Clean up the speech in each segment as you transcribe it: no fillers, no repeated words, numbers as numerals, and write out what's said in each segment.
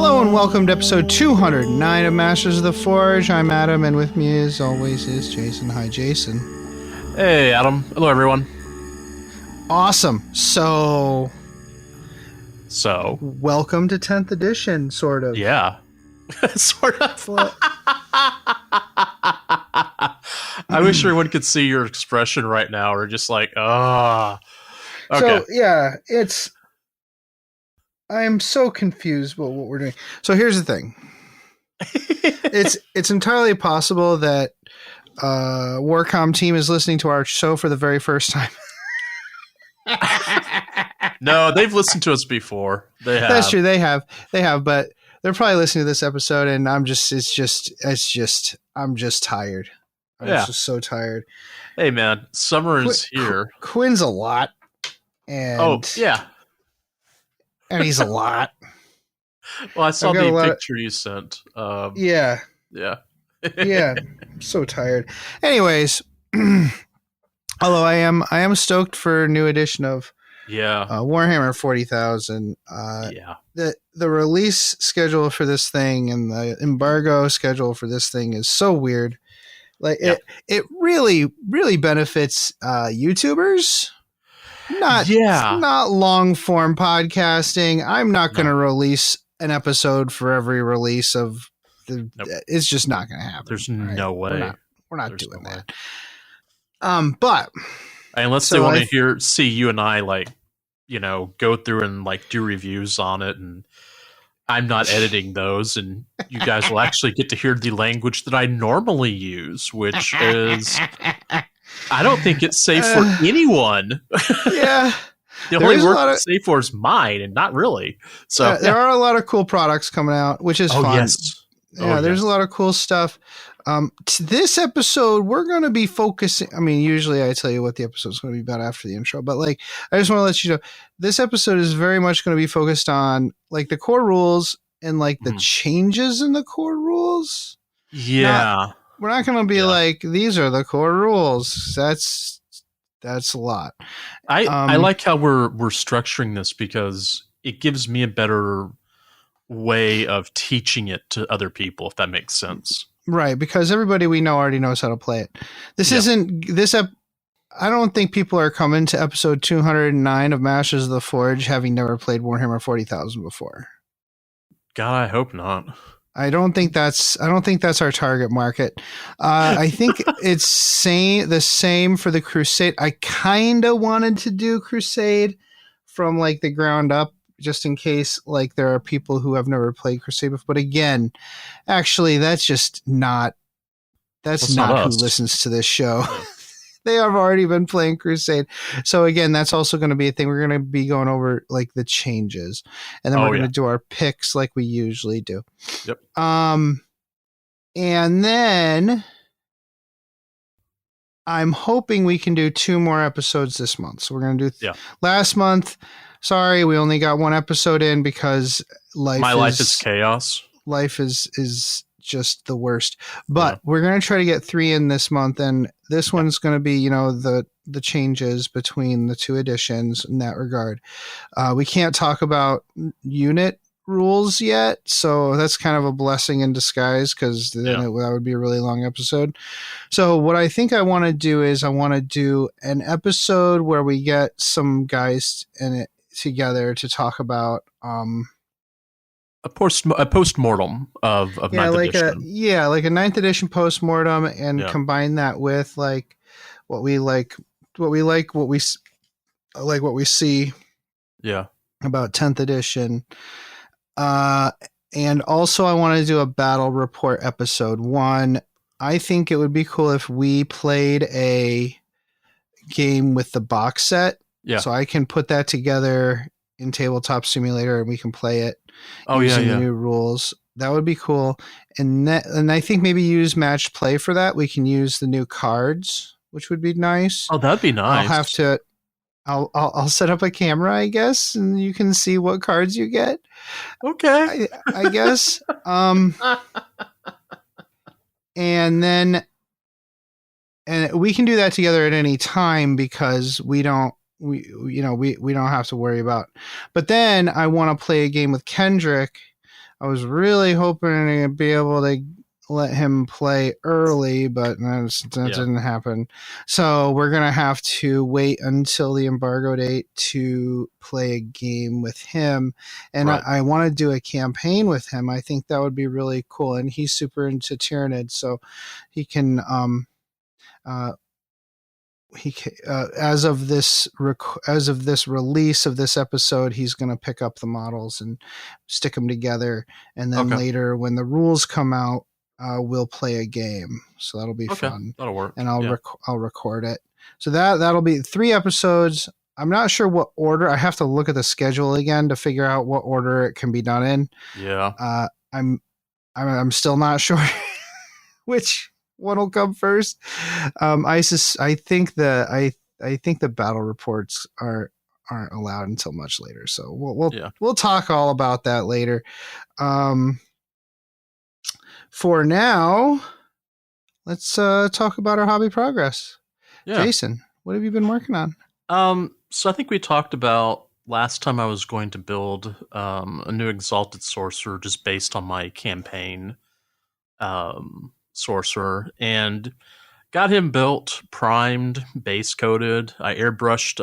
Hello and welcome to episode 209 of Masters of the Forge. I'm Adam, and with me as always is Jason. Hi, Jason. Hey, Adam. Hello, everyone. Awesome. So, welcome to 10th edition, sort of. Yeah. Sort of. Well, I wish everyone could see your expression right now. Or just like, Okay. So, yeah, I'm so confused about what we're doing. So here's the thing. It's entirely possible that Warcom team is listening to our show for the very first time. No, they've listened to us before. They have. That's true. They have, but they're probably listening to this episode, and I'm just tired. I'm just so tired. Hey, man, summer is here. Quinn's a lot. And yeah. And he's a lot. Well, I saw the picture you sent. Yeah. Yeah. Yeah. I'm so tired. Anyways, although I am stoked for a new edition of Warhammer 40,000. The release schedule for this thing and the embargo schedule for this thing is so weird. Like it really benefits YouTubers. Not long form podcasting. I'm not going to release an episode for every release of the. Nope. It's just not going to happen. There's no way. We're not doing that. But unless they want to see you and I go through and do reviews on it, and I'm not editing those, and you guys will actually get to hear the language that I normally use, which is. I don't think it's safe for anyone. Yeah. The only word it's safe for is mine, and not really. So there are a lot of cool products coming out, which is fun. Yes. Yeah, there's a lot of cool stuff. This episode, we're going to be focusing. I mean, usually I tell you what the episode's going to be about after the intro, but I just want to let you know, this episode is very much going to be focused on the core rules and the changes in the core rules. Yeah. We're not going to be these are the core rules. That's a lot. I like how we're structuring this because it gives me a better way of teaching it to other people, if that makes sense. Right, because everybody we know already knows how to play it. This isn't this. I don't think people are coming to episode 209 of Masters of the Forge having never played Warhammer 40,000 before. God, I hope not. I don't think that's our target market. I think it's the same for the Crusade. I kind of wanted to do Crusade from the ground up, just in case there are people who have never played Crusade before. But again, actually, that's not who listens to this show. They have already been playing Crusade. So again, that's also going to be a thing. We're going to be going over the changes, and then we're going to do our picks like we usually do. Yep. And then I'm hoping we can do 2 more episodes this month. So we're going to do last month. Sorry, we only got 1 episode in because life is chaos. Life is just the worst, but we're going to try to get 3 in this month, and this one's going to be the changes between the 2 editions in that regard. We can't talk about unit rules yet, so that's kind of a blessing in disguise, because then that would be a really long episode. So what I think I want to do is I want to do an episode where we get some guys in it together to talk about a post-mortem of 9th edition. A 9th edition post-mortem, and combine that with what we see about 10th edition. And also I want to do a battle report episode 1. I think it would be cool if we played a game with the box set. Yeah. So I can put that together in Tabletop Simulator and we can play it using the new rules. That would be cool. And I think maybe use matched play for that. We can use the new cards, which would be nice. Oh, that'd be nice. I'll set up a camera, I guess, and you can see what cards you get. Okay. I guess. And we can do that together at any time because we don't have to worry about. But then I want to play a game with Kendrick I was really hoping to be able to let him play early, but that didn't happen. So we're going to have to wait until the embargo date to play a game with him. And I want to do a campaign with him. I think that would be really cool. And he's super into Tyranid, so he can... as of this release of this episode, he's going to pick up the models and stick them together, and then later when the rules come out, we'll play a game. So that'll be fun. That'll work. And I'll record it. So that'll be 3 episodes. I'm not sure what order. I have to look at the schedule again to figure out what order it can be done in. Yeah. I'm still not sure which one will come first. I think the battle reports aren't allowed until much later, so we'll talk all about that later. For now, let's talk about our hobby progress. Jason, what have you been working on? So I think we talked about last time I was going to build a new Exalted Sorcerer just based on my campaign sorcerer, and got him built, primed, base coated. I airbrushed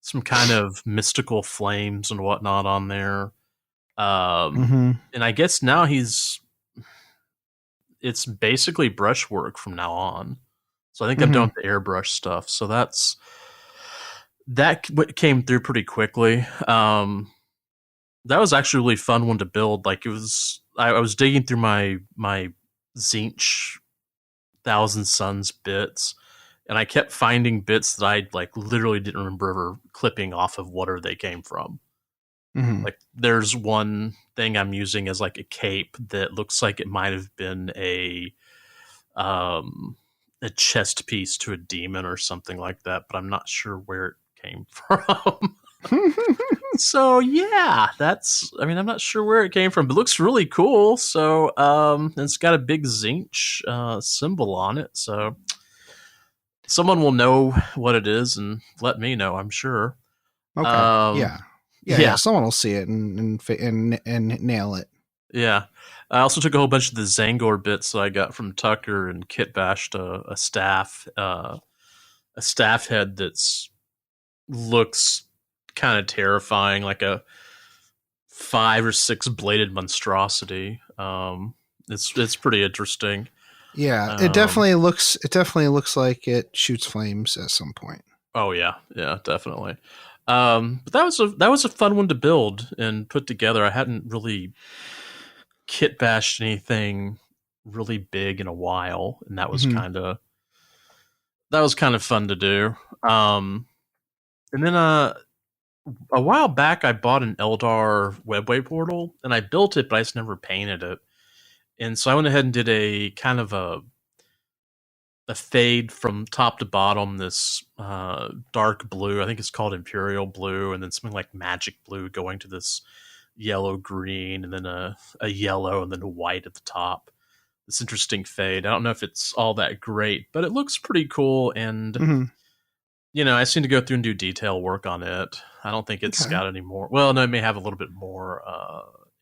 some kind of mystical flames and whatnot on there. And I guess now it's basically brushwork from now on. So I think I'm done with the airbrush stuff. So that came through pretty quickly. That was actually a really fun one to build. Like, it was, I was digging through my Tzeentch Thousand Suns bits, and I kept finding bits that I literally didn't remember ever clipping off of whatever they came from. Like, there's one thing I'm using as a cape that looks like it might have been a chest piece to a demon or something like that, but I'm not sure where it came from. So yeah, I'm not sure where it came from, but it looks really cool. So it's got a big Tzeentch symbol on it. So someone will know what it is and let me know, I'm sure. Okay. Yeah. Someone will see it and nail it. Yeah. I also took a whole bunch of the Zangor bits that I got from Tucker and kit bashed a staff head that's looks kind of terrifying, like a 5 or 6 bladed monstrosity. It's pretty interesting. Yeah, it definitely looks like it shoots flames at some point. Oh yeah, definitely. But that was a fun one to build and put together. I hadn't really kit bashed anything really big in a while, and that was kind of fun to do. And then a while back, I bought an Eldar webway portal, and I built it, but I just never painted it. And so I went ahead and did a kind of a fade from top to bottom, this dark blue. I think it's called Imperial Blue, and then something like Magic Blue going to this yellow-green, and then a yellow, and then a white at the top. This interesting fade. I don't know if it's all that great, but it looks pretty cool, and I seem to go through and do detail work on it. I don't think it's got any more. Well, no, it may have a little bit more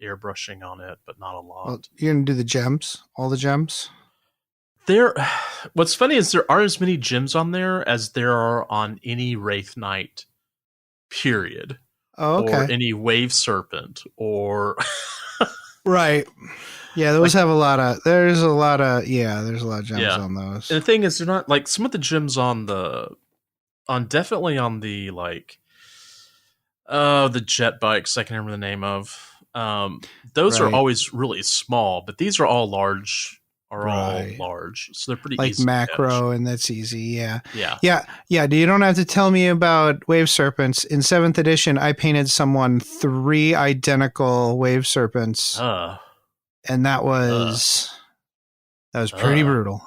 airbrushing on it, but not a lot. Well, you're going to do the gems? All the gems? What's funny is there aren't as many gems on there as there are on any Wraith Knight, period. Oh, okay. Or any Wave Serpent, or... Right. Yeah, those have a lot of... There's a lot of gems on those. And the thing is, they're not... Like, some of the gems definitely on the jet bikes I can remember the name of. Those are always really small, but these are all large. All large, so they're pretty easy macro, and that's easy. Yeah. Yeah. You don't have to tell me about Wave Serpents. In 7th edition, I painted someone 3 identical Wave Serpents, and that was pretty brutal.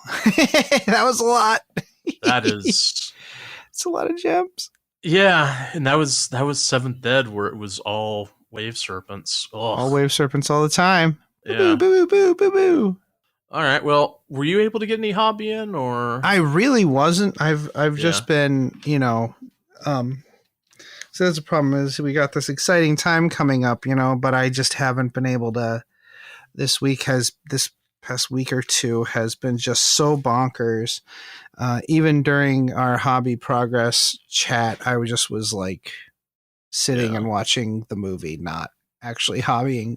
That was a lot. That is. It's a lot of gems. Yeah, and that was 7th ed, where it was all Wave Serpents. Ugh. All Wave Serpents all the time. Yeah. Boo, boo, boo, boo, boo. All right. Well, were you able to get any hobby in, or? I really wasn't. I've just been, So that's the problem is we got this exciting time coming up, but I just haven't been able to. This past week or two has been just so bonkers. Even during our hobby progress chat, I was like sitting and watching the movie, not actually hobbying.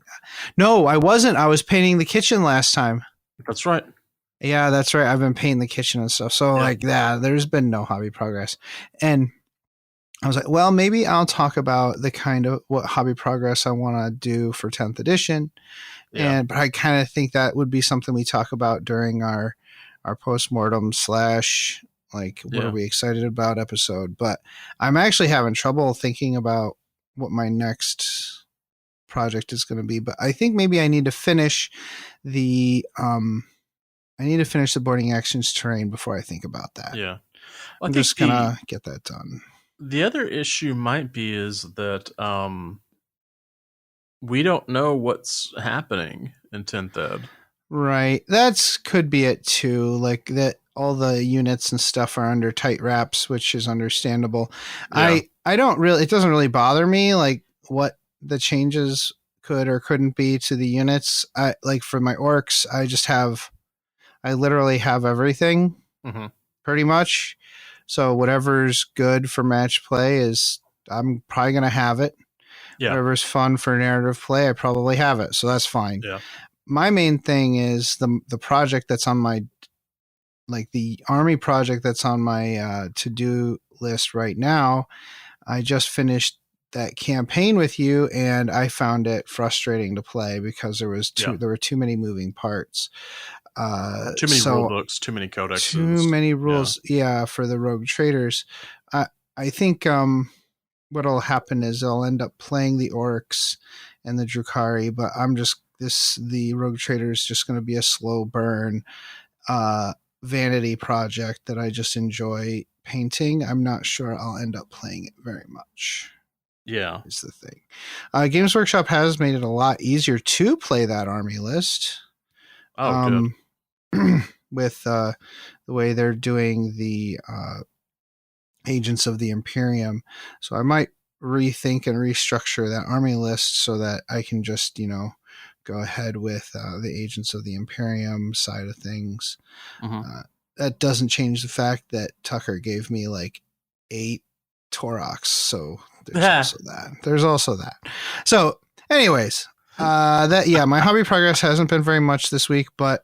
No, I wasn't. I was painting the kitchen last time. That's right. Yeah, that's right. I've been painting the kitchen and stuff. So like that, there's been no hobby progress. And I was like, well, maybe I'll talk about the kind of what hobby progress I want to do for 10th edition. Yeah. But I kind of think that would be something we talk about during our postmortem / what are we excited about episode. But I'm actually having trouble thinking about what my next project is going to be. But I think maybe I need to finish the boarding actions terrain before I think about that. Yeah. Well, I'm just going to get that done. The other issue might be is that we don't know what's happening in 10th Ed. Right. That could be it too. Like that all the units and stuff are under tight wraps, which is understandable. Yeah. I don't really, it doesn't really bother me like what the changes could or couldn't be to the units. I like for my orcs, I literally have everything pretty much. So whatever's good for match play I'm probably going to have it. Yeah. Whatever's fun for narrative play, I probably have it. So that's fine. Yeah. My main thing is the project that's on my, like the army project that's on my to-do list right now. I just finished that campaign with you and I found it frustrating to play because there were too many moving parts. Too many rule books, too many codexes. Too many rules, for the rogue traders. I think what'll happen is I'll end up playing the orcs and the Drukhari, but the rogue trader is just going to be a slow burn vanity project that I just enjoy painting. I'm not sure I'll end up playing it very much. Yeah. Is the thing. Games Workshop has made it a lot easier to play that army list. Oh, good. With the way they're doing the Agents of the Imperium. So I might rethink and restructure that army list so that I can just, go ahead with the Agents of the Imperium side of things. That doesn't change the fact that Tucker gave me like 8 Toroks. So there's also that. So anyways, my hobby progress hasn't been very much this week, but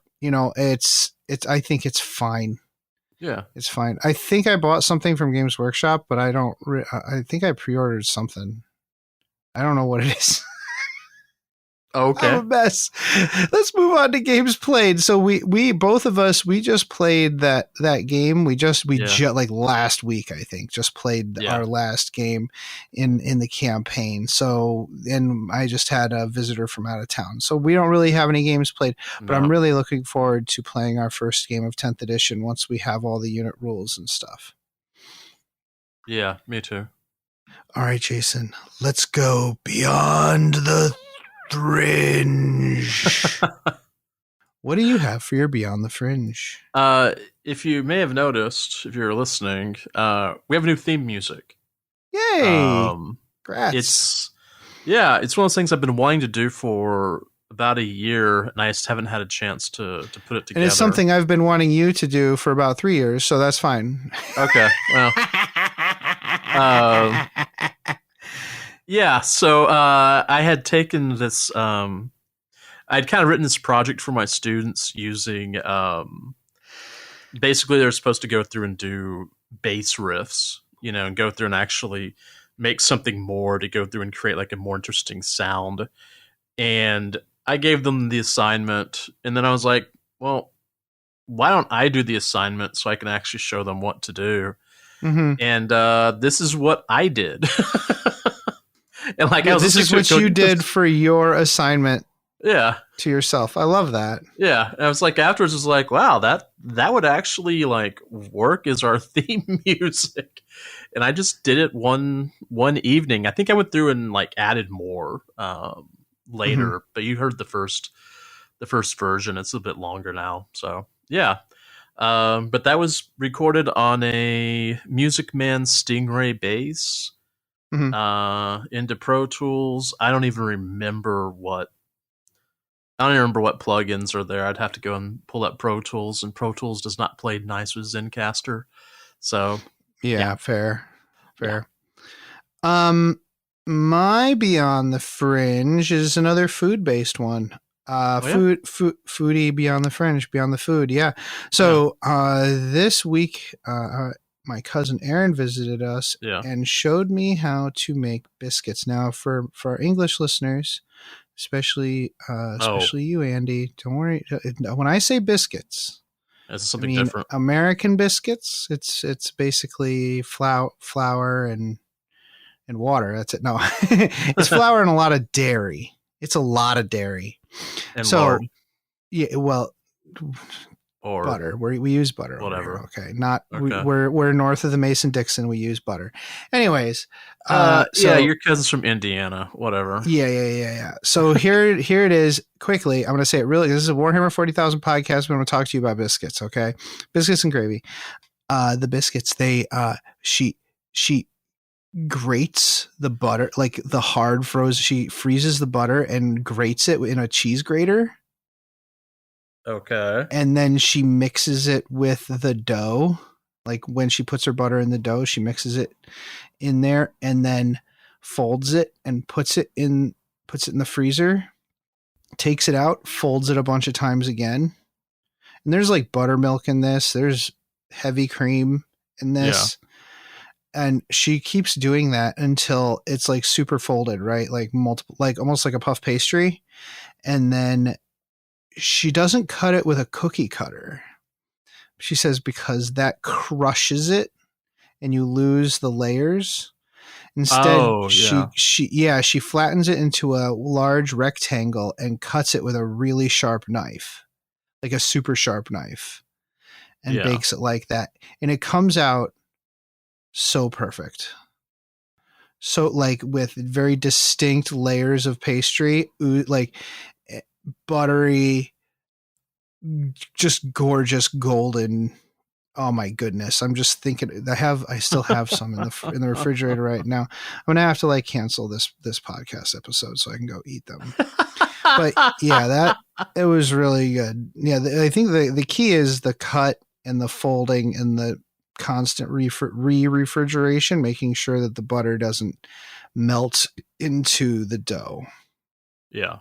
I think it's fine. Yeah, it's fine. I think I bought something from Games Workshop, but I think I pre-ordered something. I don't know what it is. Okay. I'm a mess. Let's move on to games played. So we both of us, we just played that game. We just like last week, I think, just played our last game in the campaign. So, and I just had a visitor from out of town. So we don't really have any games played, but I'm really looking forward to playing our first game of 10th edition once we have all the unit rules and stuff. Yeah, me too. All right, Jason, let's go beyond the Fringe. What do you have for your Beyond the Fringe? If you may have noticed, if you're listening, we have a new theme music. Yay! Congrats. It's one of those things I've been wanting to do for about a year, and I just haven't had a chance to put it together. And it's something I've been wanting you to do for about 3 years, so that's fine. Okay, well. Yeah, so I had taken this, I'd kind of written this project for my students using, basically they're supposed to go through and do bass riffs, and go through and actually make something more to go through and create like a more interesting sound. And I gave them the assignment, and then I was like, well, why don't I do the assignment so I can actually show them what to do? And this is what I did. And this is what you did for your assignment. Yeah. To yourself. I love that. Yeah. And I was like, afterwards, I was like, wow, that would actually like work as our theme music. And I just did it one evening. I think I went through and like added more later, but you heard the first version. It's a bit longer now. So yeah. But that was recorded on a Music Man Stingray bass. into Pro Tools. I don't even remember what plugins are there. I'd have to go and pull up Pro Tools, and Pro Tools does not play nice with Zencastr. So yeah. Fair. Yeah. My Beyond the Fringe is another food-based one. Foodie Beyond the Fringe, Beyond the Food. Yeah. So this week, my cousin Aaron visited us and showed me how to make biscuits. Now, for our English listeners, especially you, Andy, don't worry. When I say biscuits, it's something different. American biscuits. It's basically flour and water. That's it. No, it's flour and a lot of dairy. It's a lot of dairy. And lard. Yeah, well, or butter. We use butter. Whatever. Okay. We're north of the Mason-Dixon. We use butter. Anyways. Your cousin's from Indiana. Whatever. Yeah. So here it is. Quickly, I'm going to say it really. This is a Warhammer 40,000 podcast. But I'm going to talk to you about biscuits. Okay. Biscuits and gravy. The biscuits, she grates the butter, like the hard frozen. She freezes the butter and grates it in a cheese grater. Okay. And then she mixes it with the dough. Like when she puts her butter in the dough, she mixes it in there and then folds it and puts it in the freezer, takes it out, folds it a bunch of times again. And there's like buttermilk in this. There's heavy cream in this. Yeah. And she keeps doing that until it's like super folded, right? Like multiple, like almost like a puff pastry. And then she doesn't cut it with a cookie cutter. She says because that crushes it and you lose the layers. Instead, she flattens it into a large rectangle and cuts it with a really sharp knife, like a super sharp knife, and bakes it like that. And it comes out so perfect. So like with very distinct layers of pastry, like buttery, just gorgeous golden. Oh my goodness. I'm just thinking I still have some in the refrigerator right now. I'm going to have to like cancel this podcast episode so I can go eat them. But yeah, it was really good. Yeah. I think the key is the cut and the folding and the constant refrigeration, making sure that the butter doesn't melt into the dough. Yeah.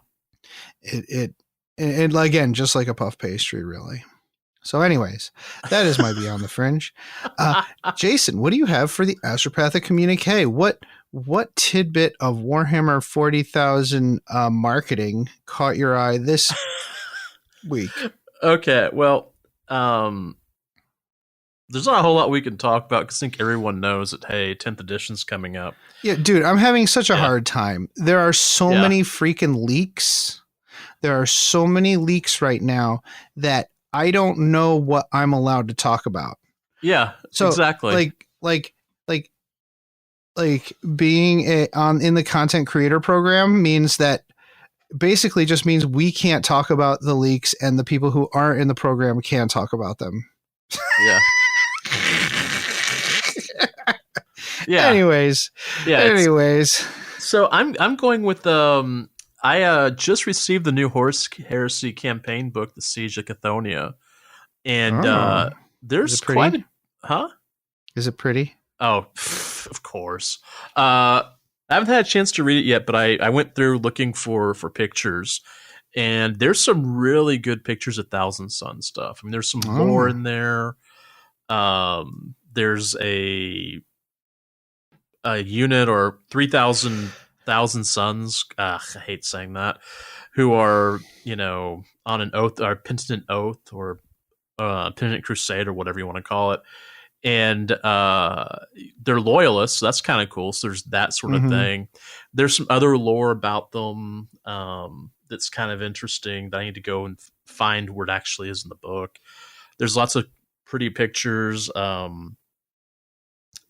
And again, just like a puff pastry, really. So anyways, that is my Beyond the Fringe. Jason, what do you have for the Astropathic communique? What tidbit of Warhammer 40,000 marketing caught your eye this week? Okay, well, there's not a whole lot we can talk about because I think everyone knows that, hey, 10th edition's coming up. Yeah, dude, I'm having such a hard time. There are so many freaking leaks. There are so many leaks right now that I don't know what I'm allowed to talk about. Yeah, so exactly. Like being in the content creator program means that basically just means we can't talk about the leaks and the people who aren't in the program can talk about them. Yeah. Yeah. Anyways. So I'm going with I just received the new Horse Heresy campaign book, The Siege of Cathonia, and there's quite a Is it pretty? Oh, of course. I haven't had a chance to read it yet, but I went through looking for pictures, and there's some really good pictures of Thousand Sun stuff. I mean, there's some lore in there. There's a unit or 3,000 Suns. I hate saying that. Who are on an oath or penitent oath or penitent crusade or whatever you want to call it, and they're loyalists. So that's kind of cool. So there's that sort of thing. There's some other lore about them that's kind of interesting that I need to go and find where it actually is in the book. There's lots of pretty pictures.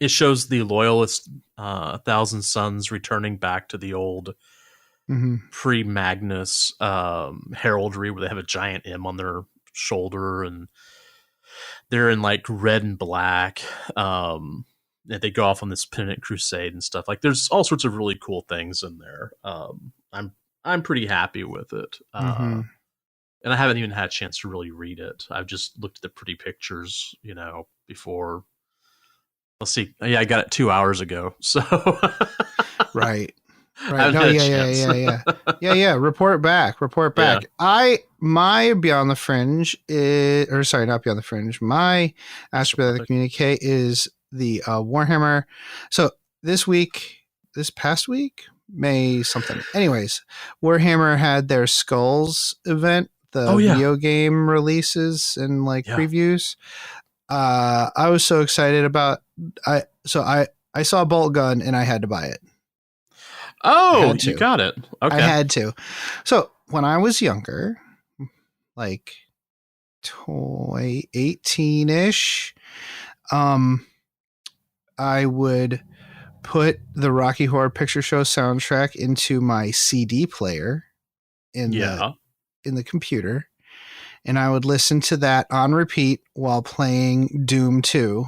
It shows the loyalist Thousand Suns returning back to the old pre-Magnus heraldry where they have a giant M on their shoulder and they're in like red and black. they go off on this pennant crusade and stuff. Like, there's all sorts of really cool things in there. I'm pretty happy with it. And I haven't even had a chance to really read it. I've just looked at the pretty pictures, before. Let's see. Yeah, I got it 2 hours ago. So right. No, yeah. Report back. Yeah. My Beyond the Fringe is, or sorry, not Beyond the Fringe. My Astropathic communique is the Warhammer. So this past week, May something. Anyways, Warhammer had their Skulls event, the video game releases and previews. I was so excited about. I saw Bolt Gun and I had to buy it. Oh, you got it. Okay. I had to. So when I was younger, 18-ish, I would put the Rocky Horror Picture Show soundtrack into my CD player in the computer, and I would listen to that on repeat while playing Doom 2.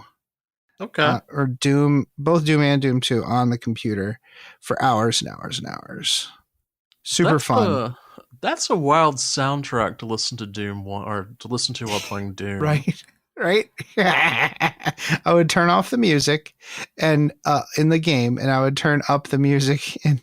Okay. Or both Doom and Doom 2 on the computer for hours and hours and hours. Super fun. That's a wild soundtrack to listen to Doom or to listen to while playing Doom. Right. I would turn off the music and in the game, and I would turn up the music in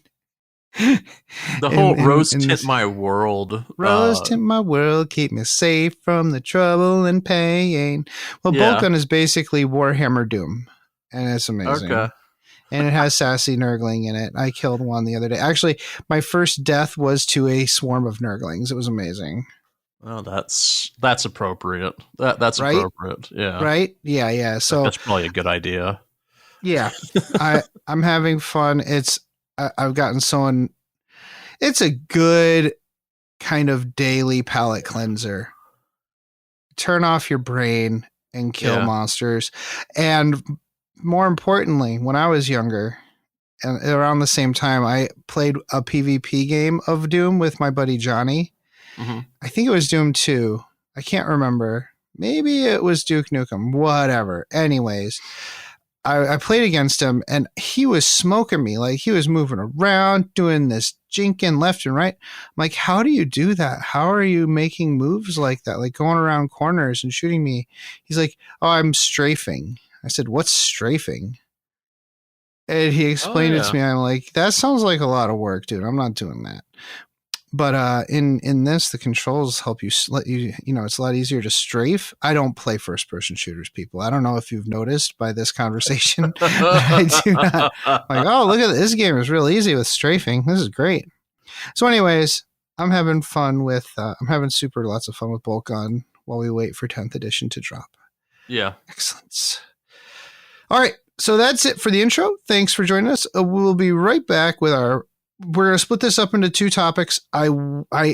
the whole Rose Tint My World. Rose Tint My World, keep me safe from the trouble and pain. Well, Bolt Gun is basically Warhammer Doom, and it's amazing. Okay. And it has sassy Nurgling in it. I killed one the other day. Actually, my first death was to a swarm of Nurglings. It was amazing. Oh, that's appropriate. That's right? Appropriate. Yeah. Right? Yeah. So that's probably a good idea. Yeah. I'm having fun. I've gotten it's a good kind of daily palate cleanser. Turn off your brain and kill monsters. And more importantly, when I was younger, and around the same time, I played a PvP game of Doom with my buddy Johnny. Mm-hmm. I think it was Doom 2. I can't remember. Maybe it was Duke Nukem. Whatever. Anyways, I played against him, and he was smoking me. Like, he was moving around, doing this jinking left and right. I'm like, how do you do that? How are you making moves like that? Like, going around corners and shooting me. He's like, oh, I'm strafing. I said, what's strafing? And he explained it to me. I'm like, that sounds like a lot of work, dude. I'm not doing that. But in this, the controls help you let you. It's a lot easier to strafe. I don't play first person shooters, people. I don't know if you've noticed by this conversation. I do not. Like, oh, look at this game is real easy with strafing. This is great. So, anyways, I'm having fun with. I'm having lots of fun with Bolt Gun while we wait for 10th edition to drop. Yeah, excellent. All right, so that's it for the intro. Thanks for joining us. We'll be right back with our. We're going to split this up into two topics. I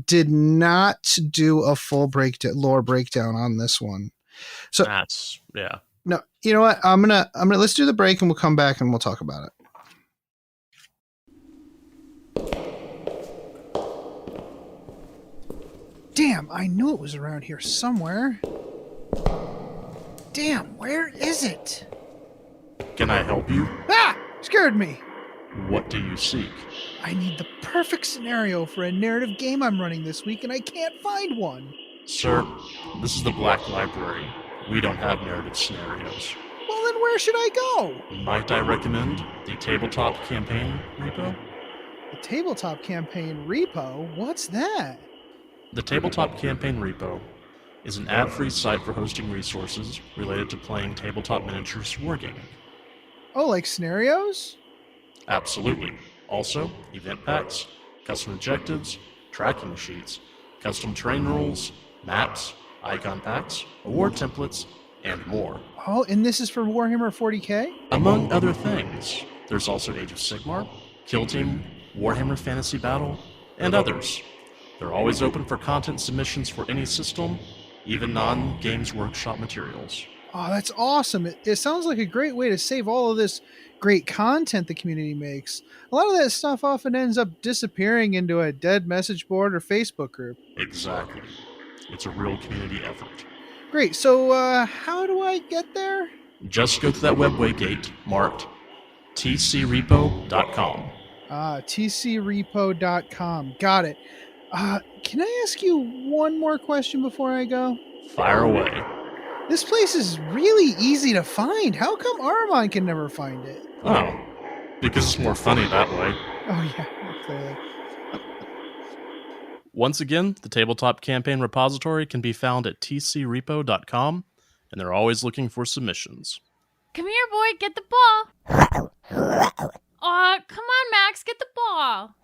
did not do a full lore breakdown on this one. So No, you know what? I'm gonna let's do the break and we'll come back and we'll talk about it. Damn, I knew it was around here somewhere. Damn, where is it? Can I help you? Ah! Scared me. What do you seek? I need the perfect scenario for a narrative game I'm running this week, and I can't find one. Sir, this is the Black Library. We don't have narrative scenarios. Well, then where should I go? Might I recommend the Tabletop Campaign Repo? The Tabletop Campaign Repo? What's that? The Tabletop Campaign Repo is an ad-free site for hosting resources related to playing tabletop miniatures wargaming. Oh, like scenarios? Absolutely. Also, event packs, custom objectives, tracking sheets, custom terrain rules, maps, icon packs, award templates, and more. Oh, and this is for Warhammer 40k? Among other things. There's also Age of Sigmar, Kill Team, Warhammer Fantasy Battle, and others. They're always open for content submissions for any system, even non-Games Workshop materials. Oh, that's awesome. It sounds like a great way to save all of this great content the community makes. A lot of that stuff often ends up disappearing into a dead message board or Facebook group. Exactly. It's a real community effort. Great. So how do I get there? Just go to that webway gate marked tcrepo.com. tcrepo.com. Got it. Can I ask you one more question before I go? Fire away. This place is really easy to find. How come Aramon can never find it? Oh, because it's more funny that way. Oh, yeah, clearly. Once again, the Tabletop Campaign repository can be found at tcrepo.com, and they're always looking for submissions. Come here, boy, get the ball. Come on, Max, get the ball.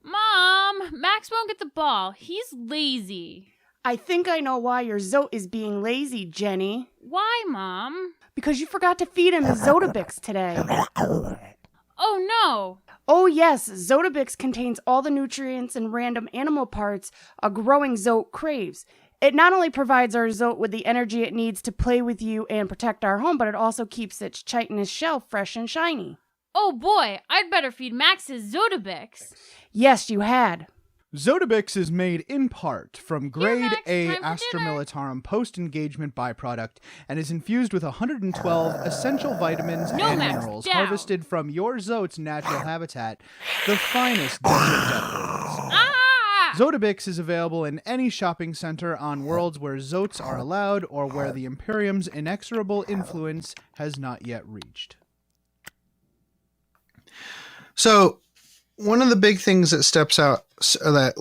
Mom, Max won't get the ball. He's lazy. I think I know why your Zote is being lazy, Jenny. Why, Mom? Because you forgot to feed him the Zotabix today. Oh, no. Oh, yes, Zotabix contains all the nutrients and random animal parts a growing Zote craves. It not only provides our Zote with the energy it needs to play with you and protect our home, but it also keeps its chitinous shell fresh and shiny. Oh, boy, I'd better feed Max's Zotabix. Yes, you had. Zotabix is made in part from grade Max, A time for Astra dinner. Militarum post-engagement byproduct and is infused with 112 essential vitamins No, and Max, minerals down. harvested from your Zote's natural habitat, the finest desert deserts. Zotabix is available in any shopping center on worlds where Zotes are allowed or where the Imperium's inexorable influence has not yet reached. So, one of the big things that steps out that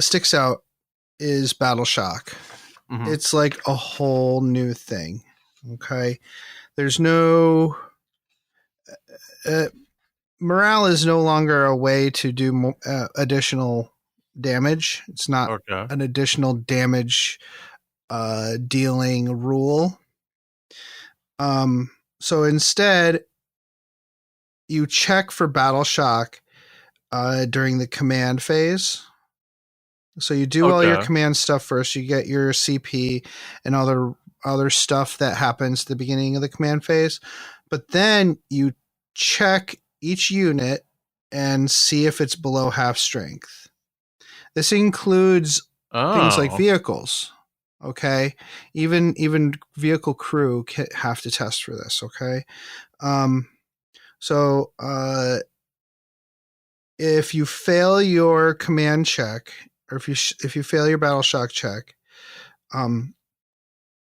sticks out is Battle Shock. Mm-hmm. It's like a whole new thing. Okay, there's no morale is no longer a way to do additional damage. It's not an additional damage dealing rule. So instead, you check for Battle Shock during the command phase. So you do all your command stuff first. You get your CP and other stuff that happens at the beginning of the command phase. But then you check each unit and see if it's below half strength. This includes things like vehicles. Okay, even vehicle crew have to test for this. Okay, so if you fail your command check, or if you fail your Battle Shock check,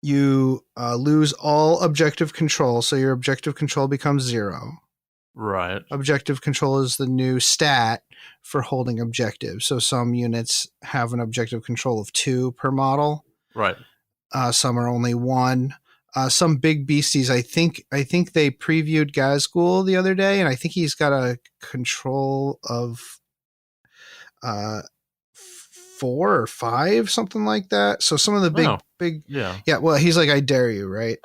you lose all objective control. So your objective control becomes 0. Right. Objective control is the new stat for holding objectives. So some units have an objective control of 2 per model. Right. Some are only 1. Some big beasties. I think they previewed Gazgul the other day, and I think he's got a control of 4 or 5, something like that. So some of the big. Yeah. Well, he's like, I dare you, right?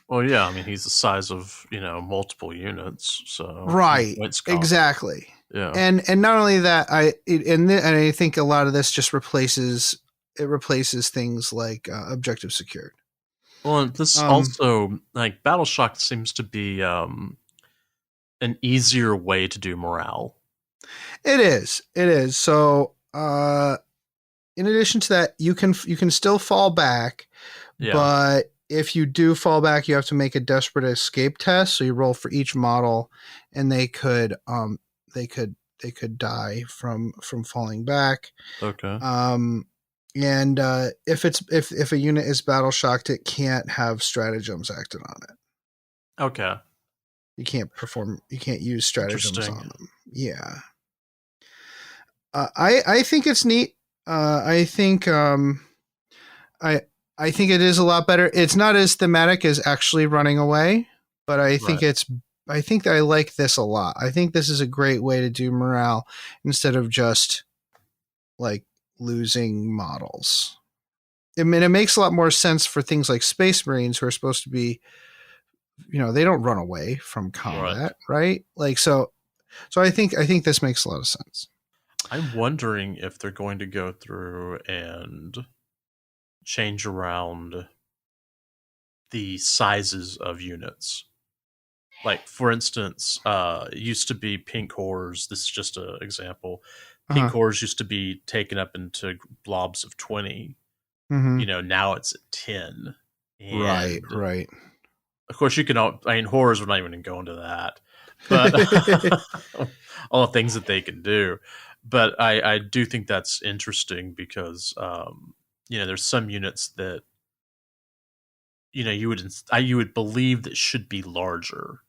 Well, yeah. I mean, he's the size of multiple units. So right. Exactly. Yeah. And not only that, I think a lot of this just replaces things like objective secured. Well, and this also, like, Battle Shock seems to be an easier way to do morale. It is. So, in addition to that, you can still fall back, but if you do fall back, you have to make a desperate escape test. So you roll for each model, and they could die from falling back. Okay. And if a unit is battle shocked, it can't have stratagems acted on it. Okay. You can't use stratagems on them. Yeah. I think it's neat. I think it is a lot better. It's not as thematic as actually running away, but I think I think I like this a lot. I think this is a great way to do morale instead of just like losing models. I mean, it makes a lot more sense for things like Space Marines, who are supposed to be, they don't run away from combat, right? Like, so I think this makes a lot of sense. I'm wondering if they're going to go through and change around the sizes of units. Like, for instance, it used to be pink horrors. This is just an example. Pink horrors used to be taken up into blobs of 20. now it's at 10. And right. Of course, you can. Horrors, we're not even going to go into that, but all the things that they can do. But I do think that's interesting because there's some units that you would believe that should be larger.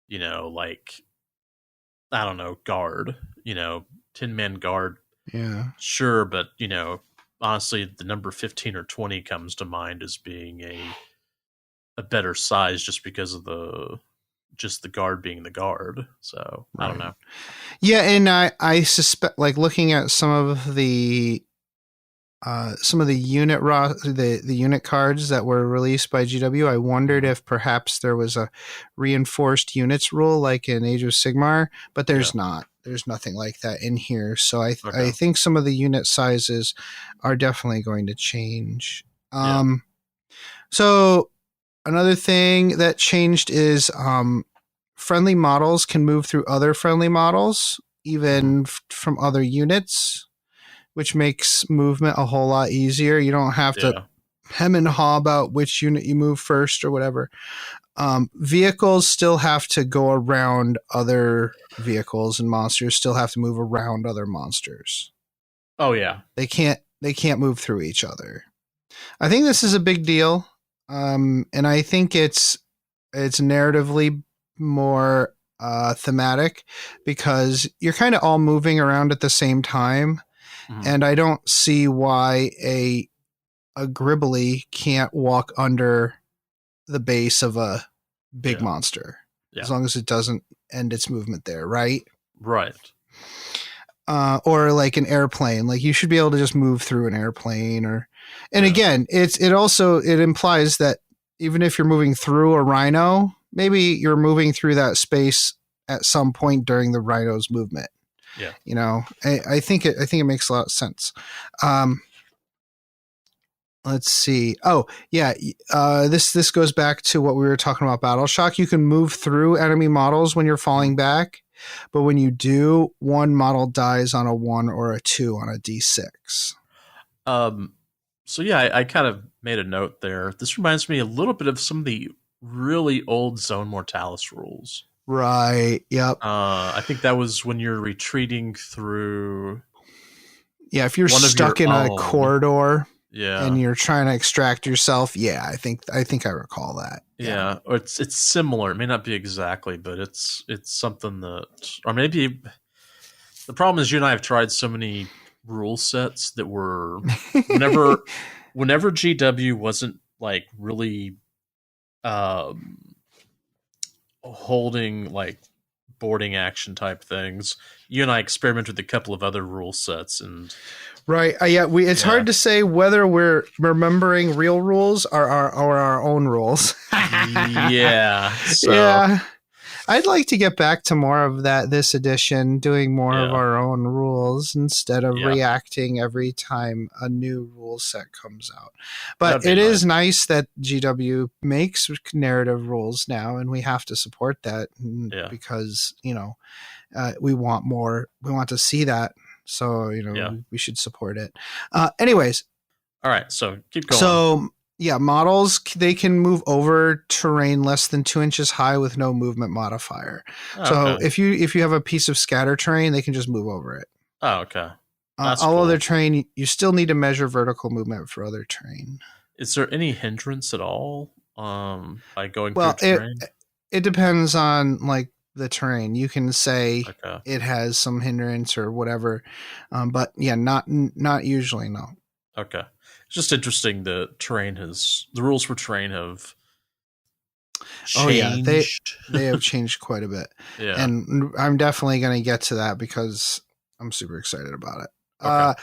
Like I don't know, guard. 10-man guard. Yeah, sure, but honestly, the number 15 or 20 comes to mind as being a better size just because of the guard being the guard. So I don't know. Yeah, and I suspect, like looking at some of the unit the unit cards that were released by GW, I wondered if perhaps there was a reinforced units rule like in Age of Sigmar, but there's not. There's nothing like that in here. So I think some of the unit sizes are definitely going to change. So another thing that changed is friendly models can move through other friendly models, even from other units, which makes movement a whole lot easier. You don't have to hem and haw about which unit you move first or whatever. Vehicles still have to go around other vehicles, and monsters still have to move around other monsters. Oh yeah. They can't move through each other. I think this is a big deal. And I think it's narratively more thematic because you're kind of all moving around at the same time. And I don't see why a Gribbly can't walk under the base of a big monster, as long as it doesn't end its movement there, right? Right. Or like an airplane, like you should be able to just move through an airplane. Again, it implies that even if you're moving through a rhino, maybe you're moving through that space at some point during the rhino's movement. Yeah. I think it makes a lot of sense. Let's see. Oh, yeah. This goes back to what we were talking about Battle Shock. You can move through enemy models when you're falling back, but when you do, one model dies on a 1 or a 2 on a D6. So yeah, I kind of made a note there. This reminds me a little bit of some of the really old Zone Mortalis rules. Right. Yep. I think that was when you're retreating through. Yeah, if you're stuck in a corridor. Yeah. And you're trying to extract yourself. Yeah, I think I recall that. Yeah. Or it's similar. It may not be exactly, but it's something that, or maybe the problem is you and I have tried so many rule sets that were whenever GW wasn't like really holding like boarding action type things, you and I experimented with a couple of other rule sets and. Right. It's hard to say whether we're remembering real rules or our own rules. Yeah. So. Yeah. I'd like to get back to more of this edition, doing more of our own rules instead of reacting every time a new rule set comes out. But it is nice that GW makes narrative rules now, and we have to support that because, we want more. We want to see that. So, we should support it. Anyways. All right. So keep going. So, models, they can move over terrain less than 2 inches high with no movement modifier. Okay. So if you have a piece of scatter terrain, they can just move over it. Oh, okay. All other terrain, you still need to measure vertical movement for other terrain. Is there any hindrance at all by going through terrain? It depends on like the terrain. You can say it has some hindrance or whatever, but not usually. No. Okay, it's just interesting. The rules for terrain have changed. They have changed quite a bit. Yeah, and I'm definitely going to get to that because I'm super excited about it. Okay.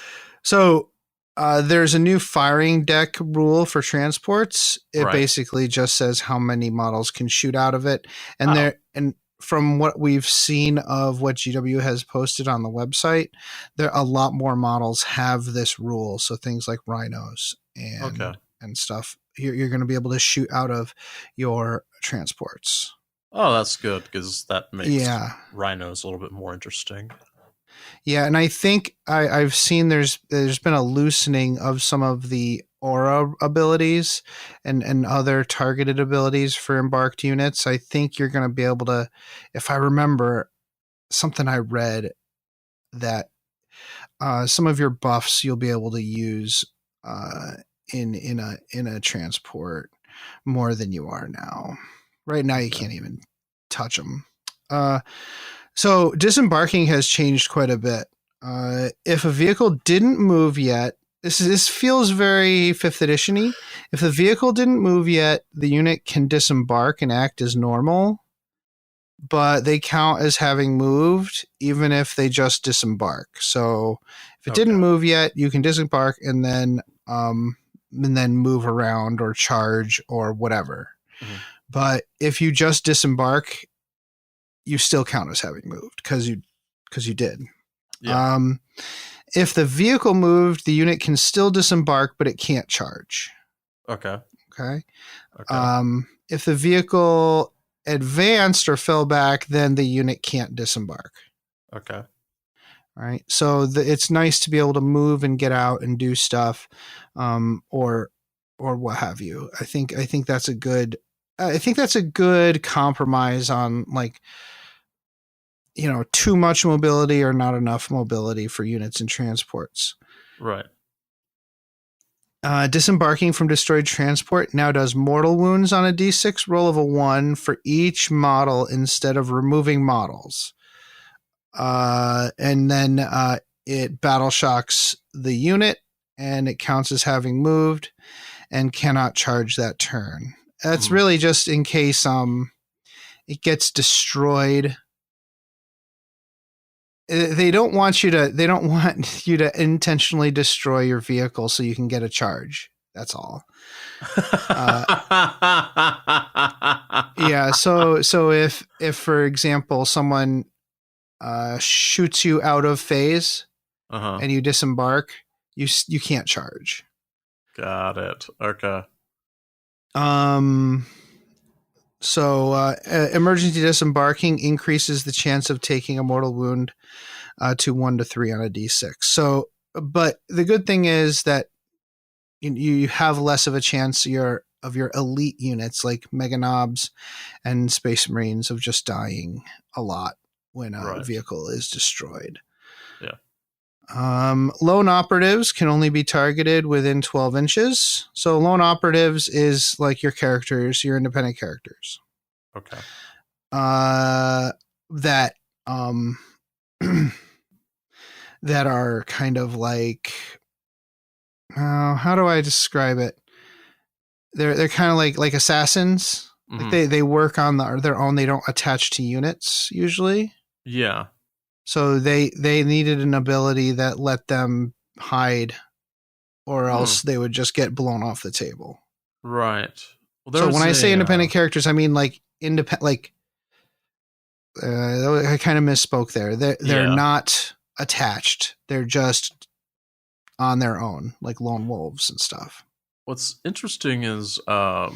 There's a new firing deck rule for transports. It basically just says how many models can shoot out of it, and from what we've seen of what GW has posted on the website, a lot more models have this rule. So things like rhinos and stuff, you're going to be able to shoot out of your transports. Oh, that's good because that makes rhinos a little bit more interesting. Yeah, and I think I've seen there's been a loosening of some of the aura abilities and other targeted abilities for embarked units. I think you're going to be able to, if I remember something I read, that some of your buffs you'll be able to use in a transport more than you are now. Right now, you can't even touch them. So disembarking has changed quite a bit. If a vehicle didn't move yet, this feels very 5th edition-y. If the vehicle didn't move yet, the unit can disembark and act as normal, but they count as having moved even if they just disembark. So if it didn't move yet, you can disembark and then move around or charge or whatever. Mm-hmm. But if you just disembark, you still count as having moved because you did. Yeah. If the vehicle moved, the unit can still disembark, but it can't charge. Okay. If the vehicle advanced or fell back, then the unit can't disembark. Okay. All right. So it's nice to be able to move and get out and do stuff, or what have you. I think that's a good. I think that's a good compromise on, like, too much mobility or not enough mobility for units and transports. Right. Disembarking from destroyed transport now does mortal wounds on a d6 roll of a 1 for each model instead of removing models. And then it battle shocks the unit, and it counts as having moved and cannot charge that turn. That's really just in case it gets destroyed. They don't want you to intentionally destroy your vehicle so you can get a charge. That's all. Yeah. So if for example someone shoots you out of phase and you disembark, you can't charge. Got it. Okay. So emergency disembarking increases the chance of taking a mortal wound to 1 to 3 on a d6. So, but the good thing is that you have less of a chance of your elite units like Mega Knobs and Space Marines of just dying a lot when a vehicle is destroyed. Yeah. Lone operatives can only be targeted within 12 inches. So lone operatives is like your characters, your independent characters. Okay. That that are kind of like, how do I describe it? They're kind of like assassins. Mm-hmm. Like they work on their own. They don't attach to units usually. Yeah. So they needed an ability that let them hide, or else they would just get blown off the table. Right. Well, so when I say independent characters, I mean like independent. Like I kind of misspoke there. They're not attached. They're just on their own, like lone wolves and stuff. What's interesting is I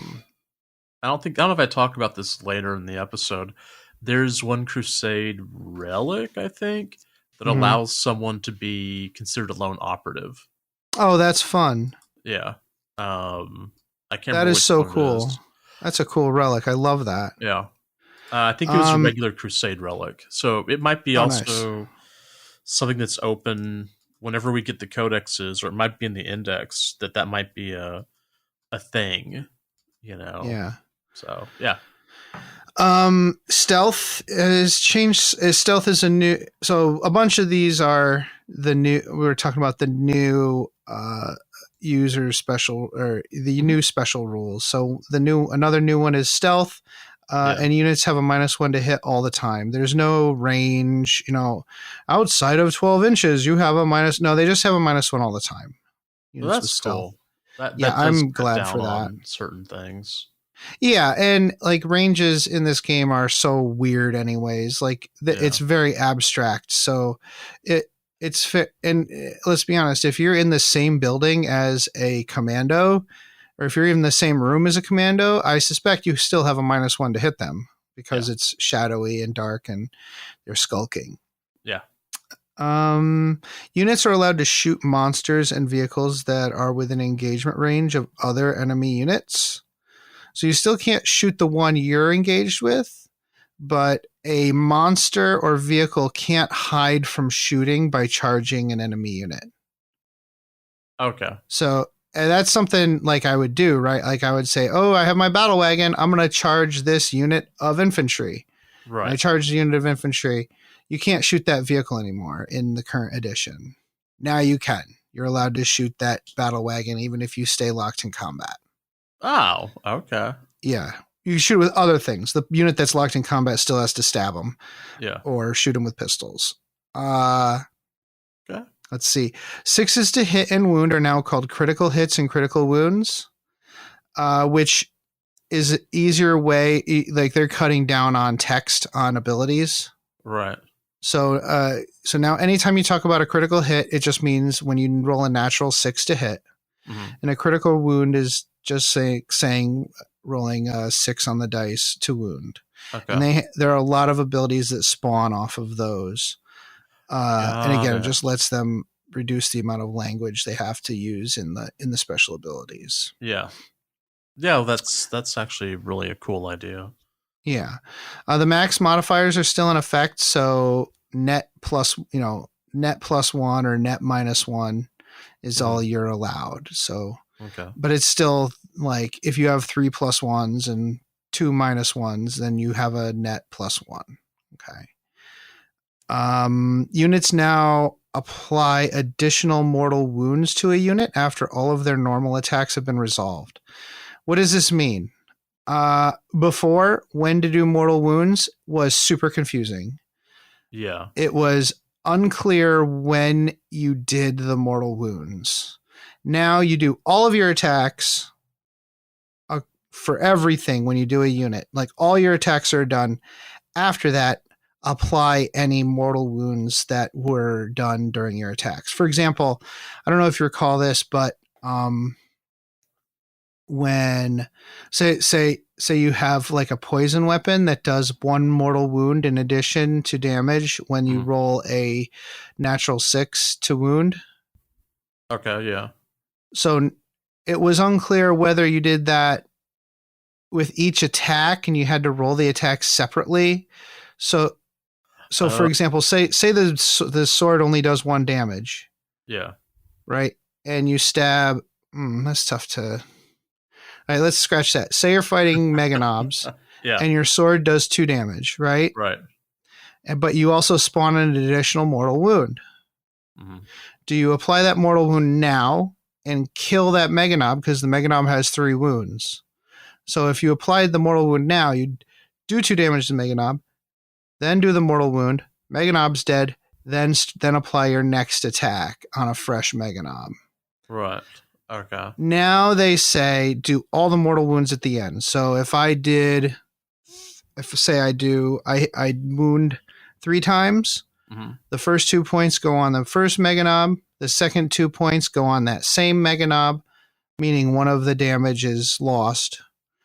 don't know if I talk about this later in the episode. There's one Crusade relic, I think, that allows someone to be considered a lone operative. Oh, that's fun. Yeah. I can't. That is so cool. That's a cool relic. I love that. Yeah. I think it was a regular Crusade relic. So it might be also something that's open whenever we get the codexes, or it might be in the index that might be a thing, Yeah. So, yeah. Stealth is changed. Stealth is a new. So a bunch of these are the new. We were talking about the new user special, or the new special rules. So another new one is stealth, and units have a -1 to hit all the time. There's no range. Outside of 12 inches, you have a minus. No, they just have a -1 all the time. Well, that's cool. That I'm glad for that. Certain things. Yeah, and like ranges in this game are so weird anyways. Like it's very abstract. So it's fit. And let's be honest, if you're in the same building as a commando, or if you're in the same room as a commando, I suspect you still have a -1 to hit them because it's shadowy and dark and they're skulking. Yeah. Units are allowed to shoot monsters and vehicles that are within engagement range of other enemy units. So you still can't shoot the one you're engaged with, but a monster or vehicle can't hide from shooting by charging an enemy unit. Okay. So that's something like I would do, right? Like I would say, oh, I have my battle wagon. I'm going to charge this unit of infantry. Right. I charge the unit of infantry. You can't shoot that vehicle anymore in the current edition. Now you can. You're allowed to shoot that battle wagon even if you stay locked in combat. Oh, okay. Yeah. You shoot with other things. The unit that's locked in combat still has to stab them. Yeah. Or shoot them with pistols. Okay. Let's see. 6s to hit and wound are now called critical hits and critical wounds, which is an easier way. Like they're cutting down on text on abilities. Right. So now anytime you talk about a critical hit, it just means when you roll a natural 6 to hit. Mm-hmm. And a critical wound is just saying rolling a 6 on the dice to wound. Okay. And there are a lot of abilities that spawn off of those. And again, it just lets them reduce the amount of language they have to use in the special abilities. Yeah. Yeah, that's actually really a cool idea. Yeah. The max modifiers are still in effect, so net plus 1 or net -1 is all you're allowed. So okay. But it's still like if you have 3 +1s and 2 -1s, then you have a net +1. Okay. Units now apply additional mortal wounds to a unit after all of their normal attacks have been resolved. What does this mean? Before, when to do mortal wounds was super confusing. Yeah. It was unclear when you did the mortal wounds. Now you do all of your attacks for everything when you do a unit. Like all your attacks are done. After that, apply any mortal wounds that were done during your attacks. For example, I don't know if you recall this, but when say you have like a poison weapon that does 1 mortal wound in addition to damage when you roll a natural 6 to wound. Okay, yeah. So it was unclear whether you did that with each attack and you had to roll the attacks separately. So for example, say the sword only does 1 damage. Yeah. Right? And you stab that's tough to. All right, let's scratch that. Say you're fighting Meganobs, yeah, and your sword does 2 damage, right? Right. But you also spawn an additional mortal wound. Mm-hmm. Do you apply that mortal wound now and kill that Meganob because the Meganob has 3 wounds? So if you applied the mortal wound now, you'd do 2 damage to Meganob, then do the mortal wound, Meganob's dead, then apply your next attack on a fresh Meganob. Right. Okay. Now they say do all the mortal wounds at the end. So if I wound 3 times, the first 2 points go on the first Meganob, the second 2 points go on that same Meganob, meaning one of the damage is lost.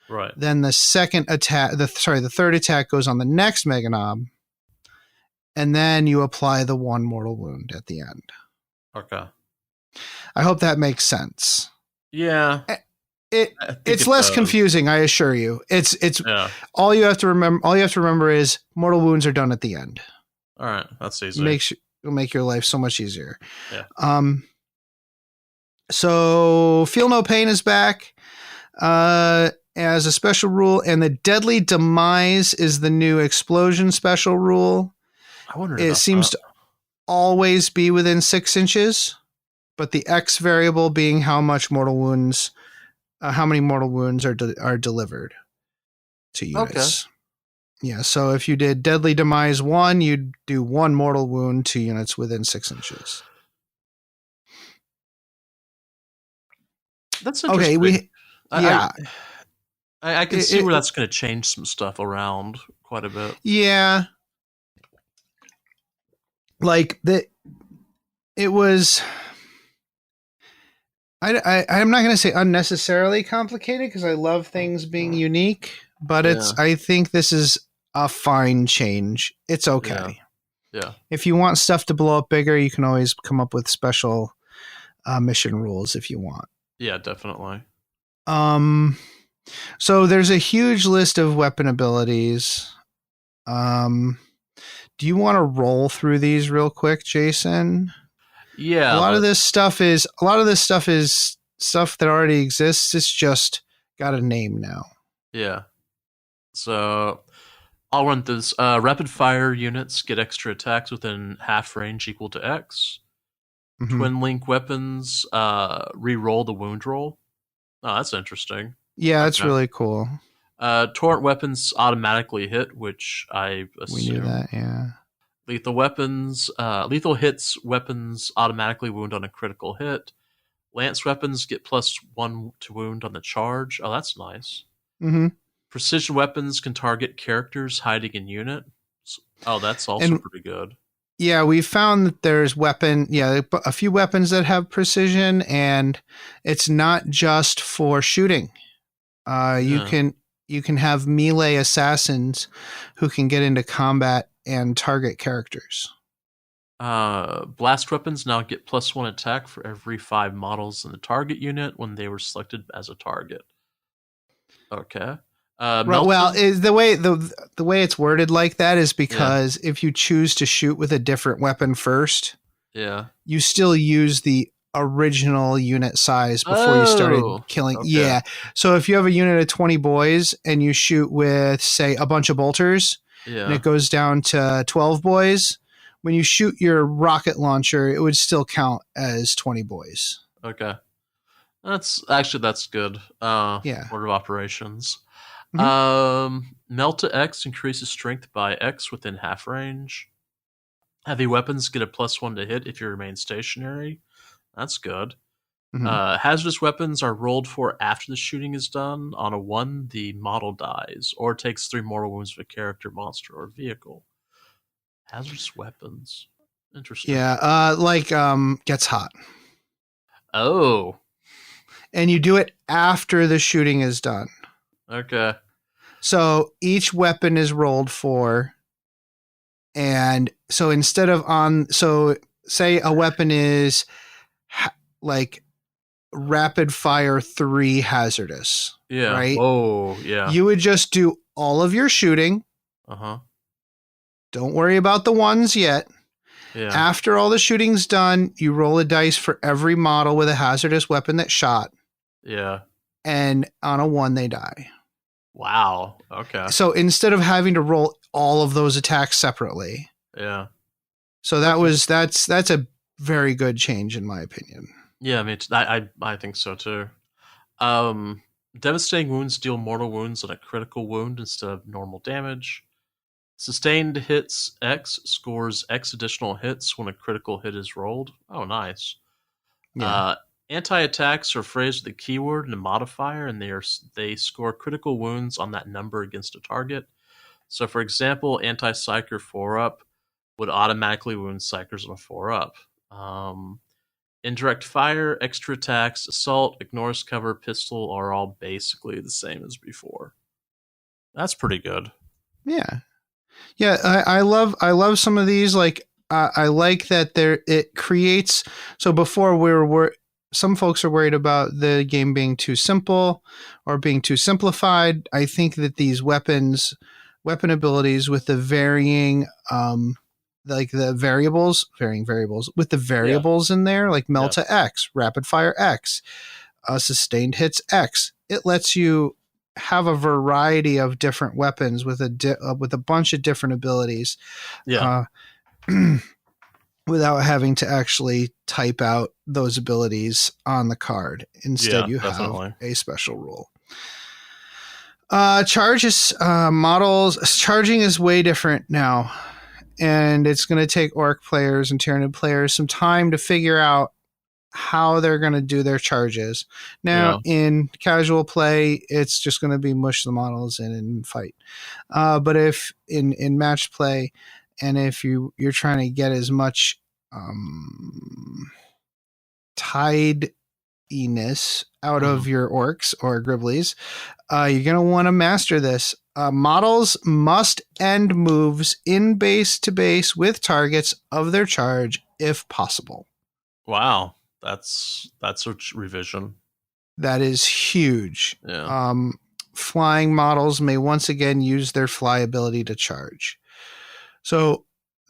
Right. Then the second attack, the third attack goes on the next Meganob, and then you apply the 1 mortal wound at the end. Okay. I hope that makes sense. Yeah. It's less confusing, I assure you. It's all you have to remember is mortal wounds are done at the end. All right, that's easy. It'll make your life so much easier. Yeah. So Feel No Pain is back as a special rule, and the Deadly Demise is the new explosion special rule. I wonder. It seems to always be within 6 inches. But the X variable being how many mortal wounds are delivered to units. Okay. Yeah, so if you did Deadly Demise 1, you'd do 1 mortal wound to units within 6 inches. That's interesting. Okay, I can see where that's going to change some stuff around quite a bit. Yeah. Like it was. I'm not going to say unnecessarily complicated because I love things being unique, but I think this is a fine change. It's okay. Yeah. If you want stuff to blow up bigger, you can always come up with special mission rules if you want. Yeah, definitely. So there's a huge list of weapon abilities. Do you want to roll through these real quick, Jason? Yeah. A lot of this stuff is stuff that already exists. It's just got a name now. Yeah. So I'll run this. Rapid fire units get extra attacks within half range equal to X. Mm-hmm. Twin link weapons re-roll the wound roll. Oh, that's interesting. Yeah, that's really cool. Torrent weapons automatically hit, which I assume. We knew that, yeah. Lethal weapons, lethal hits weapons automatically wound on a critical hit. Lance weapons get +1 to wound on the charge. Oh, that's nice. Mm-hmm. Precision weapons can target characters hiding in unit. Oh, that's also pretty good. Yeah, we found that there's a few weapons that have precision, and it's not just for shooting. You can have melee assassins who can get into combat and target characters. Blast weapons now get +1 attack for every 5 models in the target unit when they were selected as a target. Okay. Well, is the way it's worded like that is because if you choose to shoot with a different weapon first, you still use the original unit size before you started killing. Okay. Yeah. So if you have a unit of 20 boys and you shoot with, say, a bunch of bolters, and it goes down to 12 boys, when you shoot your rocket launcher, it would still count as 20 boys. Okay. That's good. Order of operations. Mm-hmm. Melta X increases strength by X within half range. Heavy weapons get a +1 to hit if you remain stationary. That's good. Mm-hmm. Hazardous weapons are rolled for after the shooting is done. On a 1, the model dies or takes 3 mortal wounds of a character, monster, or vehicle. Hazardous weapons. Interesting. Yeah, gets hot. Oh. And you do it after the shooting is done. Okay. So each weapon is rolled for, and so instead of say a weapon is like rapid fire 3 hazardous. Yeah. Right? Oh, yeah. You would just do all of your shooting. Uh-huh. Don't worry about the ones yet. Yeah. After all the shooting's done, you roll a dice for every model with a hazardous weapon that shot. Yeah. And on a 1, they die. Wow. Okay. So instead of having to roll all of those attacks separately. Yeah. So that's a very good change in my opinion. Yeah, I think so too. Devastating wounds deal mortal wounds on a critical wound instead of normal damage. Sustained hits X scores X additional hits when a critical hit is rolled. Oh, nice. Yeah. Anti-attacks are phrased with a keyword and a modifier, and they score critical wounds on that number against a target. So, for example, anti-psyker 4-up would automatically wound psychers on a 4-up. Indirect fire, extra attacks, assault, ignores cover, pistol are all basically the same as before. That's pretty good. Yeah. Yeah, I love some of these. Like, I like that it creates. So before some folks are worried about the game being too simple or being too simplified. I think that these weapon abilities with the varying, like the varying variables with the variables in there, like Melta X, Rapid Fire X, Sustained Hits X. It lets you have a variety of different weapons with a bunch of different abilities. Yeah. Without having to actually type out those abilities on the card. Instead, you have a special rule. Charges, models, charging is way different now. And it's going to take Orc players and Tyranid players some time to figure out how they're going to do their charges. Now, in casual play, it's just going to be mush the models in and fight. But if in match play, and if you're trying to get as much tied iness out of your orcs or gribblies, you're going to want to master this. Models must end moves in base to base with targets of their charge if possible. Wow, that's a revision. That is huge. Yeah. Flying models may once again use their fly ability to charge. So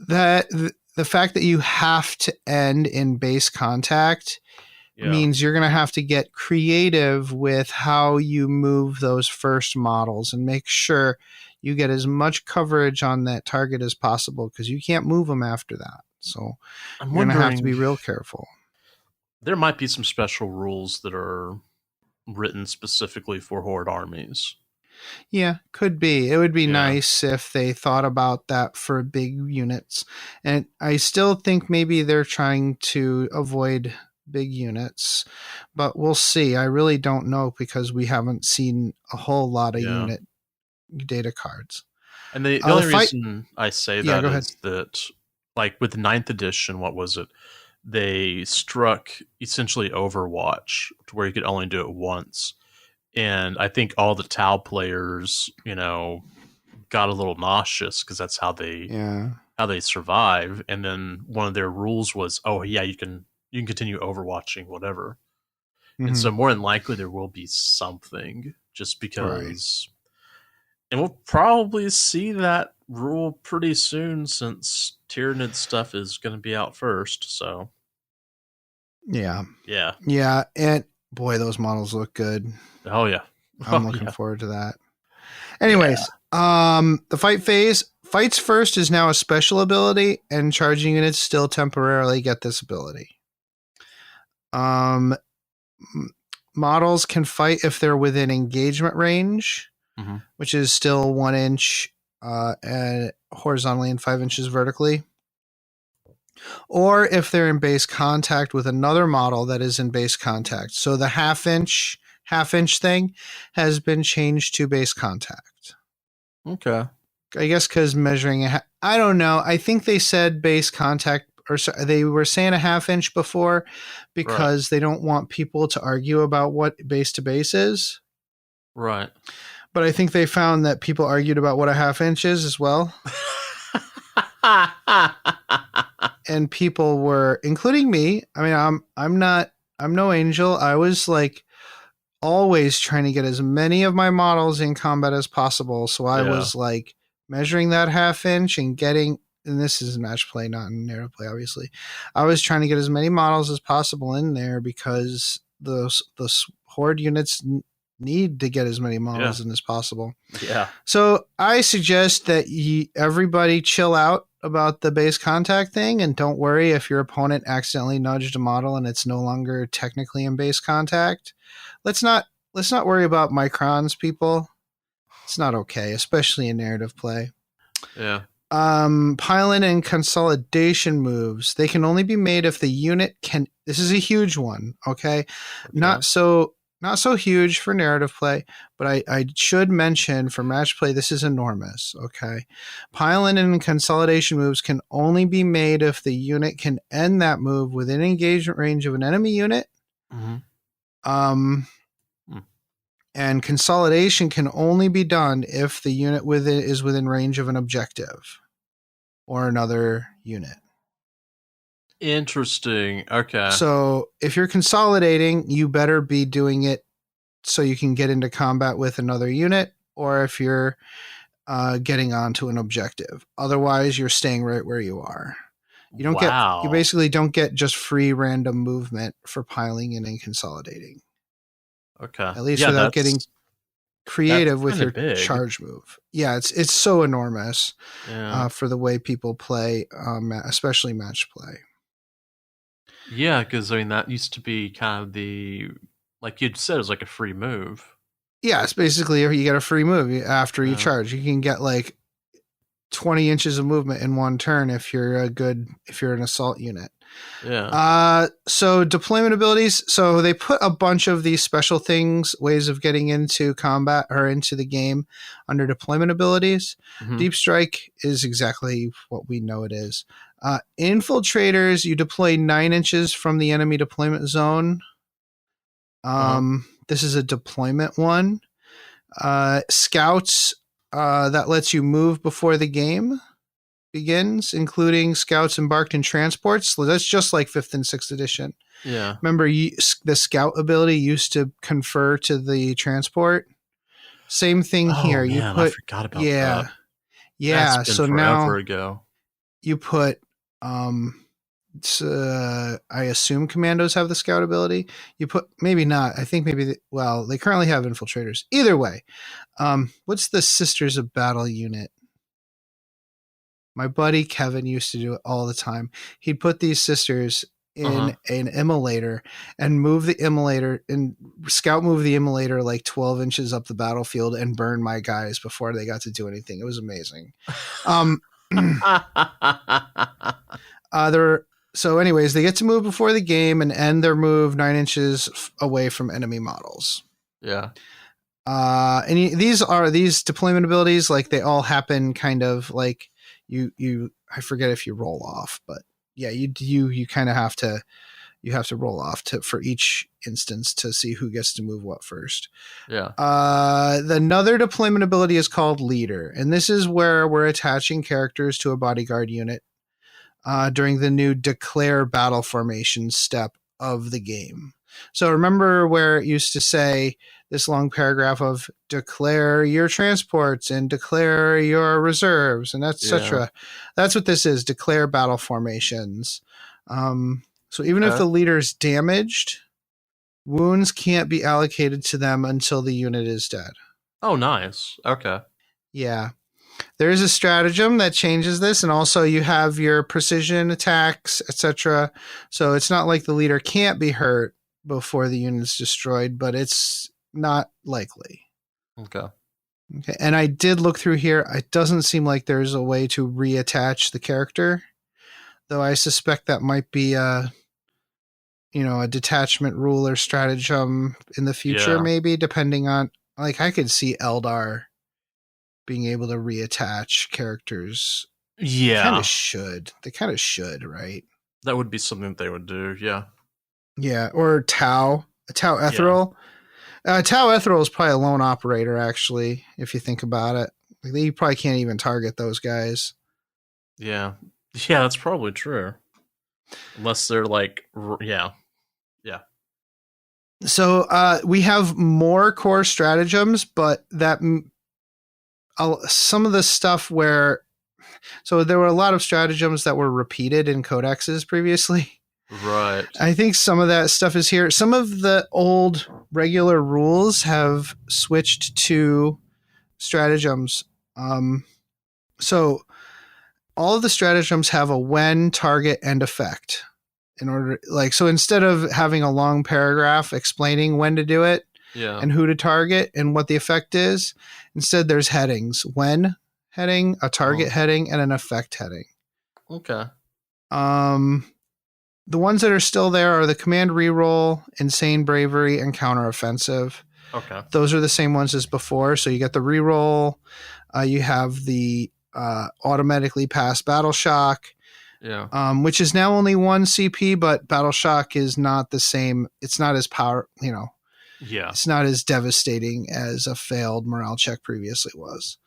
that the fact that you have to end in base contact means you're going to have to get creative with how you move those first models and make sure you get as much coverage on that target as possible, because you can't move them after that. So you're going to have to be real careful. There might be some special rules that are written specifically for Horde armies. Yeah, could be. It would be nice if they thought about that for big units. And I still think maybe they're trying to avoid big units, but we'll see. I really don't know, because we haven't seen a whole lot of unit data cards. And the only reason I say that is that, like, with the 9th edition, what was it? They struck essentially Overwatch to where you could only do it once. And I think all the Tau players, got a little nauseous, because that's how they survive. And then one of their rules was, you can continue overwatching whatever. And so more than likely there will be something, just because. And we'll probably see that rule pretty soon, since Tyranid stuff is going to be out first. So yeah. And boy, those models look good. Oh yeah. I'm looking forward to that. Anyways, the fight phase. Fights first is now a special ability, and charging units still temporarily get this ability. Models can fight if they're within engagement range, which is still 1 inch horizontally and 5 inches vertically, or if they're in base contact with another model that is in base contact. So the half inch thing has been changed to base contact. Okay. I guess because measuring I don't know. I think they said base contact, or they were saying a half inch before, because they don't want people to argue about what base to base is. Right. But I think they found that people argued about what a half inch is as well. And people were, including me. I mean, I'm no angel. I was like always trying to get as many of my models in combat as possible. So I was like measuring that half inch and getting, and this is match play, not in narrative play, obviously. I was trying to get as many models as possible in there, because the Horde units need to get as many models in as possible. Yeah. So I suggest that everybody chill out about the base contact thing, and don't worry if your opponent accidentally nudged a model and it's no longer technically in base contact. Let's not worry about microns, people. It's not okay, especially in narrative play. Yeah. Pile-in and consolidation moves. They can only be made if the unit can. This is a huge one. Okay. Not so huge for narrative play, but I should mention for match play, this is enormous. Okay. Pile-in and consolidation moves can only be made if the unit can end that move within engagement range of an enemy unit. And consolidation can only be done if the unit is within range of an objective or another unit. Interesting. Okay. So if you're consolidating, you better be doing it so you can get into combat with another unit, or if you're getting onto an objective. Otherwise, you're staying right where you are. You don't you basically don't get just free random movement for piling in and consolidating. Okay. At least without getting creative with your charge move. Yeah, it's so enormous for the way people play, especially match play. Yeah, because I mean that used to be kind of the, like you'd said, it was like a free move. Yeah, it's basically you get a free move after you charge. You can get like 20 inches of movement in one turn if you're an assault unit. Yeah. So deployment abilities. So they put a bunch of these special things, ways of getting into combat or into the game under deployment abilities. Deep Strike is exactly what we know it is. Infiltrators, you deploy 9 inches from the enemy deployment zone. This is a deployment one. Scouts that lets you move before the game begins, including scouts embarked in transports. So that's just like 5th and 6th edition. Yeah. Remember, the scout ability used to confer to the transport. Same thing here. Man, you put, I forgot about that. Yeah. That's been so forever now ago. You put, I assume commandos have the scout ability. You put, maybe not. I think maybe, they currently have infiltrators. Either way, what's the Sisters of Battle unit? My buddy Kevin used to do it all the time. He'd put these sisters in an immolator and move the immolator and scout move the immolator like 12 inches up the battlefield and burn my guys before they got to do anything. It was amazing. So anyways, they get to move before the game and end their move 9 inches away from enemy models. Yeah. And these deployment abilities, like they all happen kind of like you I forget if you roll off, but yeah, you kind of have to roll off for each instance to see who gets to move what first. Yeah. Another deployment ability is called Leader, and this is where we're attaching characters to a bodyguard unit during the new declare battle formation step of the game. So remember where it used to say this long paragraph of declare your transports and declare your reserves and etc. That's what this is, declare battle formations. So even if the leader's damaged, wounds can't be allocated to them until the unit is dead. Oh, nice. Okay. Yeah. There is a stratagem that changes this, and also you have your precision attacks, etc. So it's not like the leader can't be hurt before the unit's destroyed, but it's not likely. Okay. And I did look through here. It doesn't seem like there's a way to reattach the character, though I suspect that might be a detachment rule or stratagem in the future, maybe, depending on, like, I could see Eldar being able to reattach characters. Yeah. They kind of should, right? That would be something they would do, yeah. Yeah, or Tau Ethereal. Yeah. Tau Ethereal is probably a lone operator, actually, if you think about it. Like, you probably can't even target those guys. Yeah. Yeah, that's probably true. Unless they're like, yeah. So we have more core stratagems, but that some of the stuff where... So there were a lot of stratagems that were repeated in codexes previously. Right. I think some of that stuff is here. Some of the old regular rules have switched to stratagems. So all of the stratagems have a when, target, and effect. So instead of having a long paragraph explaining when to do it and who to target and what the effect is, instead there's headings. When heading, a target heading, and an effect heading. Okay. The ones that are still there are the command reroll, insane bravery, and counteroffensive. Okay. Those are the same ones as before. So you get the reroll, you have the automatically pass battle shock, which is now only 1 CP, but battle shock is not the same. It's not as it's not as devastating as a failed morale check previously was.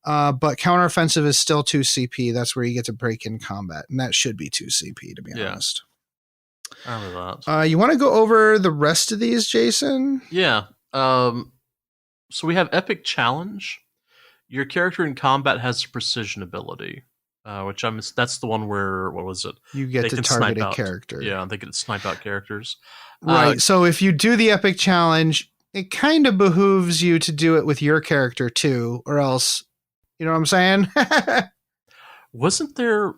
But counteroffensive is still 2 CP. That's where you get to break in combat, and that should be 2 CP, to be honest. I remember that. You want to go over the rest of these, Jason? Yeah. So we have Epic Challenge. Your character in combat has a precision ability, that's the one where, what was it? You get to target a character. Yeah, they get to snipe out characters. Right. So if you do the Epic Challenge, it kind of behooves you to do it with your character too, or else, you know what I'm saying? Was it in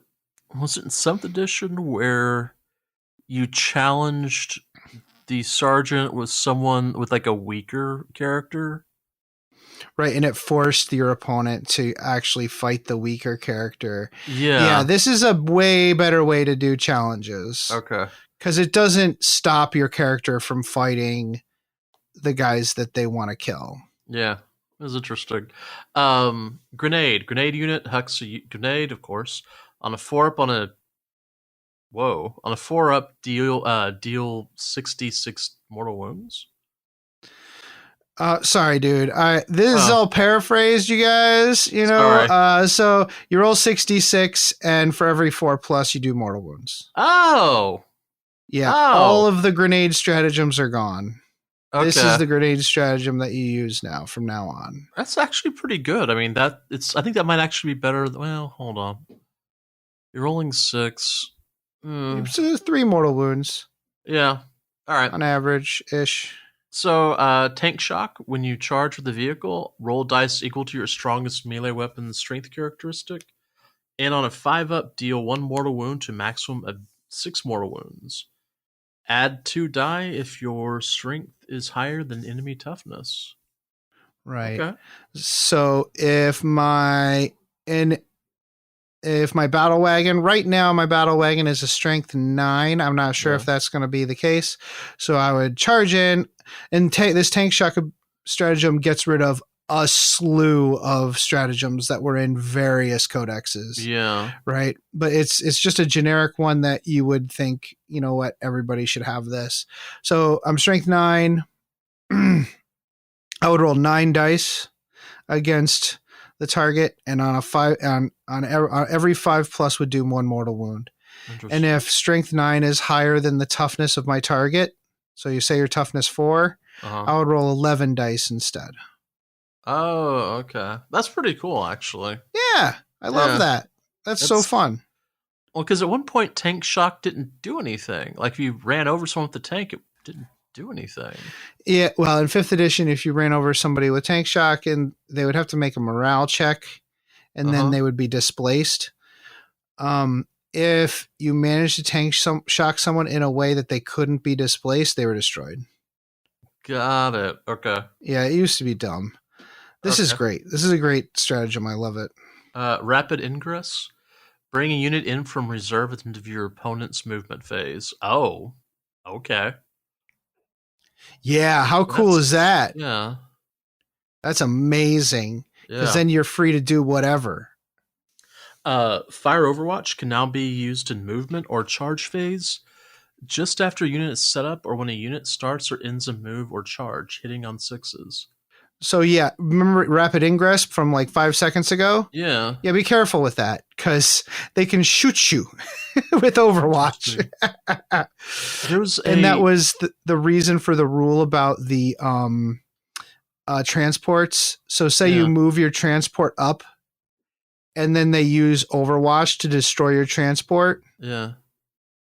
7th edition where you challenged the sergeant with someone with like a weaker character? Right, and it forced your opponent to actually fight the weaker character. Yeah, this is a way better way to do challenges. Okay. Because it doesn't stop your character from fighting the guys that they want to kill. Yeah, it was interesting. Grenade unit, Hux grenade, of course. On a 4-up deal 66 mortal wounds. Sorry, dude. This is all paraphrased, you guys. You know, so you roll 66, and for every 4+, you do mortal wounds. Oh, yeah. All of the grenade stratagems are gone. Okay. This is the grenade stratagem that you use now from now on. That's actually pretty good. I mean, I think that might actually be better. Well, hold on. You're rolling 6. So 3 mortal wounds. Yeah. All right. On average-ish. So, tank shock, when you charge with the vehicle, roll dice equal to your strongest melee weapon's strength characteristic. And on a 5-up, deal 1 mortal wound to maximum of 6 mortal wounds. Add 2 die if your strength is higher than enemy toughness. Right. Okay. So if my battle wagon, right now my battle wagon is a strength 9. I'm not sure if that's going to be the case. So I would charge in, and this tank shock stratagem gets rid of a slew of stratagems that were in various codexes. Yeah. Right. But it's just a generic one that you would think, you know what, everybody should have this. So I'm strength 9. I would roll 9 dice against the target, and on a 5 on every 5+ would do 1 mortal wound. And if strength 9 is higher than the toughness of my target, so you say your toughness 4, I would roll 11 dice instead. Oh, okay. That's pretty cool, actually. Yeah, I love that. That's so fun. Well, because at one point, tank shock didn't do anything. Like, if you ran over someone with the tank, it didn't do anything. Yeah, well, in 5th edition, if you ran over somebody with tank shock, and they would have to make a morale check, and then they would be displaced. If you managed to tank shock someone in a way that they couldn't be displaced, they were destroyed. Got it. Okay. Yeah, it used to be dumb. This is great. This is a great stratagem. I love it. Rapid ingress. Bring a unit in from reserve at the end of your opponent's movement phase. Oh, okay. Yeah, how cool is that? Yeah. That's amazing. Because then you're free to do whatever. Fire Overwatch can now be used in movement or charge phase just after a unit is set up or when a unit starts or ends a move or charge, hitting on 6s. So yeah, remember rapid ingress from like 5 seconds ago? Yeah. Yeah, be careful with that because they can shoot you with Overwatch. And that was the reason for the rule about the transports. So say you move your transport up and then they use Overwatch to destroy your transport. Yeah.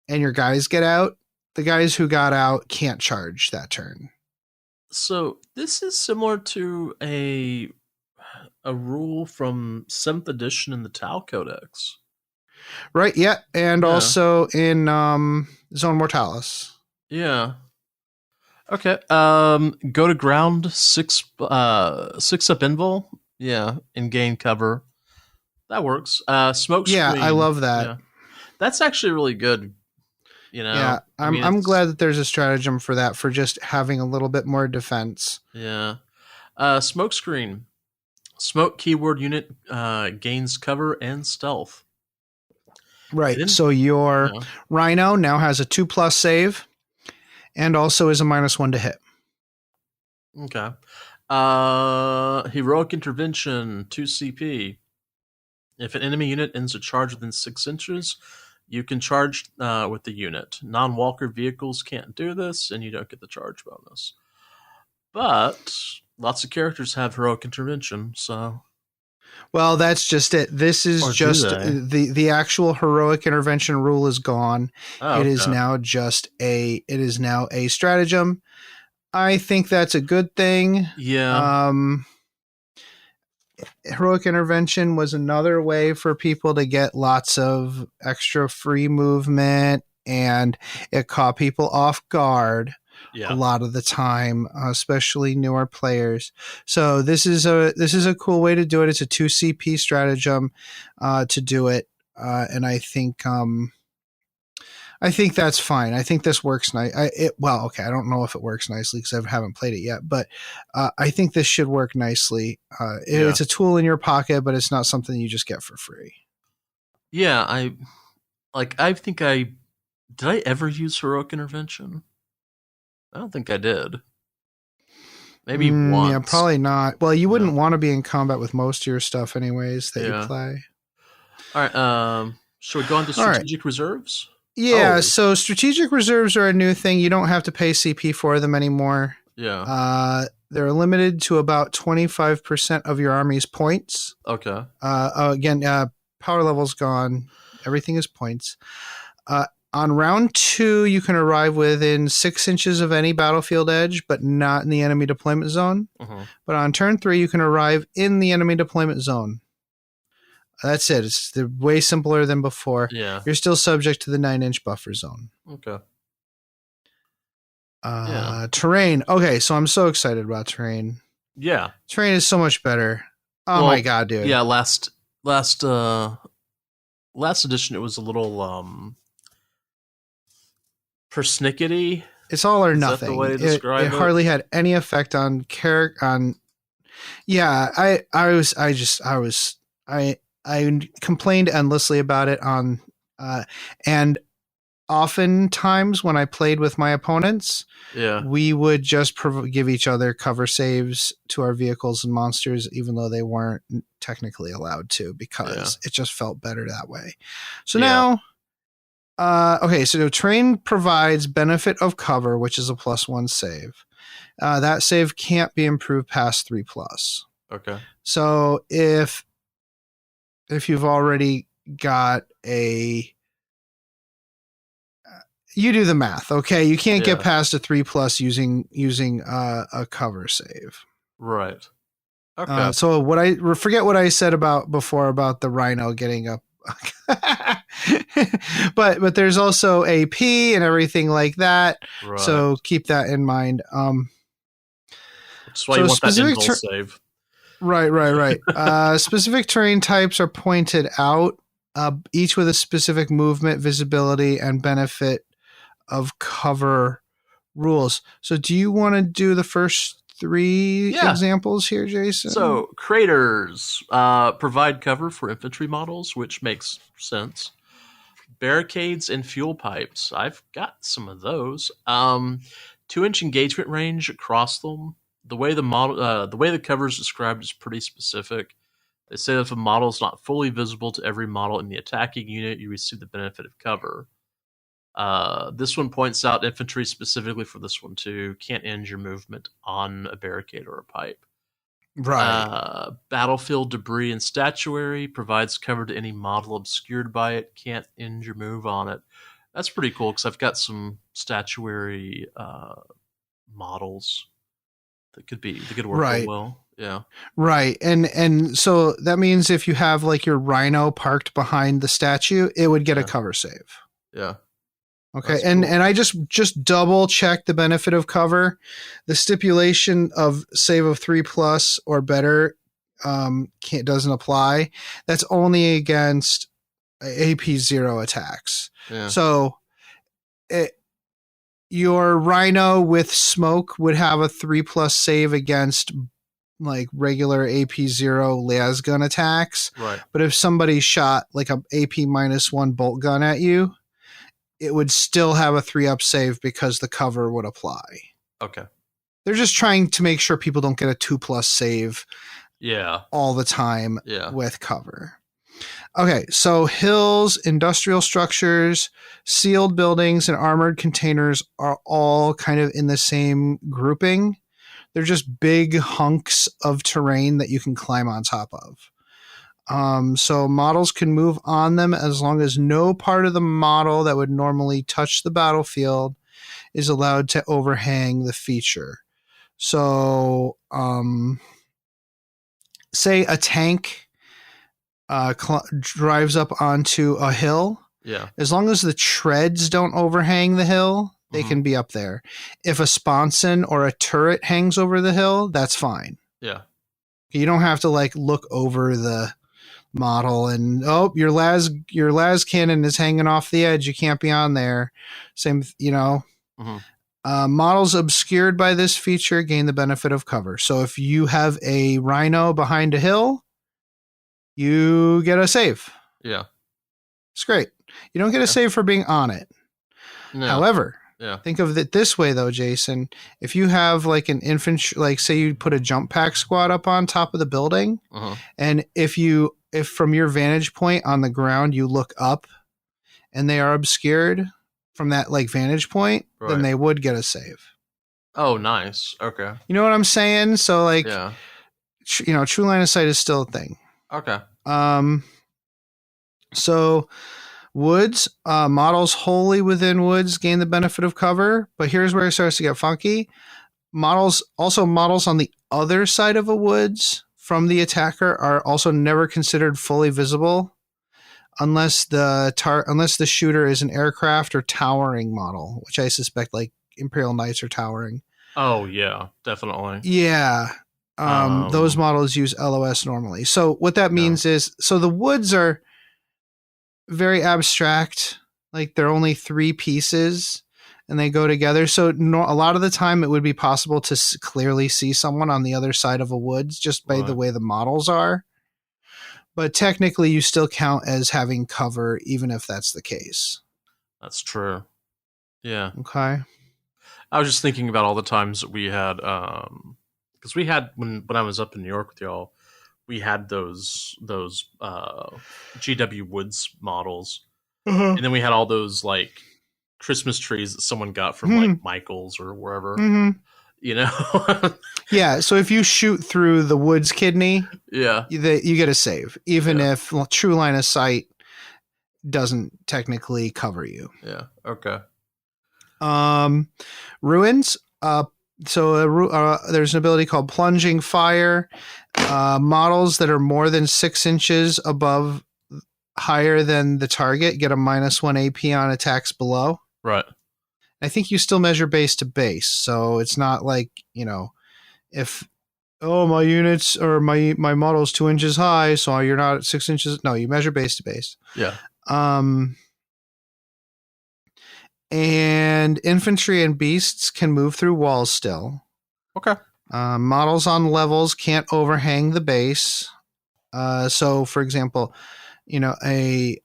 And your guys get out. The guys who got out can't charge that turn. So this is similar to a rule from 7th edition in the Tau Codex. Right, yeah. And also in Zone Mortalis. Yeah. Okay. Go to ground 6 up invul. Yeah. And gain cover. That works. Smoke screen. Yeah, I love that. Yeah. That's actually really good. You know? Yeah, I'm glad that there's a stratagem for that, for just having a little bit more defense. Yeah. Smoke screen. Smoke keyword unit gains cover and stealth. Right. So your Rhino now has a 2+ save and also is a -1 to hit. Okay. Heroic intervention, 2 CP. If an enemy unit ends a charge within 6 inches, you can charge with the unit. Non-walker vehicles can't do this, and you don't get the charge bonus. But lots of characters have heroic intervention, so... Well, that's just it. This is just the actual heroic intervention rule is gone. It is now a stratagem. I think that's a good thing. Yeah. Heroic intervention was another way for people to get lots of extra free movement, and it caught people off guard a lot of the time, especially newer players. So this is a cool way to do it. It's a 2 CP stratagem to do it, and I think that's fine. I think this works nice. I don't know if it works nicely because I haven't played it yet, but I think this should work nicely. It's a tool in your pocket, but it's not something you just get for free. Yeah, did I ever use heroic intervention? I don't think I did. Maybe once. Yeah, probably not. Well, you wouldn't want to be in combat with most of your stuff anyways that you play. All right. Should we go on to strategic reserves? Yeah, so strategic reserves are a new thing. You don't have to pay CP for them anymore. Yeah. They're limited to about 25% of your army's points. Okay. Again, power level's gone. Everything is points. On round 2, you can arrive within 6 inches of any battlefield edge, but not in the enemy deployment zone. But on turn 3, you can arrive in the enemy deployment zone. That's it. It's way simpler than before. Yeah. You're still subject to the 9-inch buffer zone. Okay. Terrain. Okay, so I'm so excited about terrain. Yeah. Terrain is so much better. Oh my god, dude. Yeah, last edition it was a little persnickety. It's all or nothing. Is that the way to describe it? It hardly had any effect on character. Yeah, I complained endlessly about it on, and oftentimes when I played with my opponents, we would just give each other cover saves to our vehicles and monsters, even though they weren't technically allowed to, because it just felt better that way. So now, so terrain provides benefit of cover, which is a +1 save. That save can't be improved past 3+. Okay. So if you've already got you do the math, okay? You can't get past a 3+ using a cover save. Right. Okay. So forget what I said before about the Rhino getting up. but there's also AP and everything like that. Right. So keep that in mind. That's why you want that invul save. Right. Specific terrain types are pointed out, each with a specific movement, visibility, and benefit of cover rules. So do you want to do the first 3 examples here, Jason? So craters provide cover for infantry models, which makes sense. Barricades and fuel pipes. I've got some of those. 2-inch engagement range across them. The way the cover is described is pretty specific. They say that if a model is not fully visible to every model in the attacking unit, you receive the benefit of cover. This one points out infantry specifically for this one too can't end your movement on a barricade or a pipe. Right. Battlefield debris and statuary provides cover to any model obscured by it. Can't end your move on it. That's pretty cool because I've got some statuary models that could work real well. Yeah. Right. And so that means if you have like your Rhino parked behind the statue, it would get a cover save. Yeah. Okay. And I just double check the benefit of cover. The stipulation of save of 3+ or better doesn't apply. That's only against AP0 attacks. Yeah. So your Rhino with smoke would have a 3+ save against like regular AP0 las gun attacks. Right. But if somebody shot like a AP -1 bolt gun at you, it would still have a 3+ save because the cover would apply. Okay. They're just trying to make sure people don't get a 2+ save all the time with cover. Okay, so hills, industrial structures, sealed buildings, and armored containers are all kind of in the same grouping. They're just big hunks of terrain that you can climb on top of. So models can move on them as long as no part of the model that would normally touch the battlefield is allowed to overhang the feature. So, say a tank drives up onto a hill. Yeah. As long as the treads don't overhang the hill, they can be up there. If a sponson or a turret hangs over the hill, that's fine. Yeah. You don't have to like look over the model and your las cannon is hanging off the edge. You can't be on there. Same, models obscured by this feature gain the benefit of cover. So if you have a Rhino behind a hill, you get a save. Yeah. It's great. You don't get a save for being on it. No. However, Yeah. Think of it this way, though, Jason. If you have like an infantry, like say you put a jump pack squad up on top of the building, and if from your vantage point on the ground you look up, and they are obscured from that like vantage point, then they would get a save. Oh, nice. Okay. You know what I'm saying? So like, true line of sight is still a thing. Okay. So woods, models wholly within woods gain the benefit of cover, but here's where it starts to get funky. Models on the other side of a woods from the attacker are also never considered fully visible unless the shooter is an aircraft or towering model, which I suspect like Imperial Knights are towering. Oh yeah, definitely. Yeah. Those models use LOS normally. So what that means is, so the woods are very abstract, like they're only 3 pieces and they go together. So a lot of the time it would be possible to clearly see someone on the other side of a woods just by the way the models are. But technically you still count as having cover even if that's the case. That's true. Yeah. Okay. I was just thinking about all the times that we had, because we had when I was up in New York with y'all, we had those GW Woods models, and then we had all those like Christmas trees that someone got from like Michael's or wherever, you know. Yeah. So if you shoot through the Woods kidney, you get a save, even if true line of sight doesn't technically cover you. Yeah. Okay. Ruins. There's an ability called Plunging Fire. Models that are more than 6 inches higher than the target get a -1 AP on attacks below. Right. I think you still measure base to base, so it's not like, if my units or my model's 2 inches high, so you're not at 6 inches. No, you measure base to base. Yeah. And infantry and beasts can move through walls still. Okay. Models on levels can't overhang the base. So, for example, if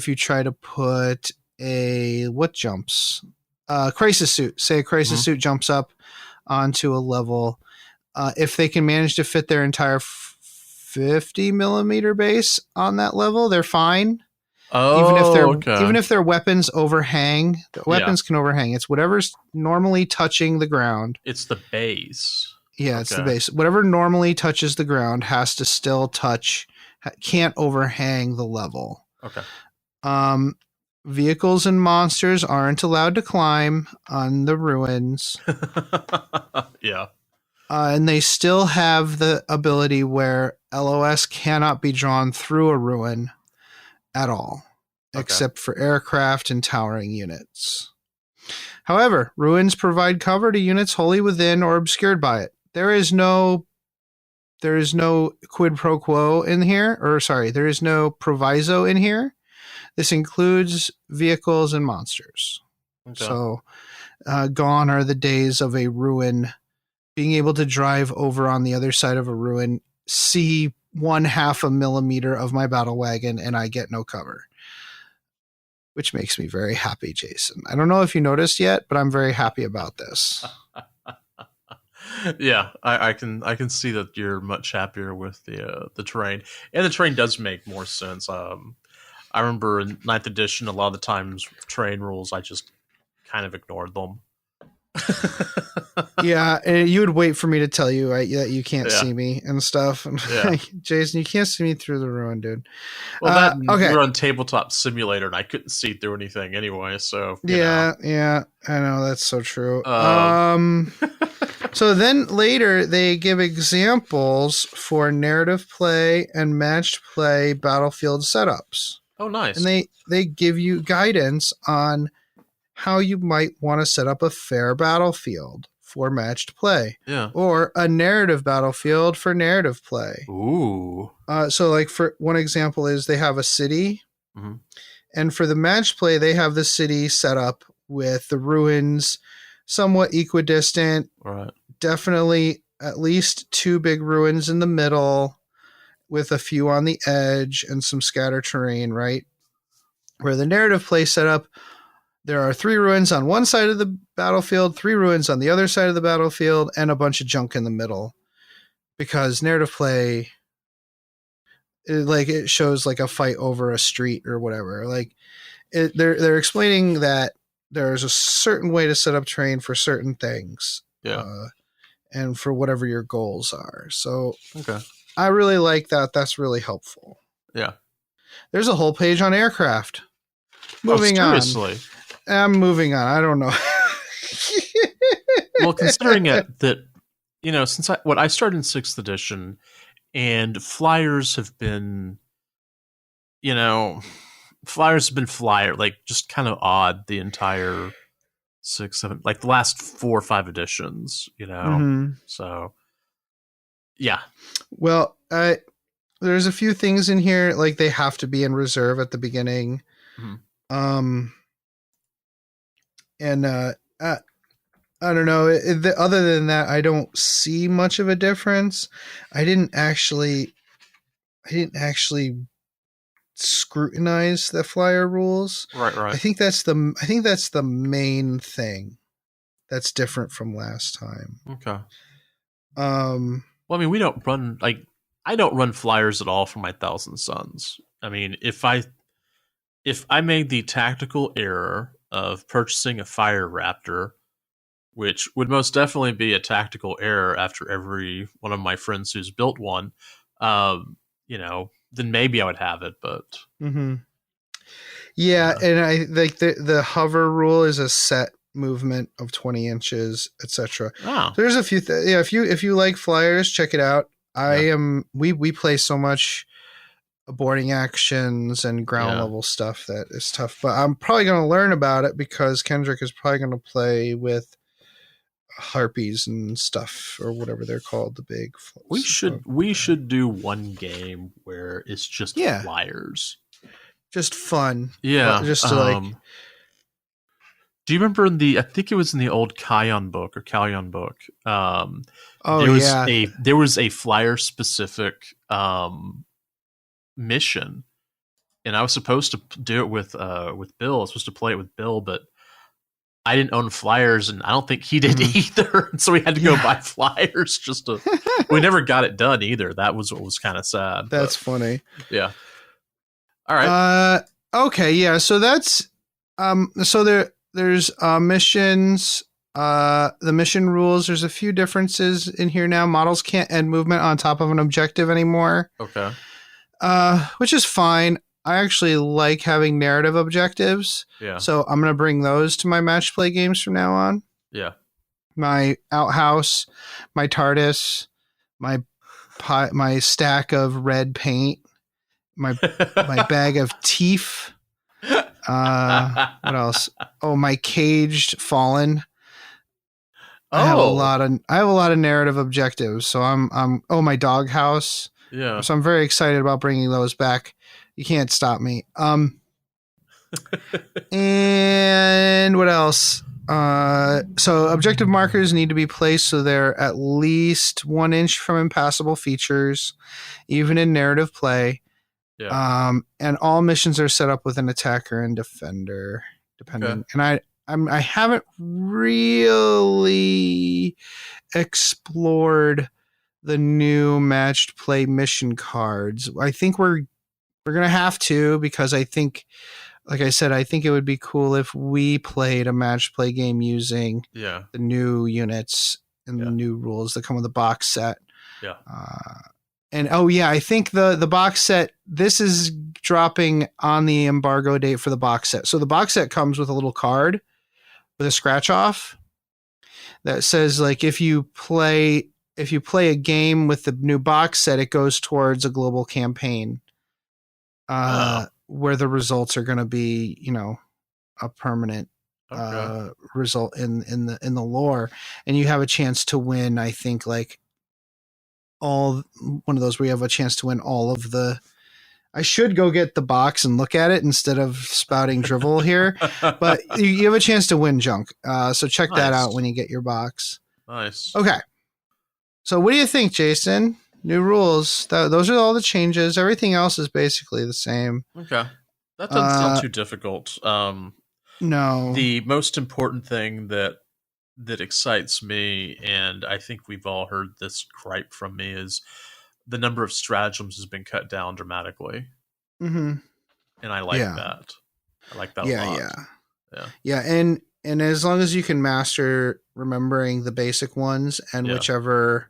you try to put what jumps? Crisis suit. Say a crisis suit jumps up onto a level. If they can manage to fit their entire 50 millimeter base on that level, they're fine. Oh, even if their weapons overhang, the weapons can overhang. It's whatever's normally touching the ground. It's the base. Yeah, it's the base. Whatever normally touches the ground has to still can't overhang the level. Okay. Vehicles and monsters aren't allowed to climb on the ruins. Yeah. And they still have the ability where LOS cannot be drawn through a ruin at all, except for aircraft and towering units. However, ruins provide cover to units wholly within or obscured by it. There is no quid pro quo in here, there is no proviso in here. This includes vehicles and monsters. Okay. So, gone are the days of a ruin being able to drive over on the other side of a ruin, see 1/2 a millimeter of my battle wagon, and I get no cover, which makes me very happy, Jason. I don't know if you noticed yet, but I'm very happy about this. Yeah, I can see that you're much happier with the terrain, and the terrain does make more sense. I remember in 9th edition, a lot of the times terrain rules, I just kind of ignored them. Yeah, and you would wait for me to tell you that you can't see me and stuff. Yeah. Jason, you can't see me through the ruin, dude. Well, we were on Tabletop Simulator, and I couldn't see through anything anyway. So yeah, I know that's so true. So then later they give examples for narrative play and matched play battlefield setups. Oh, nice! And they give you guidance on how you might want to set up a fair battlefield for matched play. Yeah. Or a narrative battlefield for narrative play. Ooh. So like for one example is they have a city. Mm-hmm. And for the match play, they have the city set up with the ruins somewhat equidistant. Right. Definitely at least 2 big ruins in the middle with a few on the edge and some scatter terrain, right? Where the narrative play setup, There are 3 ruins on one side of the battlefield, 3 ruins on the other side of the battlefield, and a bunch of junk in the middle. Because narrative play, it shows like a fight over a street or whatever. Like they're explaining that there's a certain way to set up terrain for certain things. Yeah. And for whatever your goals are. So okay. I really like that. That's really helpful. Yeah. There's a whole page on aircraft. Moving on. I'm moving on. I don't know. Well, considering that, since I started in 6th edition, and flyers have been, like just kind of odd the entire 6, 7, like the last 4 or 5 editions, Mm-hmm. So yeah. Well, there's a few things in here, like they have to be in reserve at the beginning. Mm-hmm. And I don't know. Other than that, I don't see much of a difference. I didn't actually scrutinize the flyer rules. Right. I think that's the main thing that's different from last time. Okay. Well, I mean, we don't run I don't run flyers at all for my Thousand Suns. I mean, if I made the tactical error of purchasing a Fire Raptor, which would most definitely be a tactical error after every one of my friends who's built one, then maybe I would have it, but mm-hmm. Yeah, and I like the hover rule is a set movement of 20 inches, etc. Oh. So there's a few if you like flyers, check it out. We play so much boarding actions and ground level stuff that is tough, but I'm probably going to learn about it because Kendrick is probably going to play with harpies and stuff or whatever they're called, the big we should do one game where it's just flyers, just fun, just to do you remember I think it was in the old Kion book there was a flyer specific mission, and I was supposed to do it with Bill. I was supposed to play it with Bill, but I didn't own flyers, and I don't think he did either. So we had to go buy flyers we never got it done either. That was what was kind of sad. That's funny. Yeah. All right. Okay. Yeah. So that's, so there's missions, the mission rules. There's a few differences in here now. Models can't end movement on top of an objective anymore. Okay. Which is fine. I actually like having narrative objectives. Yeah. So I'm going to bring those to my match play games from now on. Yeah. My outhouse, my TARDIS, my stack of red paint, my bag of teeth. What else? Oh, my caged fallen. I have a lot of narrative objectives. So my doghouse. Yeah. So I'm very excited about bringing those back. You can't stop me. And what else? So objective markers need to be placed so they're at least 1 inch from impassable features, even in narrative play. Yeah. And all missions are set up with an attacker and defender, depending. Okay. And I haven't really explored the new matched play mission cards. I think we're going to have to, because I think, like I said, I think it would be cool if we played a match play game using the new units and the new rules that come with the box set. Yeah. I think the box set, this is dropping on the embargo date for the box set. So the box set comes with a little card with a scratch off that says, like, if you play a game with the new box set, it goes towards a global campaign. Where the results are going to be, a permanent result in the lore, and you have a chance to win. I think one of those where you have a chance to win all of the. I should go get the box and look at it instead of spouting drivel here, but you have a chance to win junk. So check that out when you get your box. Nice. Okay. So what do you think, Jason? New rules. Those are all the changes. Everything else is basically the same. Okay. That doesn't sound too difficult. No. The most important thing that excites me, and I think we've all heard this gripe from me, is the number of stratagems has been cut down dramatically. Mm-hmm. And I like that. I like that a lot. Yeah, and as long as you can master remembering the basic ones and whichever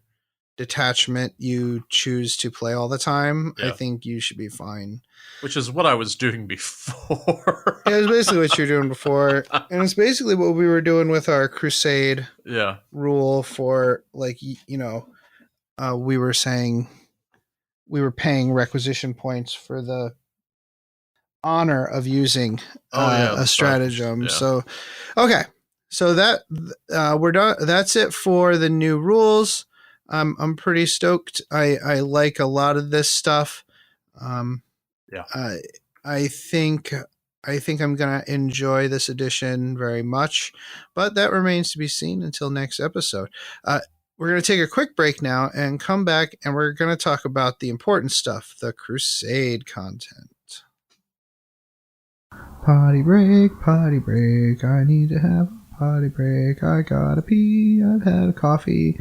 detachment you choose to play all the time, I think you should be fine. Which is what I was doing before. Yeah, it's basically what you're doing before. And it's basically what we were doing with our Crusade rule for, like, we were saying we were paying requisition points for the honor of using a stratagem. So, okay. So that we're done. That's it for the new rules. I'm pretty stoked. I like a lot of this stuff. I think I'm gonna enjoy this edition very much, but that remains to be seen until next episode. We're gonna take a quick break now and come back, and we're gonna talk about the important stuff, the Crusade content. Potty break, I need to have a potty break. I gotta pee, I've had a coffee,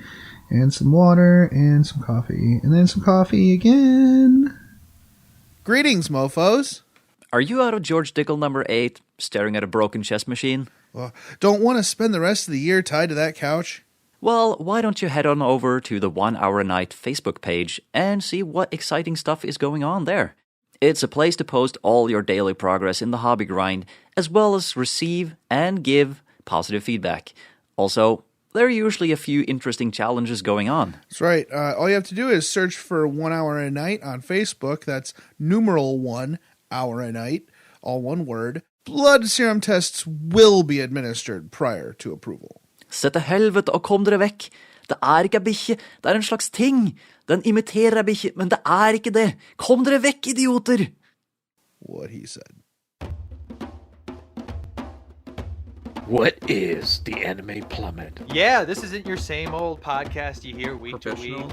and some water, and some coffee, and then some coffee again. Greetings, mofos. Are you out of George Dickel number 8, staring at a broken chess machine? Well, don't want to spend the rest of the year tied to that couch? Well, why don't you head on over to the 1 Hour a Night Facebook page and see what exciting stuff is going on there. It's a place to post all your daily progress in the hobby grind, as well as receive and give positive feedback. Also, there are usually a few interesting challenges going on. That's right. All you have to do is search for 1 Hour a Night on Facebook. That's numeral 1 Hour a Night, all one word. Blood serum tests will be administered prior to approval. Se til helvete og kom dere vekk. Det ikke bikkje, det en slags ting. Den imiterer bikkje, men det ikke det. Kom dere vekk, idioter! What he said. What is the anime plummet? Yeah, this isn't your same old podcast you hear week to week.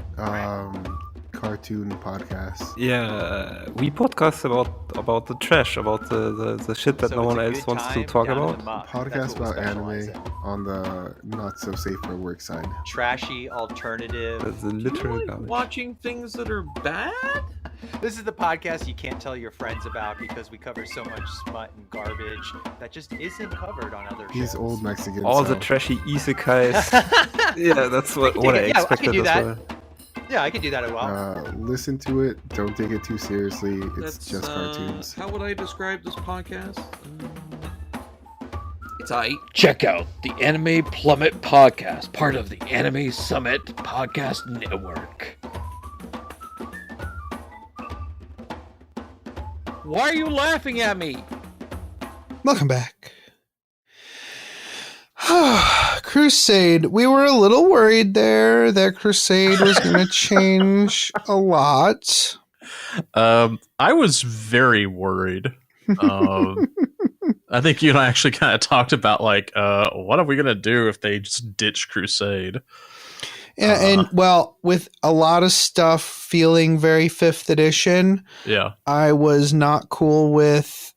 Cartoon podcast. Yeah, we podcast about the trash, about the shit that no one else wants to talk about. Podcast about anime on the not so safe for work side. Trashy alternative. That's a literal garbage. Watching things that are bad? This is the podcast you can't tell your friends about because we cover so much smut and garbage that just isn't covered on other shows. These old Mexicans. All the trashy isekais. Yeah, that's what I expected as well. Yeah, I can do that as well. Listen to it. Don't take it too seriously. It's just cartoons. How would I describe this podcast? It's aight. Check out the Anime Plummet Podcast, part of the Anime Summit Podcast Network. Why are you laughing at me? Welcome back. Crusade. We were a little worried there that Crusade was going to change a lot. I was very worried. I think you and I actually kind of talked about, like, what are we going to do if they just ditch Crusade? Yeah, and well, with a lot of stuff feeling very 5th edition, I was not cool with,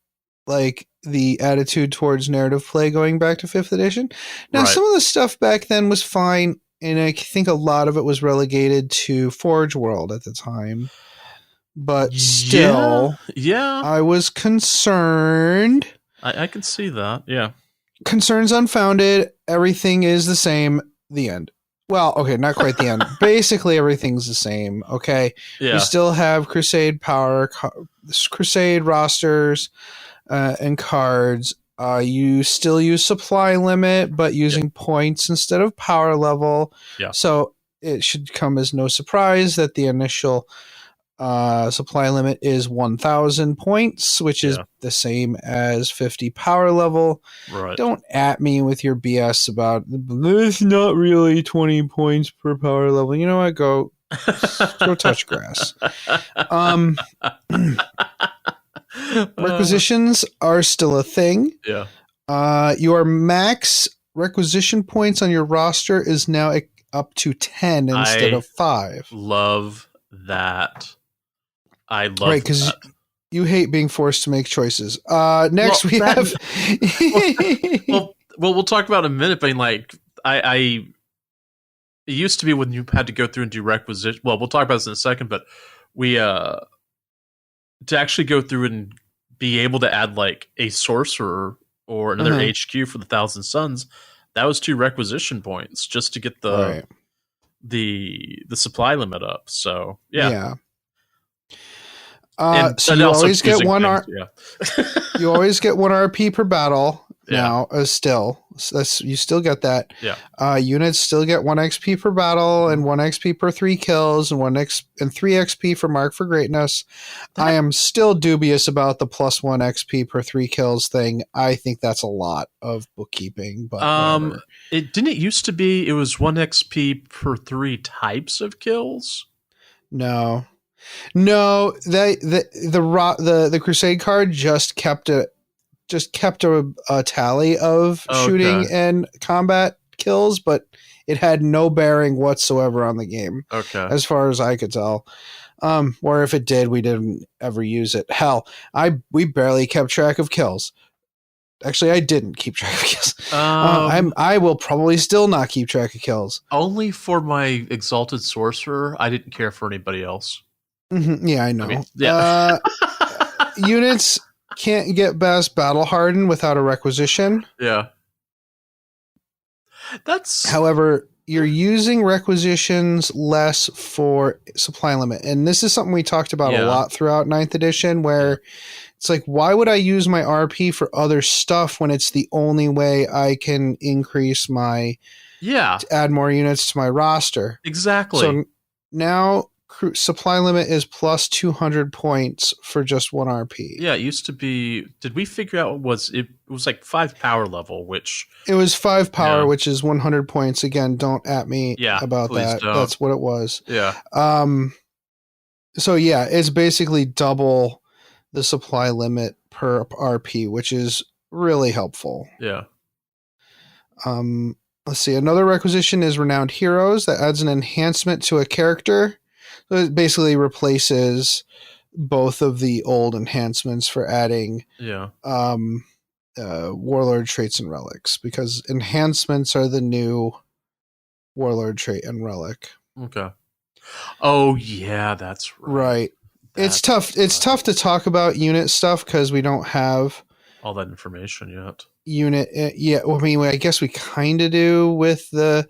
like, the attitude towards narrative play going back to 5th edition. Now, some of the stuff back then was fine, and I think a lot of it was relegated to Forge World at the time. But still, I was concerned. I can see that, yeah. Concerns unfounded. Everything is the same. The end. Well, okay, not quite the end. Basically, everything's the same, okay? Yeah. You still have Crusade power, Crusade rosters, and cards. You still use supply limit, but using points instead of power level. Yeah. So it should come as no surprise that the initial supply limit is 1,000 points, which is the same as 50 power level. Right. Don't at me with your BS about it's not really 20 points per power level. You know what? Go touch grass. Requisitions are still a thing. Yeah. Your max requisition points on your roster is now up to 10 instead of 5. Love that. I love right, because You hate being forced to make choices. Next we have. well, we'll talk about it in a minute, but like it used to be when you had to go through and do requisition. Well, we'll talk about this in a second, but we to actually go through and be able to add like a sorcerer or another HQ for the Thousand Suns, that was 2 requisition points just to get the supply limit up. So yeah. So you always get one you always get 1 RP per battle now. Still, you still get that. Yeah. Units still get 1 XP per battle and 1 XP per 3 kills and 3 XP for Mark for Greatness. I am still dubious about the +1 XP per 3 kills thing. I think that's a lot of bookkeeping. But it used to be it was 1 XP per 3 types of kills. No, the Crusade card just kept a tally of shooting and combat kills, but it had no bearing whatsoever on the game. Okay, as far as I could tell. Or if it did, we didn't ever use it. Hell, we barely kept track of kills. Actually, I didn't keep track of kills. I will probably still not keep track of kills. Only for my Exalted Sorcerer. I didn't care for anybody else. Yeah, I know. Units can't get best battle hardened without a requisition. Yeah. However, you're using requisitions less for supply limit. And this is something we talked about a lot throughout 9th edition, where it's like, why would I use my RP for other stuff when it's the only way I can increase to add more units to my roster? Exactly. So now supply limit is plus 200 points for just 1 RP. Yeah, it used to be. Did we figure out it was like 5 power level, which it was 5 power, which is 100 points. Again, don't at me about that. Don't. That's what it was. Yeah. So yeah, it's basically double the supply limit per RP, which is really helpful. Yeah. Let's see. Another requisition is Renowned Heroes that adds an enhancement to a character. So it basically replaces both of the old enhancements for adding Warlord traits and relics, because enhancements are the new Warlord trait and relic. Okay. Oh yeah, that's right. It's tough. It's tough to talk about unit stuff because we don't have all that information yet. Well, I mean, I guess we kind of do with the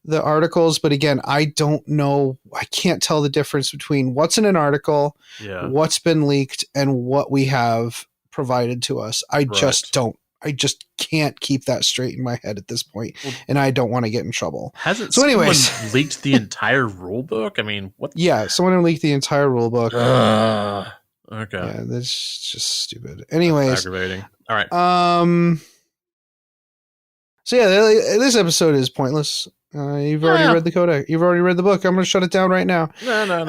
articles, but again, I don't know. I can't tell the difference between what's in an article, what's been leaked, and what we have provided to us. I just don't. I just can't keep that straight in my head at this point, and I don't want to get in trouble. Hasn't someone leaked the entire rule book? I mean, what? Yeah, someone leaked the entire rule book. Okay. Yeah, that's just stupid. Anyways, that's aggravating. All right. So yeah, this episode is pointless. You've already read the codex. You've already read the book. I'm going to shut it down right now. No.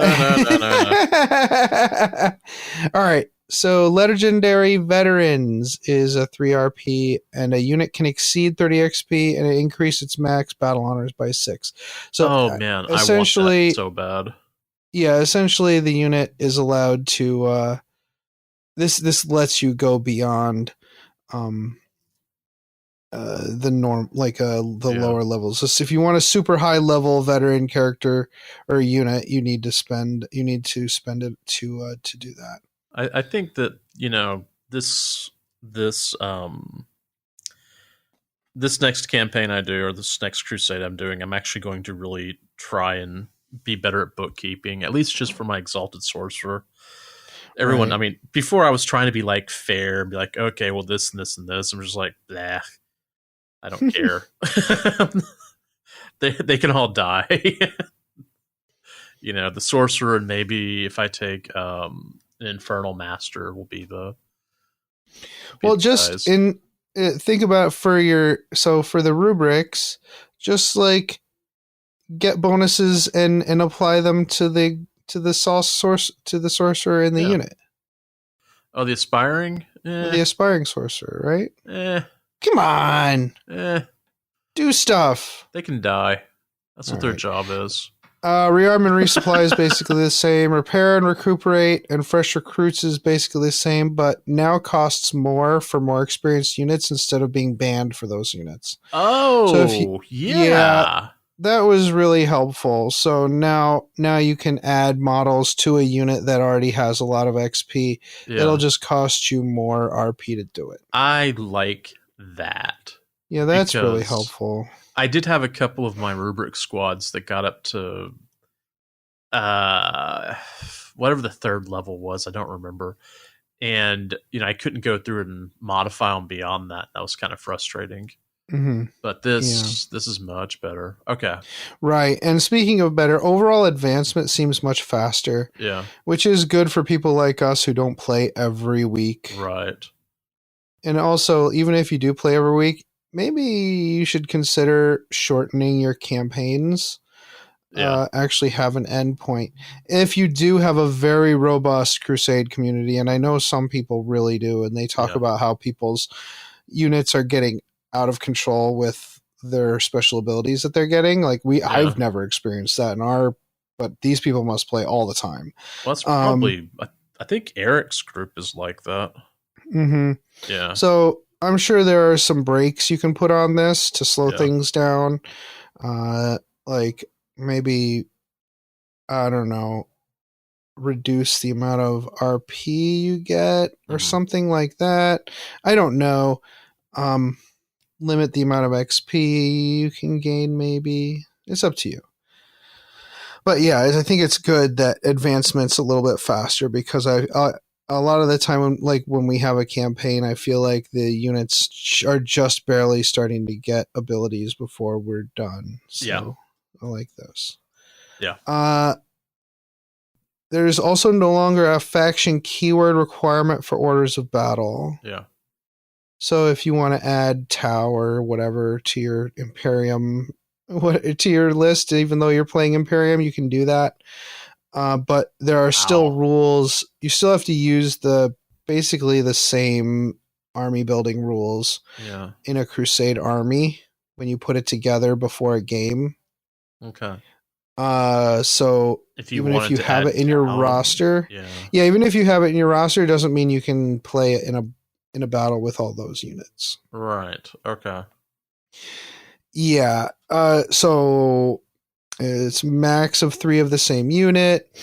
All right. So Legendary Veterans is a 3 RP, and a unit can exceed 30 XP, and it increases its max battle honors by 6. So, man, essentially, I want that so bad. Yeah, essentially, the unit is allowed to. This lets you go beyond, the norm, like lower levels. So if you want a super high level veteran character or unit, you need to spend it to do that. I think that, this next campaign I do, or this next crusade I'm doing, I'm actually going to really try and be better at bookkeeping, at least just for my Exalted Sorcerer. Everyone, right. I mean, before I was trying to be like fair and be like, okay, well, this and this and this. I'm just like, blah, I don't care. They can all die. The sorcerer, and maybe if I take an Infernal Master will be the. Just think about for the rubrics, just like get bonuses and apply them to the sorcerer in the unit. Oh, the aspiring? The aspiring sorcerer, right? Come on. Do stuff. They can die. That's what their job is. Rearm and resupply is basically the same. Repair and recuperate and fresh recruits is basically the same, but now costs more for more experienced units instead of being banned for those units. Oh, so yeah. That was really helpful. So now you can add models to a unit that already has a lot of XP. Yeah. It'll just cost you more RP to do it. I like that. Yeah, that's really helpful. I did have a couple of my rubric squads that got up to whatever the third level was. I don't remember. And, I couldn't go through and modify them beyond that. That was kind of frustrating. Mm-hmm. But this is much better. Okay. Right. And speaking of better, overall advancement seems much faster. Yeah. Which is good for people like us who don't play every week. Right. And also, even if you do play every week, maybe you should consider shortening your campaigns. Actually have an end point. If you do have a very robust Crusade community, and I know some people really do, and they talk about how people's units are getting out of control with their special abilities that they're getting. Like I've never experienced that but these people must play all the time. Well, that's probably, I think Eric's group is like that. Mm-hmm. Yeah. So I'm sure there are some breaks you can put on this to slow things down. Like maybe, I don't know, reduce the amount of RP you get or something like that. I don't know. Limit the amount of XP you can gain, maybe. It's up to you. But yeah, I think it's good that advancement's a little bit faster because a lot of the time when we have a campaign, I feel like the units are just barely starting to get abilities before we're done. So I like those. Yeah. There's also no longer a faction keyword requirement for orders of battle. Yeah. So if you want to add Tau or whatever to your Imperium, to your list, even though you're playing Imperium, you can do that. But there are still rules. You still have to use basically the same army building rules in a Crusade army when you put it together before a game. Okay. So if you have it in your roster, even if you have it in your roster, it doesn't mean you can play it in a battle with all those units. Right. Okay. Yeah. So it's max of 3 of the same unit,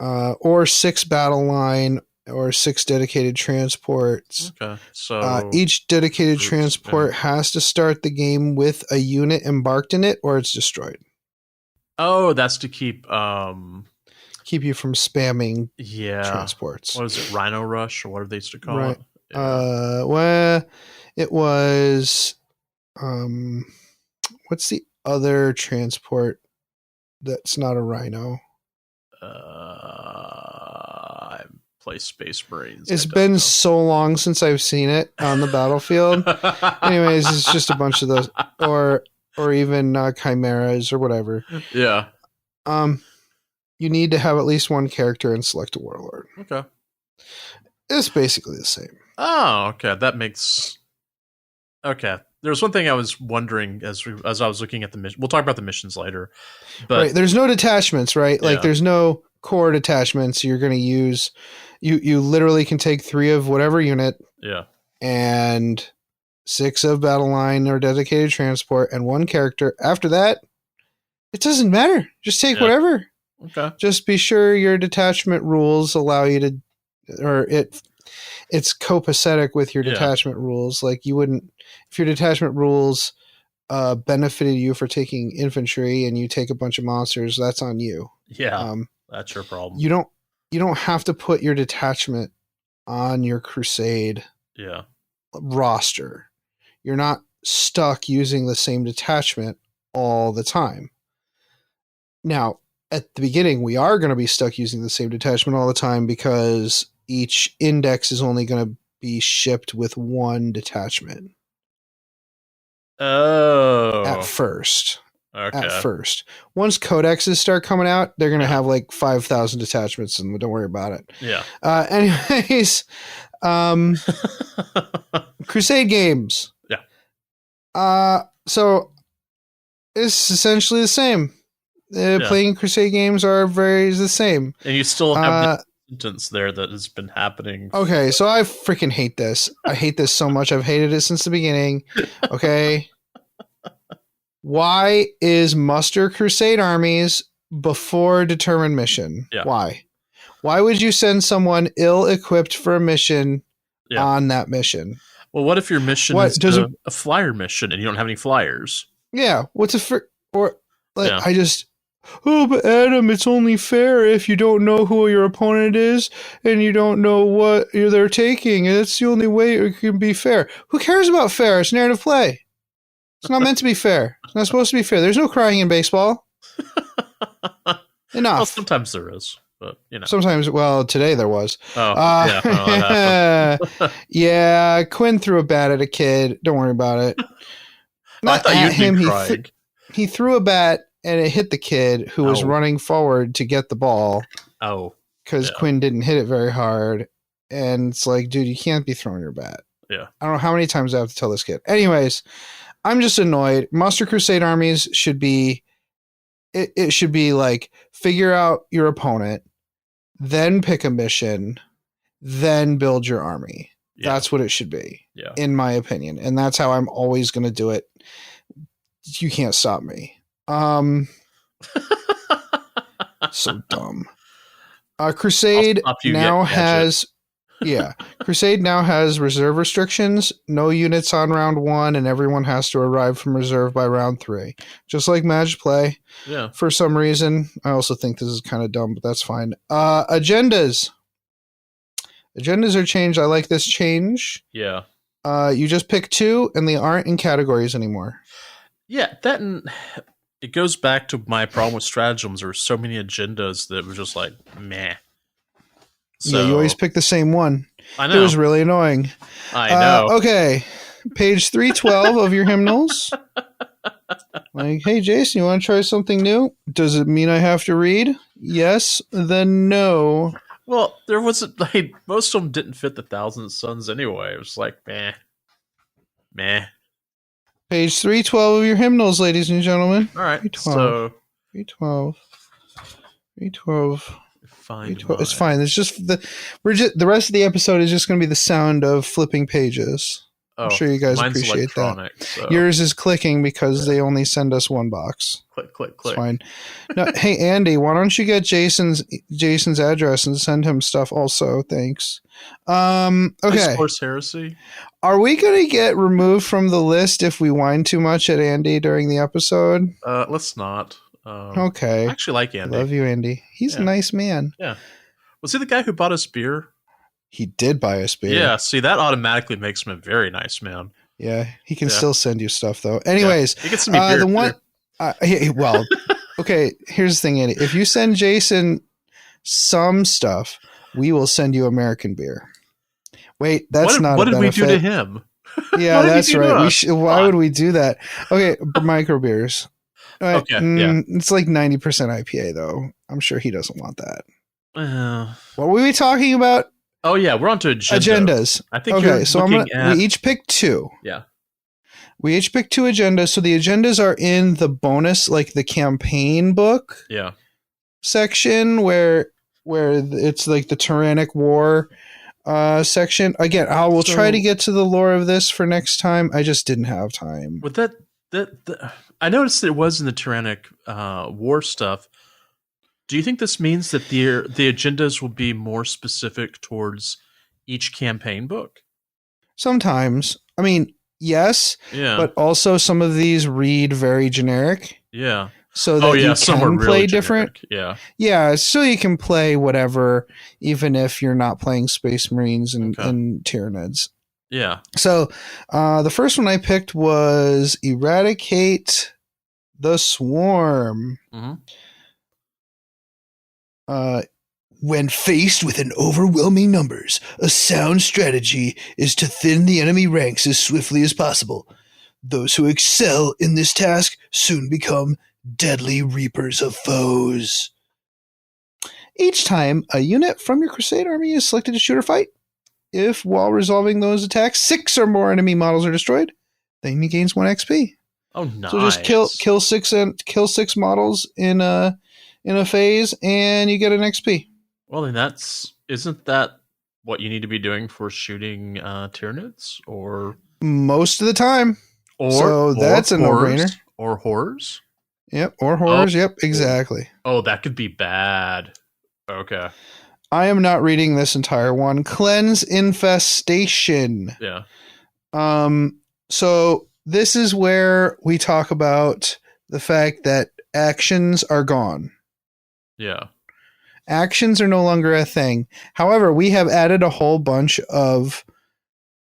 or 6 battle line, or 6 dedicated transports. Okay. So each dedicated transport has to start the game with a unit embarked in it, or it's destroyed. Oh, that's to keep you from spamming transports. What is it, Rhino Rush, or what they used to call it? Yeah. Well, it was what's the other transport that's not a Rhino? I play Space Marines. It's been so long since I've seen it on the battlefield. Anyways, it's just a bunch of those, or even chimeras or whatever. Yeah. You need to have at least one character and select a warlord. Okay. It's basically the same. Oh, okay. That makes... Okay. There was one thing I was wondering as I was looking at the mission. We'll talk about the missions later. But right. There's no detachments, right? Like there's no core detachments you're going to use. You literally can take 3 of whatever unit. Yeah. And 6 of battle line or dedicated transport and 1 character. After that, it doesn't matter. Just take whatever. Okay. Just be sure your detachment rules allow you to, or it's copacetic with your detachment rules. Like you wouldn't, if your detachment rules benefited you for taking infantry and you take a bunch of monsters, that's on you. Yeah. That's your problem. You don't have to put your detachment on your Crusade roster. You're not stuck using the same detachment all the time. Now, at the beginning, we are going to be stuck using the same detachment all the time because each index is only going to be shipped with 1 detachment. Oh. At first. Okay. At first. Once codexes start coming out, they're going to have like 5,000 detachments, and don't worry about it. Yeah. Anyways, Crusade games. Yeah. So it's essentially the same. Playing Crusade games are very the same. And you still have the sentence there that has been happening. Okay, so I freaking hate this. I hate this so much. I've hated it since the beginning. Okay. Why is muster Crusade armies before determined mission? Yeah. Why? Why would you send someone ill-equipped for a mission on that mission? Well, what if your mission is a flyer mission and you don't have any flyers? Yeah. What's but Adam, it's only fair if you don't know who your opponent is and you don't know what they're taking. That's the only way it can be fair. Who cares about fair? It's narrative play. It's not meant to be fair. It's not supposed to be fair. There's no crying in baseball. Enough. Well, sometimes there is, but Sometimes, today there was. Oh, yeah. Quinn threw a bat at a kid. Don't worry about it. I thought you'd be crying. He threw a bat and it hit the kid who was running forward to get the ball. Oh. Because Quinn didn't hit it very hard. And it's like, dude, you can't be throwing your bat. Yeah. I don't know how many times I have to tell this kid. Anyways, I'm just annoyed. Muster Crusade armies should be, it should be like, figure out your opponent, then pick a mission, then build your army. Yeah. That's what it should be, in my opinion. And that's how I'm always going to do it. You can't stop me. So dumb. Crusade now has Crusade now has reserve restrictions, no units on round 1, and everyone has to arrive from reserve by round 3. Just like Match Play. Yeah. For some reason. I also think this is kind of dumb, but that's fine. Agendas. Agendas are changed. I like this change. Yeah. You just pick 2 and they aren't in categories anymore. Yeah, that and it goes back to my problem with stratagems. There were so many agendas that were just like, meh. So, you always pick the same one. I know. It was really annoying. I know. Okay. Page 312 of your hymnals. Like, hey, Jason, you want to try something new? Does it mean I have to read? Yes, then no. Well, there wasn't, most of them didn't fit the Thousand Suns anyway. It was like, meh. Page 312 of your hymnals, ladies and gentlemen. All right. 312. It's fine. It's just the rest of the episode is just going to be the sound of flipping pages. I'm sure you guys appreciate that. So. Yours is clicking because they only send us one box. Click. It's fine. No, hey Andy, why don't you get Jason's address and send him stuff also? Thanks. Okay. Discourse heresy. Are we going to get removed from the list if we whine too much at Andy during the episode? Let's not. Okay. I actually like Andy. Love you, Andy. He's a nice man. Yeah. Was he the guy who bought us beer? He did buy us beer. Yeah. See, that automatically makes him a very nice man. Yeah. He can still send you stuff, though. Anyways, he gets me beer. The one. Okay. Here's the thing, Andy. If you send Jason some stuff, we will send you American beer. Wait, that's not. What did we do to him? Yeah, that's right. Why would we do that? Okay, micro beers. Okay, it's like 90% IPA, though. I'm sure he doesn't want that. What were we talking about? Oh yeah, we're on to agendas. I think okay. So we each picked 2. Yeah, we each picked 2 agendas. So the agendas are in the bonus, like the campaign book. Yeah. Section where it's like the tyrannic war section. Again, I will try to get to the lore of this for next time. I just didn't have time. With that I noticed that it was in the tyrannic war stuff. Do you think this means that the agendas will be more specific towards each campaign book? Sometimes. I mean, yes. Yeah. But also some of these read very generic. Yeah. So that you can play different. Yeah. Yeah. So you can play whatever, even if you're not playing Space Marines and Tyranids. Yeah. So the first one I picked was Eradicate the Swarm. Mm-hmm. When faced with an overwhelming numbers, a sound strategy is to thin the enemy ranks as swiftly as possible. Those who excel in this task soon become deadly reapers of foes. Each time a unit from your Crusade army is selected to shoot or fight, if while resolving those attacks 6 or more enemy models are destroyed, then he gains 1 XP. Oh, nice. So just kill six models in a phase, and you get an XP. Well, then isn't that what you need to be doing for shooting Tyranids, or most of the time? Or that's a no-brainer. Or horrors. Yep, or horrors. Yep, exactly. Oh, that could be bad. Okay. I am not reading this entire one. Cleanse infestation. Yeah. So this is where we talk about the fact that actions are gone. Yeah. Actions are no longer a thing. However, we have added a whole bunch of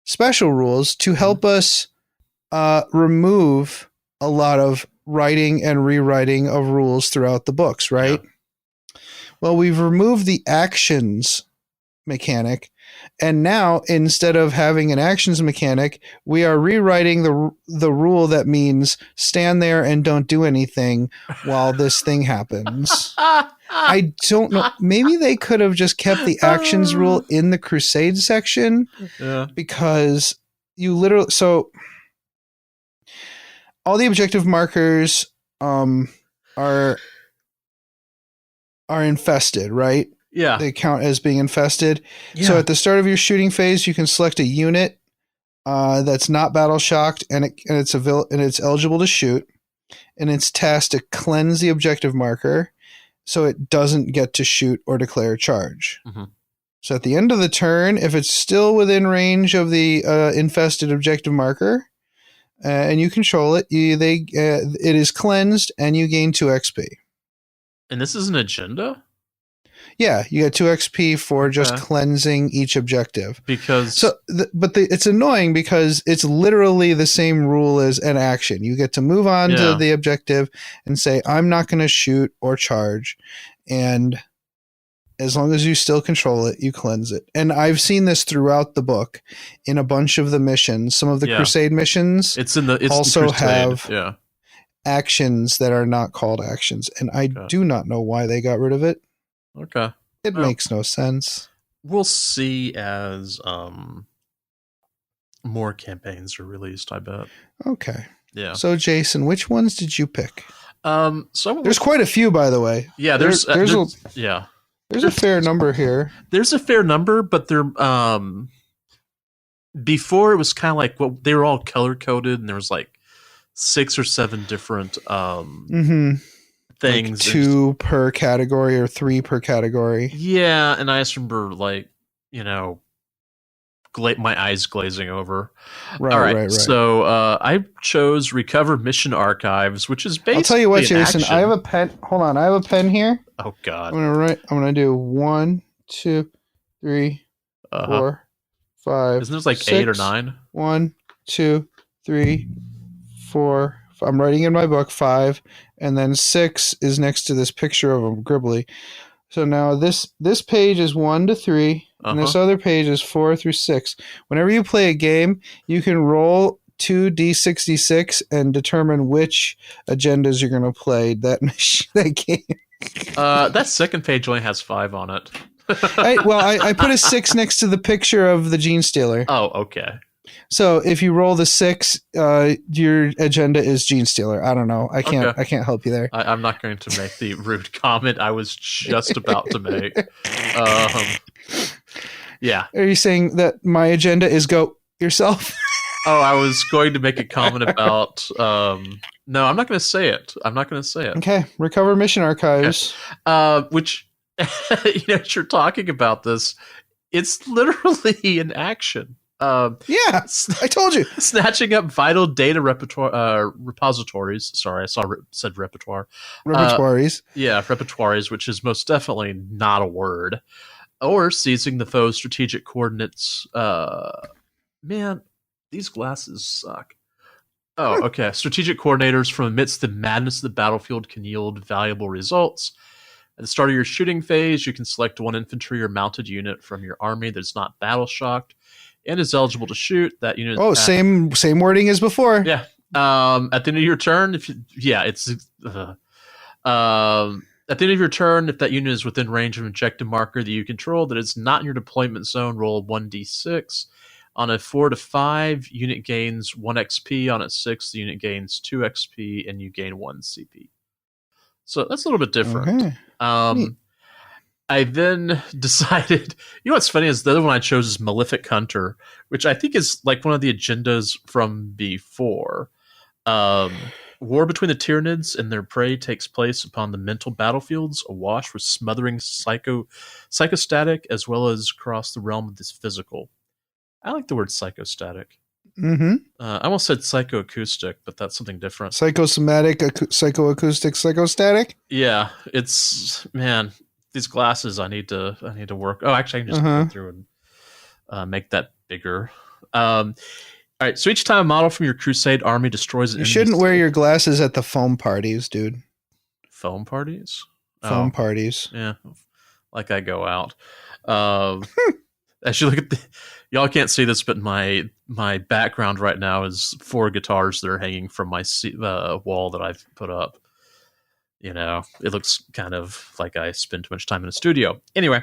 special rules to help us remove a lot of writing and rewriting of rules throughout the books, right? Yeah. Well, we've removed the actions mechanic, and now instead of having an actions mechanic, we are rewriting the rule that means stand there and don't do anything while this thing happens. I don't know. Maybe they could have just kept the actions rule in the Crusade section, because you literally all the objective markers are infested, right? Yeah. They count as being infested. Yeah. So at the start of your shooting phase, you can select a unit that's not battle shocked and it's eligible to shoot, and it's tasked to cleanse the objective marker so it doesn't get to shoot or declare a charge. Mm-hmm. So at the end of the turn, if it's still within range of the infested objective marker, and you control it, it is cleansed, and you gain 2 XP. And this is an agenda? Yeah, you get 2 XP for just cleansing each objective. It's annoying because it's literally the same rule as an action. You get to move on to the objective and say, I'm not going to shoot or charge. And as long as you still control it, you cleanse it. And I've seen this throughout the book in a bunch of the missions. Some of the Crusade missions also have actions that are not called actions. And I do not know why they got rid of it. Okay. It makes no sense. We'll see as more campaigns are released, I bet. Okay. Yeah. So Jason, which ones did you pick? There's quite a few, by the way. Yeah, there's a fair number here. There's a fair number, but they're before it was kind of like they were all color coded, and there was like 6 or 7 different things, like 2 per category or 3 per category. Yeah, and I just remember my eyes glazing over. Right. So I chose Recover Mission Archives, which is basically I'll tell you what, Jason. action. I have a pen. Hold on, I have a pen here. Oh God. I'm gonna do 1, 2, 3, 4, 5. Isn't there like 6, 8 or 9? 1, 2, 3, 4. I'm writing in my book 5, and then 6 is next to this picture of a Gribbly. So now this page is 1 to 3, and this other page is 4 through 6. Whenever you play a game, you can roll 2d66 and determine which agendas you're going to play that game. That second page only has 5 on it. I put a 6 next to the picture of the Gene Stealer. Oh, okay. So if you roll the 6, your agenda is Gene Stealer. I don't know. I can't help you there. I'm not going to make the rude comment I was just about to make. Yeah. Are you saying that my agenda is go yourself? Oh, I was going to make a comment about. No, I'm not going to say it. Okay. Recover Mission Archives. Okay. Which, you're talking about this. It's literally an action. Yeah, I told you. Snatching up vital data repositories. Sorry, said repertoire. Repertoires. Repertoires, which is most definitely not a word. Or seizing the foe's strategic coordinates. Man, these glasses suck. Oh, okay. Strategic coordinators from amidst the madness of the battlefield can yield valuable results. At the start of your shooting phase, you can select 1 infantry or mounted unit from your army that's not battle shocked and is eligible to shoot. That unit. Oh, same wording as before. Yeah. At the end of your turn, at the end of your turn, if that unit is within range of an objective marker that you control that is not in your deployment zone, roll 1d6. On a 4 to 5, unit gains 1 XP. On a 6, the unit gains 2 XP, and you gain 1 CP. So that's a little bit different. Okay. I then decided, what's funny is the other one I chose is Malefic Hunter, which I think is like one of the agendas from before. War between the Tyranids and their prey takes place upon the mental battlefields, awash with smothering psychostatic, as well as across the realm of this physical. I like the word psychostatic. Mm-hmm. I almost said psychoacoustic, but that's something different. Psychosomatic, psychoacoustic, psychostatic? Yeah, it's, man, these glasses I need to work. Oh, actually I can just go through and make that bigger. All right, so each time a model from your Crusade army destroys an You shouldn't wear your glasses at the foam parties, dude. Foam parties? Foam parties. Yeah, like I go out. As you look at y'all can't see this, but my background right now is 4 guitars that are hanging from my wall that I've put up. It looks kind of like I spend too much time in a studio. Anyway,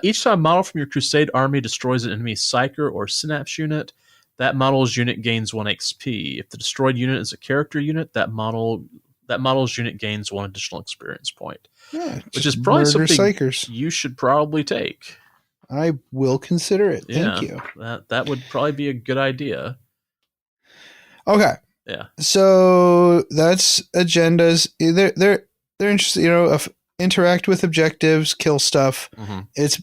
each time a model from your Crusade army destroys an enemy Psyker or Synapse unit, that model's unit gains 1 XP. If the destroyed unit is a character unit, that model's unit gains 1 additional experience point. Yeah, which is probably something Psykers. You should probably take. I will consider it. Thank you. That would probably be a good idea. Okay. Yeah. So that's agendas. They're interesting. Interact with objectives, kill stuff. Mm-hmm. It's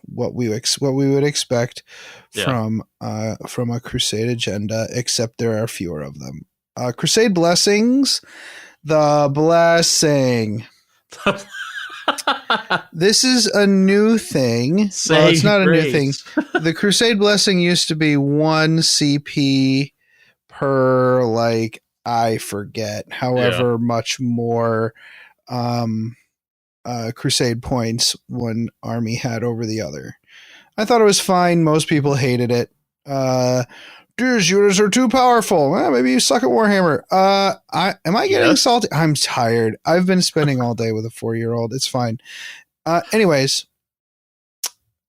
what we would expect from a Crusade agenda, except there are fewer of them. Crusade blessings. The blessing. This is a new thing. Well, it's not a new thing. The Crusade blessing used to be 1 CP per, I forget, however much more Crusade points one army had over the other. I thought it was fine. Most people hated it. These units are too powerful. Well, maybe you suck at Warhammer. Am I getting salty? I'm tired. I've been spending all day with a 4-year-old. It's fine. Anyways,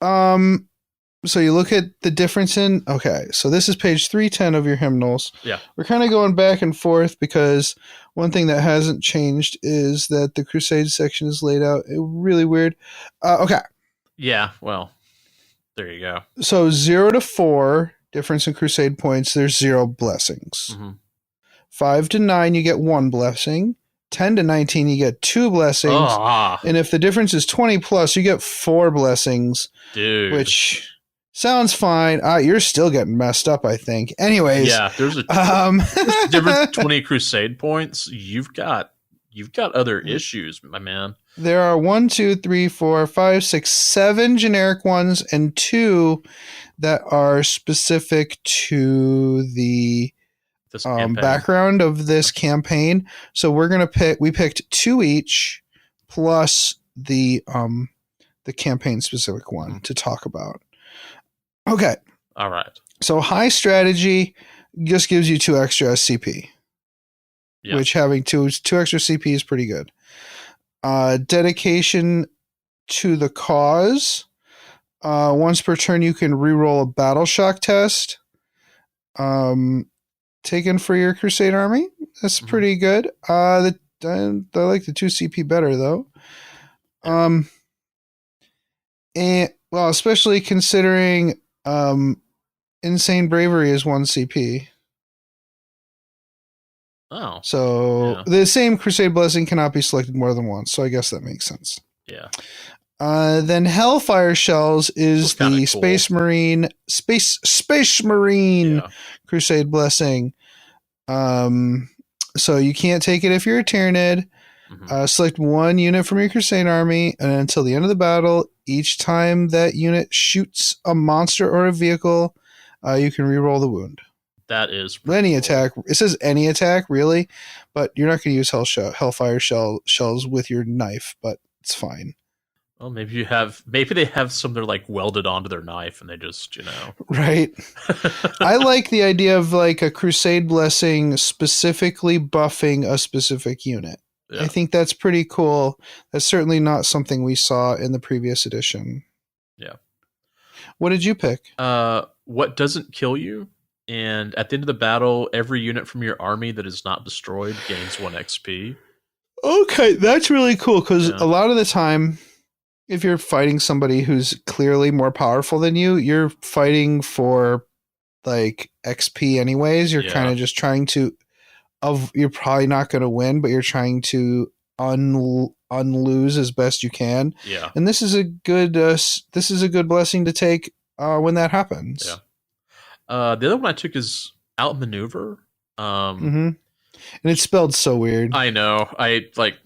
so you look at the difference in. Okay, so this is page 310 of your hymnals. Yeah, we're kind of going back and forth because one thing that hasn't changed is that the Crusade section is laid out really weird. Okay. Yeah. Well, there you go. So 0 to 4. Difference in Crusade points, there's 0 blessings. Mm-hmm. 5 to 9, you get 1 blessing. 10 to 19, you get 2 blessings. And if the difference is 20 plus, you get 4 blessings. Dude. Which sounds fine. You're still getting messed up, I think. Anyways. Yeah, there's a difference 20 Crusade points. You've got other issues, my man. There are 1, 2, 3, 4, 5, 6, 7 generic ones and 2 that are specific to the background of this campaign. So we picked 2 each plus the campaign specific one to talk about. Okay. All right. So high strategy just gives you 2 extra SCP. Yep. Which having two extra CP is pretty good. Dedication to the cause. Once per turn, you can reroll a battle shock test. Taken for your Crusade army. That's pretty good. I like the 2 CP better though. Especially considering Insane Bravery is 1 CP. Oh. So the same Crusade blessing cannot be selected more than once. So I guess that makes sense. Yeah. Then Hellfire Shells is the cool. Space Marine Crusade blessing. So you can't take it if you're a Tyranid. Mm-hmm. Select 1 unit from your Crusade army, and until the end of the battle, each time that unit shoots a monster or a vehicle, you can reroll the wound. That is any cool. attack. It says any attack, really, but you're not going to use Hellfire shells with your knife, but it's fine. Well, maybe they have some that are welded onto their knife, and they just right. I like the idea of a Crusade blessing specifically buffing a specific unit. Yeah. I think that's pretty cool. That's certainly not something we saw in the previous edition. Yeah. What did you pick? what doesn't kill you, and at the end of the battle, every unit from your army that is not destroyed gains 1 XP. Okay, that's really cool, because a lot of the time, if you're fighting somebody who's clearly more powerful than you, you're fighting for like XP anyways. You're kind of just trying to, you're probably not going to win, but you're trying to unlose as best you can. Yeah. And this is a good blessing to take when that happens. Yeah. The other one I took is outmaneuver. And it's spelled so weird. I know. I like.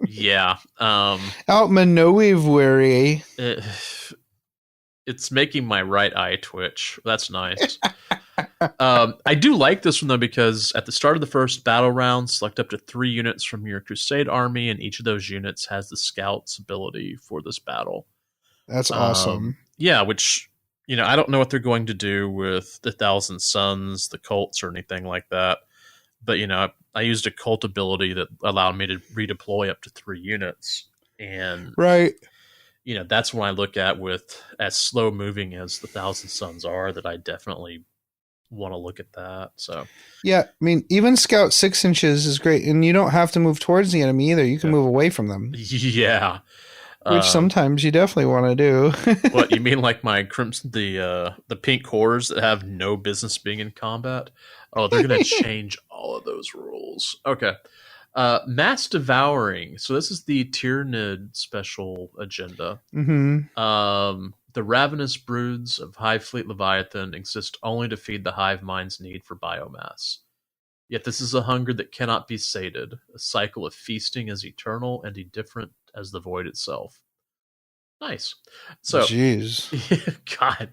Yeah. Outmaneuver. It's making my right eye twitch. That's nice. I do like this one though, because at the start of the first battle round, select up to 3 units from your Crusade army, and each of those units has the Scout's ability for this battle. That's awesome. Yeah, which, I don't know what they're going to do with the Thousand Suns, the cults, or anything like that. But, I used a cult ability that allowed me to redeploy up to 3 units. And right. That's when I look at, with as slow moving as the Thousand Suns are, that I definitely want to look at that. So yeah, I mean, even Scout 6 inches is great, and you don't have to move towards the enemy either. You can move away from them. Yeah. Which sometimes you definitely want to do. What you mean, like my crimson, the pink cores that have no business being in combat? Oh, they're going to change all of those rules. Okay. Mass Devouring. So this is the Tyranid special agenda. The ravenous broods of Hive Fleet Leviathan exist only to feed the hive mind's need for biomass. Yet this is a hunger that cannot be sated. A cycle of feasting as eternal and indifferent as the void itself. Nice. So, jeez. God.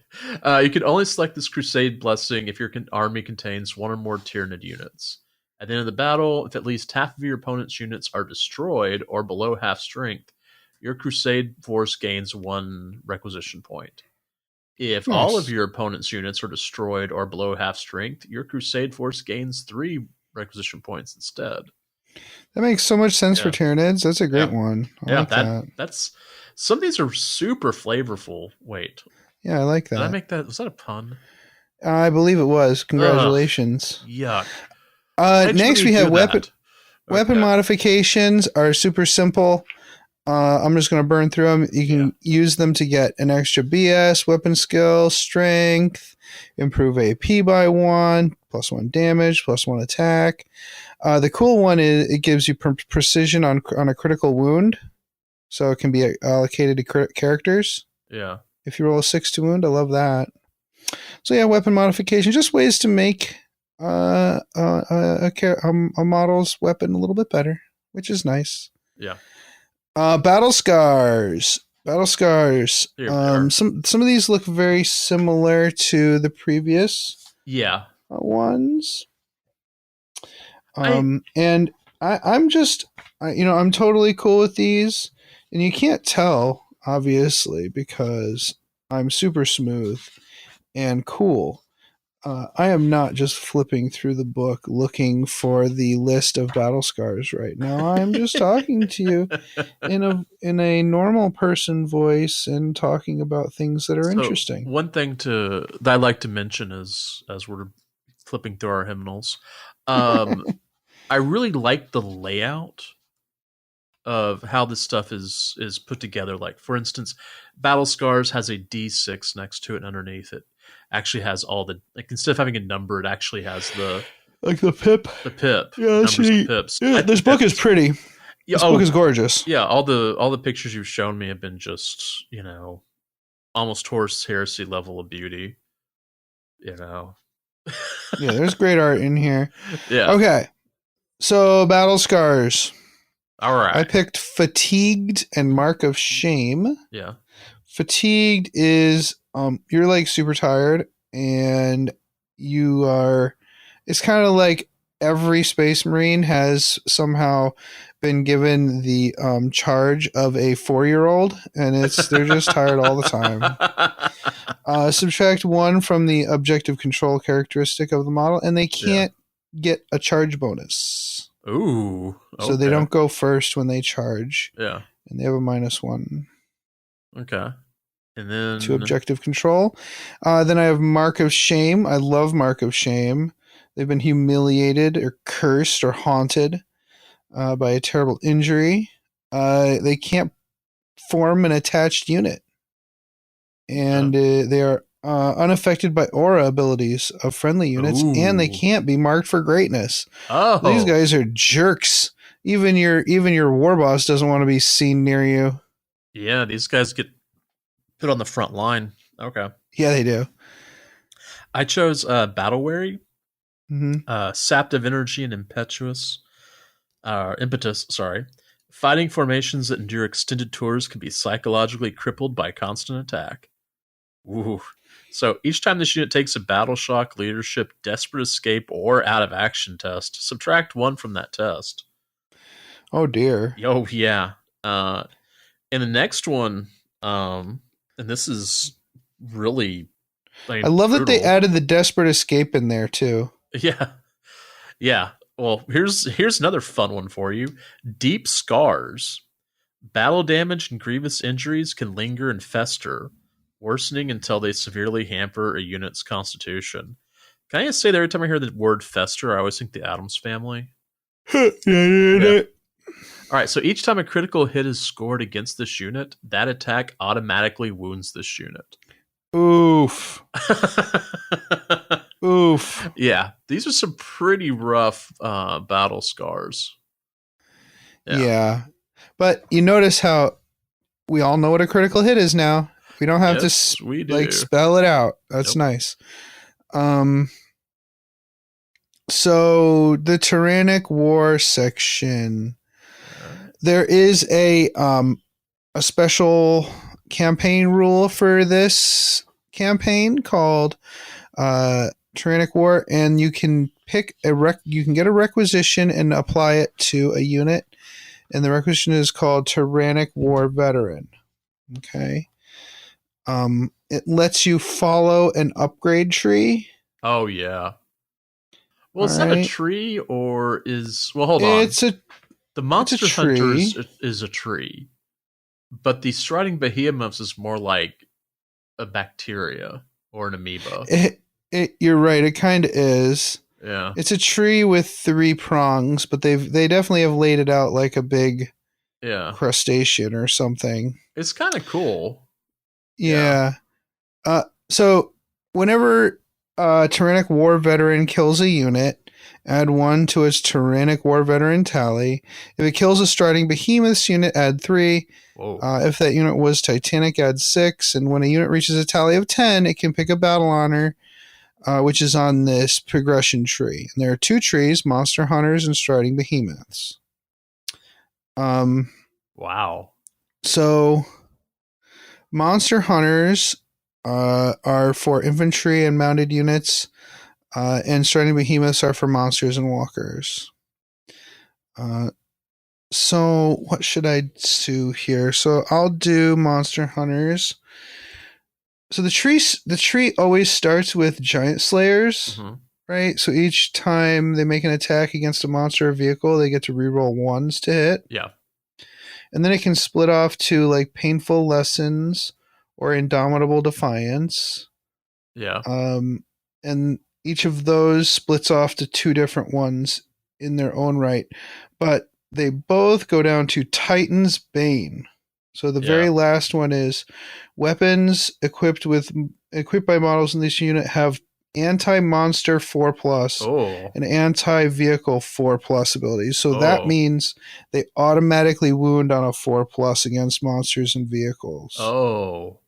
You can only select this Crusade blessing if your army contains 1 or more Tyranid units. At the end of the battle, if at least half of your opponent's units are destroyed or below half strength, your Crusade force gains 1 requisition point. If all of your opponent's units are destroyed or below half strength, your Crusade force gains 3 requisition points instead. That makes so much sense for Tyranids. That's a great one. I like that. That's some of these are super flavorful. Wait. Yeah, I like that. Did I make that? Was that a pun? I believe it was. Congratulations. Yuck. Next we have weapon modifications are super simple. I'm just going to burn through them. You can use them to get an extra BS, weapon skill, strength, improve AP by 1, +1 damage, +1 attack. The cool one is it gives you precision on a critical wound, so it can be allocated to characters. Yeah. If you roll a 6 to wound, I love that. So yeah, weapon modification, just ways to make a model's weapon a little bit better, which is nice. Yeah. Battle scars. Some of these look very similar to the previous ones. And I'm just I'm totally cool with these, and you can't tell obviously because I'm super smooth and cool. I am not just flipping through the book looking for the list of battle scars right now. I'm just talking to you in a normal person voice and talking about things that are interesting. One thing that I like to mention is, as we're flipping through our hymnals, I really like the layout of how this stuff is put together. Like, for instance, Battle Scars has a D6 next to it, and underneath it actually has all the, like, instead of having a number, it actually has the pip. The pip. Yeah, numbers of pips. Yeah, this book is pretty. Yeah, this book is gorgeous. Yeah, all the pictures you've shown me have been just, almost Horus Heresy level of beauty. Yeah, there's great art in here. Yeah. Okay. So, Battle Scars. All right. I picked Fatigued and Mark of Shame. Yeah. Fatigued is you're like super tired, and you are, it's kind of like every Space Marine has somehow been given the charge of a 4-year-old, and they're just tired all the time. Subtract 1 from the objective control characteristic of the model, and they can't get a charge bonus. Ooh. Okay. So they don't go first when they charge. Yeah. And they have a -1. Okay. And then 2 objective control. Then I have Mark of Shame. I love Mark of Shame. They've been humiliated or cursed or haunted by a terrible injury. They can't form an attached unit. And they are unaffected by aura abilities of friendly units. Ooh. And they can't be marked for greatness. Oh. These guys are jerks. Even your war boss doesn't want to be seen near you. Yeah, these guys get put on the front line. Okay. Yeah, they do. I chose Battle Weary, Mm-hmm. Sapped of Energy and Impetus. Sorry. Fighting formations that endure extended tours can be psychologically crippled by constant attack. Ooh. So each time this unit takes a Battle Shock, Leadership, Desperate Escape, or Out of Action test, subtract 1 from that test. Oh, dear. Oh, yeah. And the next one, and this is really... I love that they added the Desperate Escape in there, too. Yeah. Yeah. Well, here's another fun one for you. Deep Scars. Battle damage and grievous injuries can linger and fester, worsening until they severely hamper a unit's constitution. Can I just say that every time I hear the word fester, I always think the Addams Family? Yeah. All right, so each time a critical hit is scored against this unit, that attack automatically wounds this unit. Oof. Oof. Yeah, these are some pretty rough battle scars. Yeah. But you notice how we all know what a critical hit is now. We don't have to spell it out. That's nice. So the Tyrannic War section. There is a special campaign rule for this campaign called Tyrannic War, and you can pick you can get a requisition and apply it to a unit, and the requisition is called Tyrannic War Veteran. Okay. It lets you follow an upgrade tree. Oh yeah. Well, is that a tree or is hold on. The Monster Hunter is a tree, but the Striding Behemoths is more like a bacteria or an amoeba. You're right. It kind of is. Yeah. It's a tree with 3 prongs, but they definitely have laid it out like a big crustacean or something. It's kind of cool. Yeah. So whenever Tyrannic War Veteran kills a unit, add 1 to its Tyrannic War Veteran tally. If it kills a Striding Behemoths unit, add 3. If that unit was Titanic, add 6. And when a unit reaches a tally of 10, it can pick a battle honor, which is on this progression tree. And there are 2 trees, Monster Hunters and Striding Behemoths. Wow. So Monster Hunters are for infantry and mounted units. And Striding Behemoths are for monsters and walkers. So what should I do here? So I'll do Monster Hunters. So the tree always starts with Giant Slayers, right? So each time they make an attack against a monster or vehicle, they get to reroll 1s to hit. Yeah. And then it can split off to like Painful Lessons or Indomitable Defiance. Yeah. And each of those splits off to 2 different ones in their own right. But they both go down to Titan's Bane. So the very last one is weapons equipped by models in this unit have anti-monster 4+ and anti-vehicle 4+ abilities. So that means they automatically wound on a 4+ against monsters and vehicles. Oh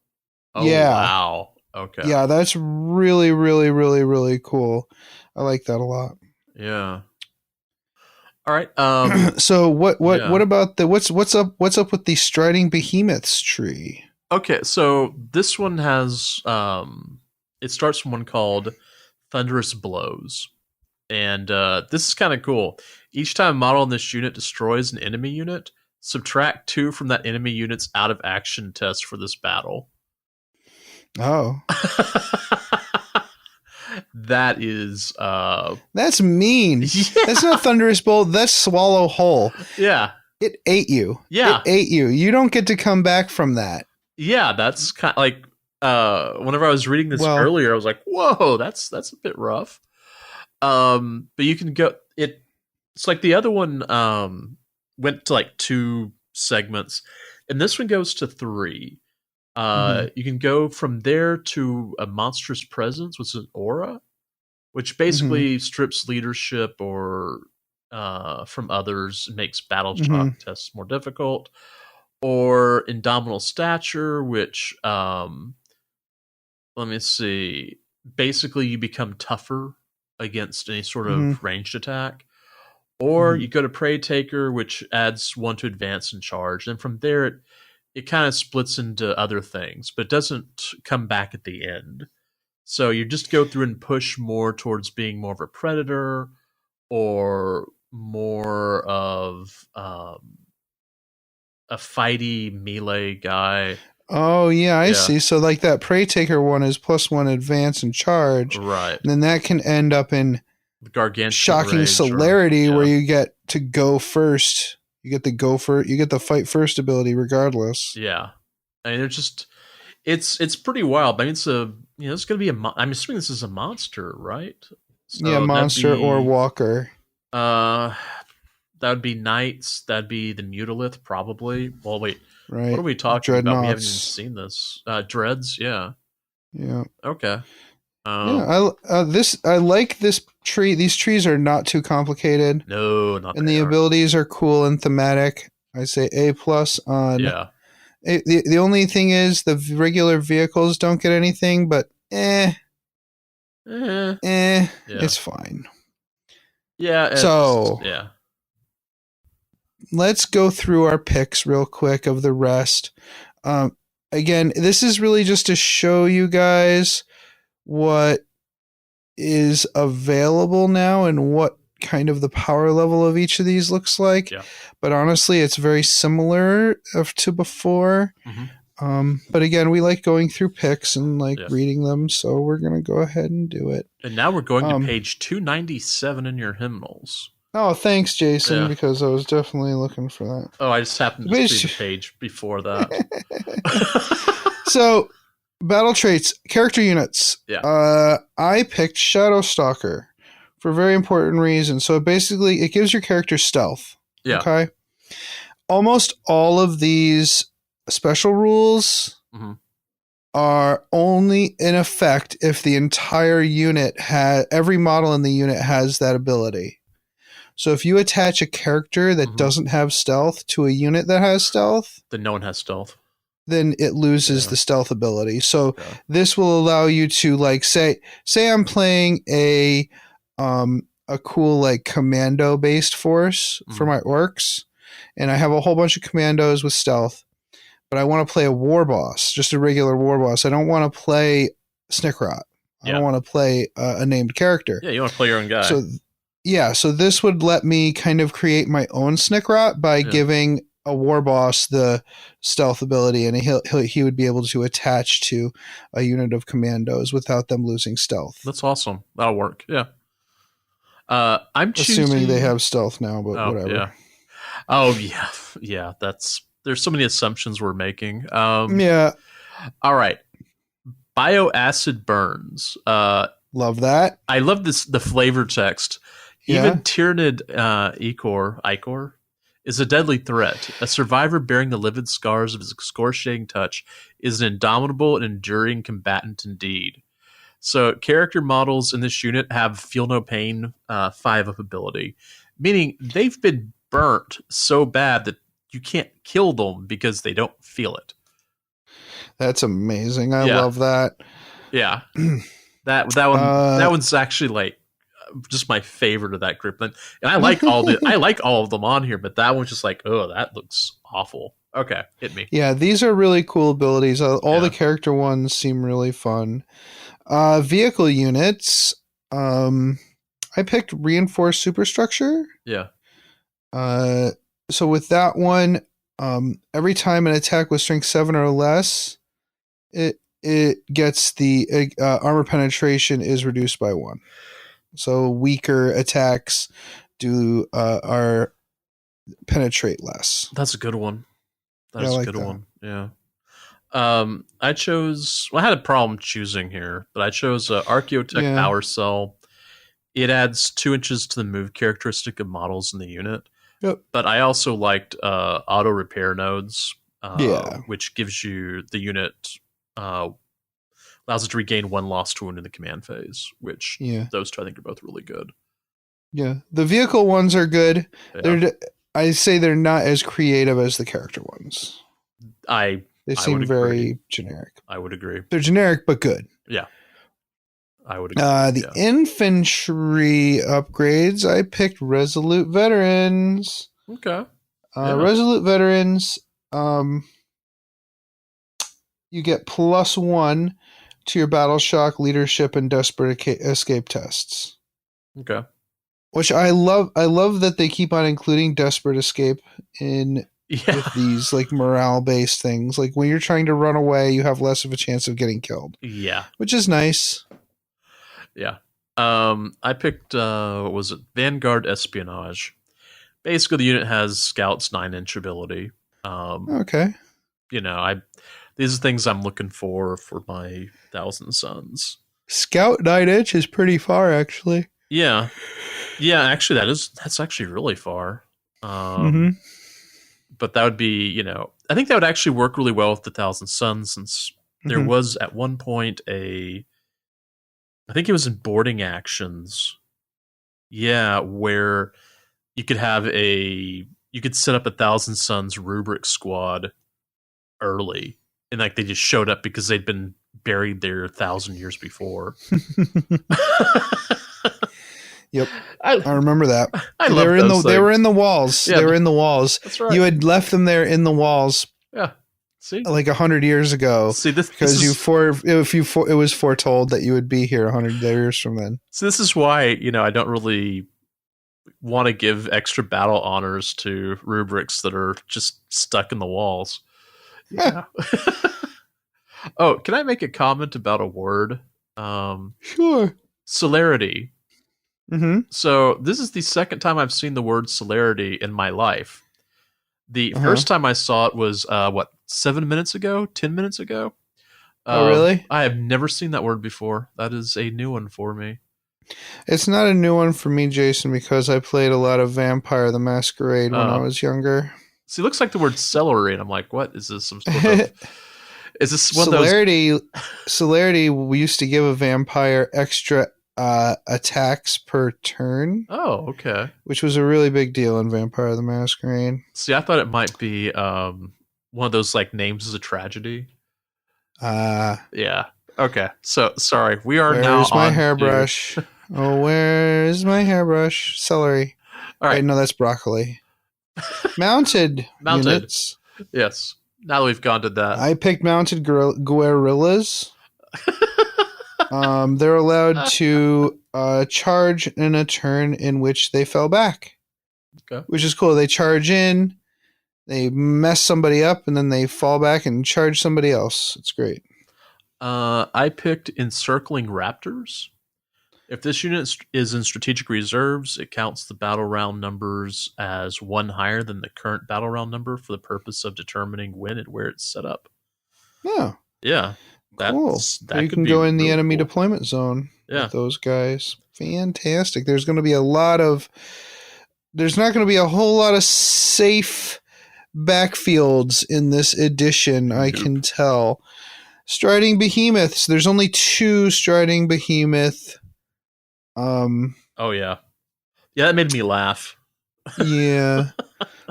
yeah. Wow. Okay. Yeah, that's really, really, really, really cool. I like that a lot. Yeah. All right. So what about what's up with the Striding Behemoths tree? Okay, so this one has it starts from one called Thunderous Blows. And this is kind of cool. Each time a model in this unit destroys an enemy unit, subtract 2 from that enemy unit's out of action test for this battle. Oh. That is that's mean. Yeah. That's not Thunderous Bolt, that's Swallow Whole. Yeah. It ate you. Yeah. It ate you. You don't get to come back from that. Yeah, that's kind of like whenever I was reading this earlier, I was like, "Whoa, that's a bit rough." But you can go. It's like the other one went to like 2 segments, and this one goes to 3. You can go from there to a monstrous presence, which is an aura, which basically strips leadership or from others, makes battle shock tests more difficult. Or indomitable stature, which let me see. Basically, you become tougher against any sort of ranged attack. Or you go to Prey Taker, which adds 1 to advance and charge. And from there, it kind of splits into other things, but doesn't come back at the end. So you just go through and push more towards being more of a predator or more of a fighty melee guy. Oh, yeah, I see. So like that Prey Taker one is +1 advance and charge. Right. And then that can end up in Gargantuan shocking celerity where you get to go first. You get the fight first ability regardless. Yeah. I mean, it's pretty wild. I mean, it's going to be I'm assuming this is a monster, right? So yeah, monster or walker. That would be knights. That'd be the Mutilith, probably. Well, wait. Right. What are we talking about? We haven't even seen this. Dreads, yeah. Yeah. Okay. I like this tree. These trees are not too complicated. No, not. And the abilities are cool and thematic. I say A+ on. Yeah. The only thing is the regular vehicles don't get anything, but it's fine. Yeah. So yeah. Let's go through our picks real quick of the rest. Again, this is really just to show you guys what is available now and what kind of the power level of each of these looks like. Yeah. But honestly, it's very similar to before. But again, we like going through picks and reading them, so we're going to go ahead and do it. And now we're going to page 297 in your hymnals. Oh, thanks, Jason, because I was definitely looking for that. Oh, I just happened to see the page before that. So, battle traits, character units. Yeah. I picked Shadow Stalker for a very important reason. So basically, it gives your character stealth. Yeah. Okay. Almost all of these special rules are only in effect if the entire unit every model in the unit has that ability. So if you attach a character that doesn't have stealth to a unit that has stealth, then no one has stealth. Then it loses the stealth ability. So this will allow you to say I'm playing a cool commando based force for my orcs, and I have a whole bunch of commandos with stealth, but I want to play a war boss, just a regular war boss. I don't want to play Snickrot. I don't want to play a named character. Yeah, you want to play your own guy. So this would let me kind of create my own Snickrot by giving a war boss the stealth ability, and he would be able to attach to a unit of commandos without them losing stealth. That's awesome. That'll work. Yeah. I'm assuming they have stealth now, but whatever. Yeah. Oh yeah. Yeah. There's so many assumptions we're making. Yeah. All right. Bioacid burns. Love that. I love the flavor text. Even Tyrannid Ichor is a deadly threat. A survivor bearing the livid scars of his excoriating touch is an indomitable and enduring combatant indeed. So character models in this unit have Feel No Pain 5-up ability, meaning they've been burnt so bad that you can't kill them because they don't feel it. That's amazing. I love that. Yeah. That one's actually just my favorite of that group, and I like all of them on here, but that one's just oh, that looks awful. Okay, hit me. Yeah, these are really cool abilities. All the character ones seem really fun. Vehicle units. I picked reinforced superstructure. Yeah. So with that one, every time an attack with strength 7 or less, it gets the armor penetration is reduced by 1. So weaker attacks are penetrate less. That's a good one. That's a good one. Yeah. I chose. Well, I had a problem choosing here, but I chose Archaeotech Power Cell. It adds 2 inches to the move characteristic of models in the unit. Yep. But I also liked auto repair nodes, which gives you the unit allows it to regain 1 lost wound in the command phase. Which those 2 I think are both really good. Yeah, the vehicle ones are good. Yeah. I say they're not as creative as the character ones. They seem very generic. I would agree. They're generic but good. Yeah. I would agree. The infantry upgrades, I picked Resolute Veterans. Okay. Resolute Veterans, you get +1 to your battle shock, leadership, and desperate escape tests. Okay. Which I love. I love that they keep on including desperate escape in with these like morale-based things. Like when you're trying to run away, you have less of a chance of getting killed. Yeah. Which is nice. Yeah. I picked what was it? Vanguard Espionage. Basically, the unit has Scout's 9-inch ability. Okay. You know, these are things I'm looking for my Thousand Suns. Scout 9-inch is pretty far, actually. Yeah. Yeah, actually, that's actually really far. But that would be, you know, I think that would actually work really well with the Thousand Suns, since there was at one point I think it was in boarding actions. Yeah, where you could have you could set up a Thousand Suns rubric squad early, and like they just showed up because they'd been buried there 1,000 years before. Yep, I remember that. They were in the walls. Yeah, they were in the walls. That's right. You had left them there in the walls. Yeah. See, like 100 years ago. See, it was foretold that you would be here 100 years from then. So this is why, you know, I don't really want to give extra battle honors to rubrics that are just stuck in the walls. Yeah. Oh, can I make a comment about a word? Sure. Celerity. Mm-hmm. So this is the second time I've seen the word celerity in my life. The first time I saw it was 7 minutes ago, 10 minutes ago. Oh, really? I have never seen that word before. That is a new one for me. It's not a new one for me, Jason, because I played a lot of Vampire the Masquerade when I was younger. See, it looks like the word celery, and I'm like, what? Is this some sort of... Is this one celerity, of those... Celerity, we used to give a vampire extra attacks per turn. Oh, okay. Which was a really big deal in Vampire the Masquerade. See, I thought it might be one of those like names as a tragedy. Yeah. Okay. So sorry. We are now. Where's my hairbrush? Oh, where's my hairbrush? Celery. All right. Wait, no, that's broccoli. Mounted units. Yes. Now that we've gone to that, I picked mounted guerrillas. They're allowed to charge in a turn in which they fell back. Okay. Which is cool. They charge in, they mess somebody up, and then they fall back and charge somebody else. It's great. I picked Encircling Raptors. If this unit is in strategic reserves, it counts the battle round numbers as 1 higher than the current battle round number for the purpose of determining when and where it's set up. Oh. Yeah. Cool. That you can go in the enemy deployment zone with those guys. Fantastic. There's not going to be a whole lot of safe backfields in this edition, I can tell. Striding Behemoths. There's only 2 Striding Behemoth. Oh yeah. Yeah, that made me laugh. Yeah.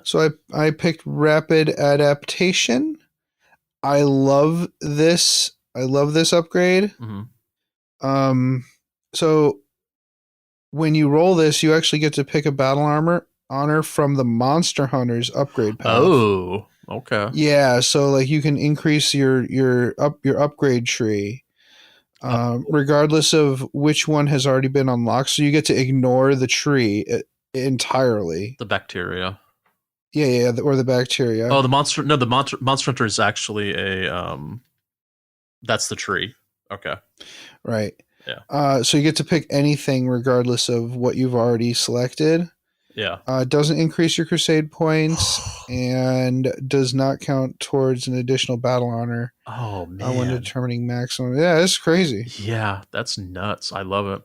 So I picked Rapid Adaptation. I love this upgrade. Mm-hmm. So when you roll this, you actually get to pick a battle honor from the Monster Hunters upgrade path. Oh, okay. Yeah, so like you can increase your upgrade tree, regardless of which one has already been unlocked. So you get to ignore the tree entirely. The bacteria. Yeah, or the bacteria. Oh, the monster hunter is actually that's the tree. Okay. Right. Yeah. So you get to pick anything regardless of what you've already selected. Yeah. Doesn't increase your Crusade points and does not count towards an additional battle honor. Oh, man. When determining maximum. Yeah, that's crazy. Yeah, that's nuts. I love it.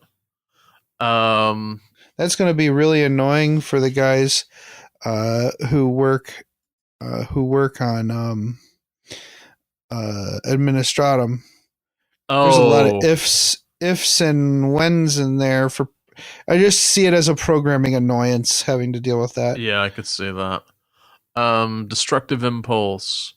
That's going to be really annoying for the guys who work on Administratum. There's a lot of ifs and whens in there. I just see it as a programming annoyance having to deal with that. Yeah, I could see that. Destructive Impulse.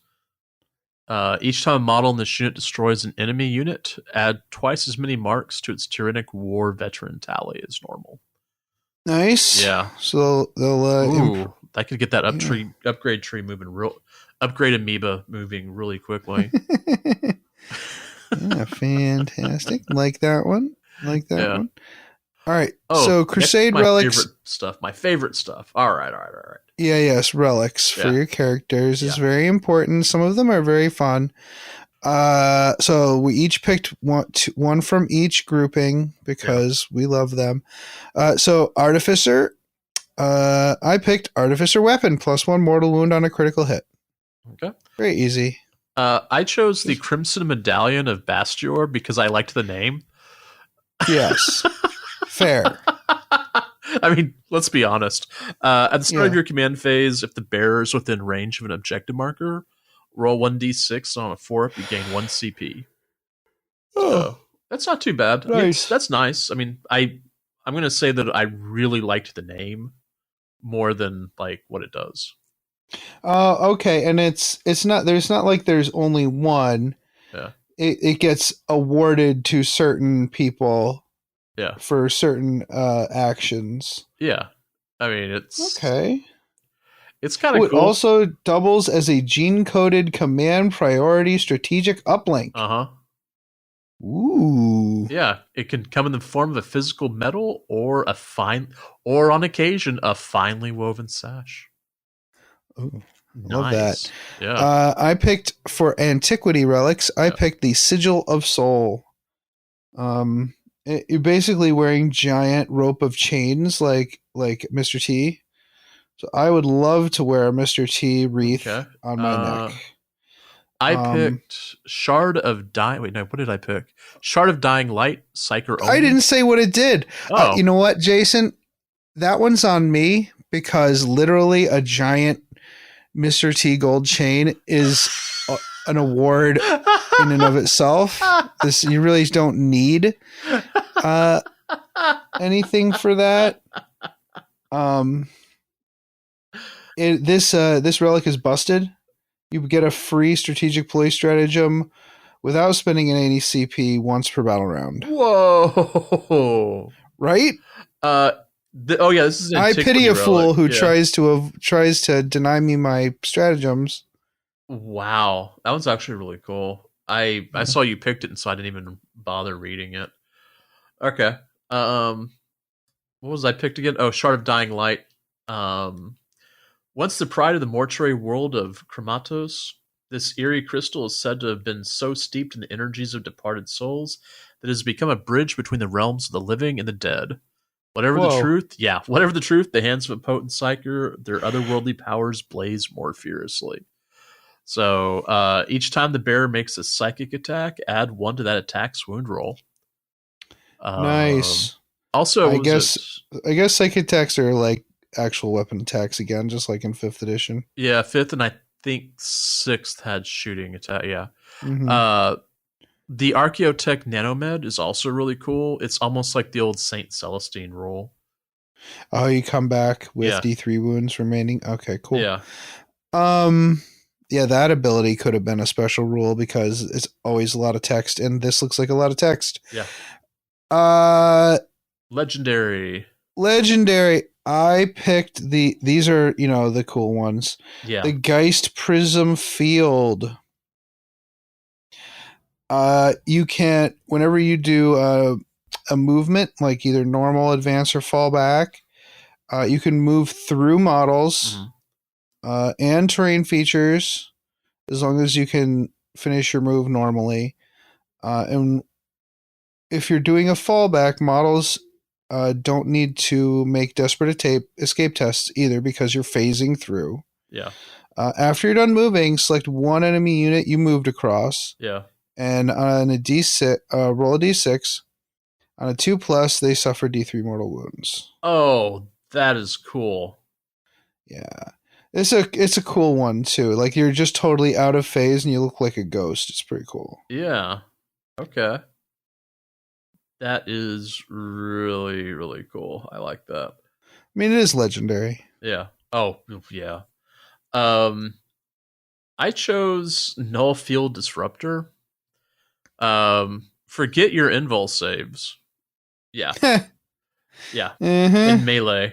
Each time a model in this unit destroys an enemy unit, add twice as many marks to its Tyrannic War Veteran tally as normal. Nice. Yeah. So they'll I could get that upgrade tree moving upgrade amoeba moving really quickly. Yeah, fantastic. Like that one. One. All right. So Crusade relics. My favorite stuff. All right. Yeah, yes, relics for your characters is very important. Some of them are very fun. So we each picked one from each grouping because we love them. So Artificer, I picked Artificer Weapon, +1 mortal wound on a critical hit. Okay. Very easy. I chose the Crimson Medallion of Bastior because I liked the name. Yes. Fair. I mean, let's be honest. At the start of your command phase, if the bearer is within range of an objective marker, roll 1d6 on a 4-up, you gain 1 CP. So that's not too bad. Nice. That's nice. I mean, I'm going to say that I really liked the name more than like what it does. Okay, and it's not like there's only one. Yeah. It gets awarded to certain people. Yeah. For certain actions. Yeah. I mean, it's okay. It's kind of cool. It also doubles as a gene-coded command priority strategic uplink. Ooh. Yeah, it can come in the form of a physical medal or on occasion a finely woven sash. Ooh, nice. Love that. Yeah. I picked for antiquity relics. I picked the Sigil of Soul. You're basically wearing giant rope of chains like Mr. T. So I would love to wear a Mr. T wreath on my neck. I picked Shard of Dying. Wait, no, what did I pick? Shard of Dying Light, Psyker only. I didn't say what it did. You know what, Jason? That one's on me because literally a giant Mr. T gold chain is an award in and of itself. This you really don't need anything for that. This relic is busted. You get a free strategic police stratagem without spending any CP once per battle round. Whoa! Right? This is. I pity a fool who tries to deny me my stratagems. Wow, that one's actually really cool. I saw you picked it, and so I didn't even bother reading it. Okay. What was I picked again? Oh, Shard of Dying Light. Once the pride of the mortuary world of Chromatos, this eerie crystal is said to have been so steeped in the energies of departed souls that it has become a bridge between the realms of the living and the dead. Whatever the truth, the hands of a potent psyker, their otherworldly powers blaze more furiously. So each time the bearer makes a psychic attack, add 1 to that attack's wound roll. Nice. Also, I guess psychic attacks are like actual weapon attacks again, just like in 5th edition. Yeah, 5th and I think 6th had shooting attack. Yeah. Mm-hmm. The Archaeotech Nanomed is also really cool. It's almost like the old Saint Celestine rule. Oh, you come back with D3 wounds remaining. Okay, cool. Yeah. Yeah, that ability could have been a special rule because it's always a lot of text, and this looks like a lot of text. Yeah. Legendary. I picked these are, the cool ones. Yeah. The Geist Prism Field. You can't, whenever you do a movement, like either normal, advance, or fall back, you can move through models and terrain features as long as you can finish your move normally. And if you're doing a fallback, models don't need to make desperate escape tests either because you're phasing through. Yeah. After you're done moving, select one enemy unit you moved across. Yeah. And on a D6, roll a D6. On a 2+, they suffer D3 mortal wounds. Oh, that is cool. Yeah. It's a cool one too. Like you're just totally out of phase and you look like a ghost. It's pretty cool. Yeah. Okay. That is really, really cool. I like that. I mean, it is legendary. Yeah. Oh, yeah. I chose Null Field Disruptor. Forget your invul saves. Yeah. Yeah. In melee.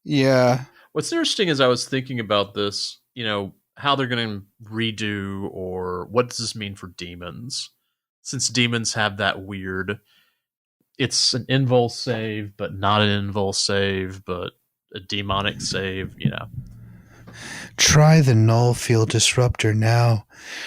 Yeah. What's interesting is I was thinking about this, how they're going to redo or what does this mean for demons? Since demons have that weird, it's an invul save, but not an invul save, but a demonic save, Try the Null Field Disruptor now.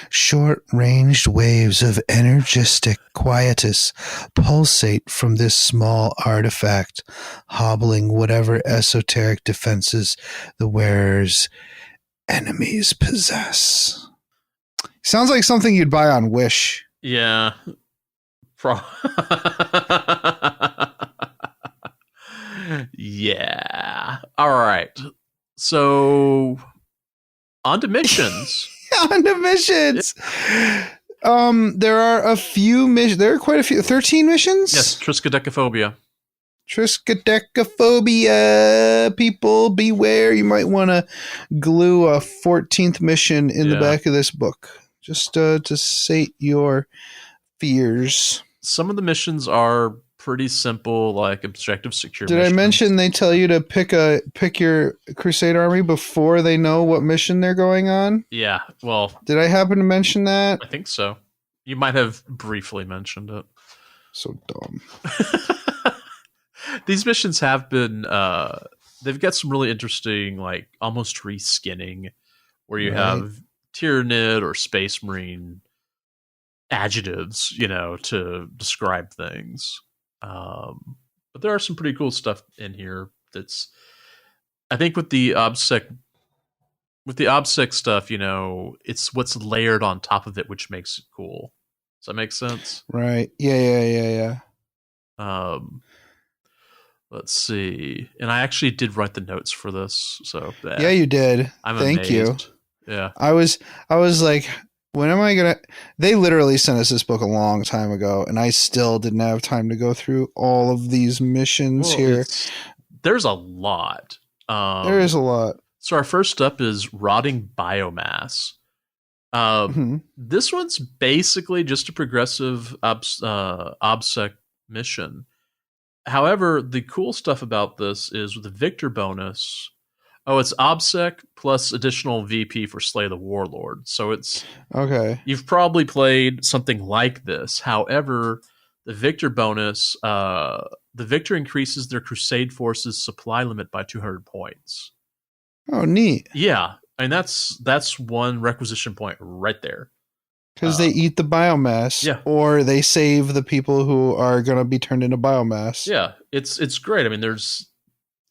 Short-ranged waves of energistic quietus pulsate from this small artifact, hobbling whatever esoteric defenses the wearer's enemies possess. Sounds like something you'd buy on Wish. Yeah. Yeah. All right. So, on to missions. There are a few missions. There are quite a few. 13 missions? Yes, Triskaidekaphobia. Triskaidekaphobia. People, beware. You might want to glue a 14th mission in the back of this book. Just to sate your fears. Some of the missions are pretty simple, like objective secure Did missions. I mention they tell you to pick your Crusade army before they know what mission they're going on? Yeah, well... Did I happen to mention that? I think so. You might have briefly mentioned it. So dumb. These missions have been... they've got some really interesting, like, almost reskinning, where you have Tyranid or Space Marine adjectives, to describe things. But there are some pretty cool stuff in here. That's, I think, with the OBSEC stuff, it's what's layered on top of it, which makes it cool. Does that make sense? Right. Yeah. Let's see. And I actually did write the notes for this, so yeah, you did. Thank you. Yeah. I was like, when am I gonna? They literally sent us this book a long time ago, and I still didn't have time to go through all of these missions here. There's a lot. There is a lot. So our first up is Rotting Biomass. This one's basically just a progressive OBSEC mission. However, the cool stuff about this is with the Victor bonus. Oh, it's OBSEC plus additional VP for Slay the Warlord. So it's... Okay. You've probably played something like this. However, the Victor bonus, the Victor increases their Crusade forces supply limit by 200 points. Oh, neat. Yeah. And that's one requisition point right there. Because they eat the biomass, or they save the people who are going to be turned into biomass. Yeah, it's great. I mean, there's...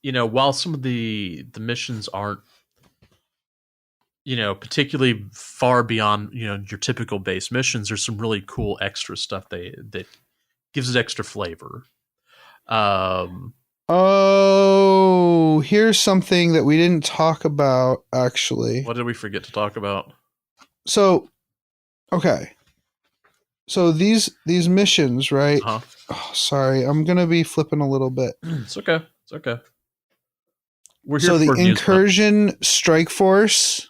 while some of the missions aren't, particularly far beyond, your typical base missions, there's some really cool extra stuff that gives it extra flavor. Here's something that we didn't talk about, actually. What did we forget to talk about? So, okay. So these missions, right? Uh-huh. Oh, sorry, I'm going to be flipping a little bit. It's okay. We're here so for the Incursion Strike Force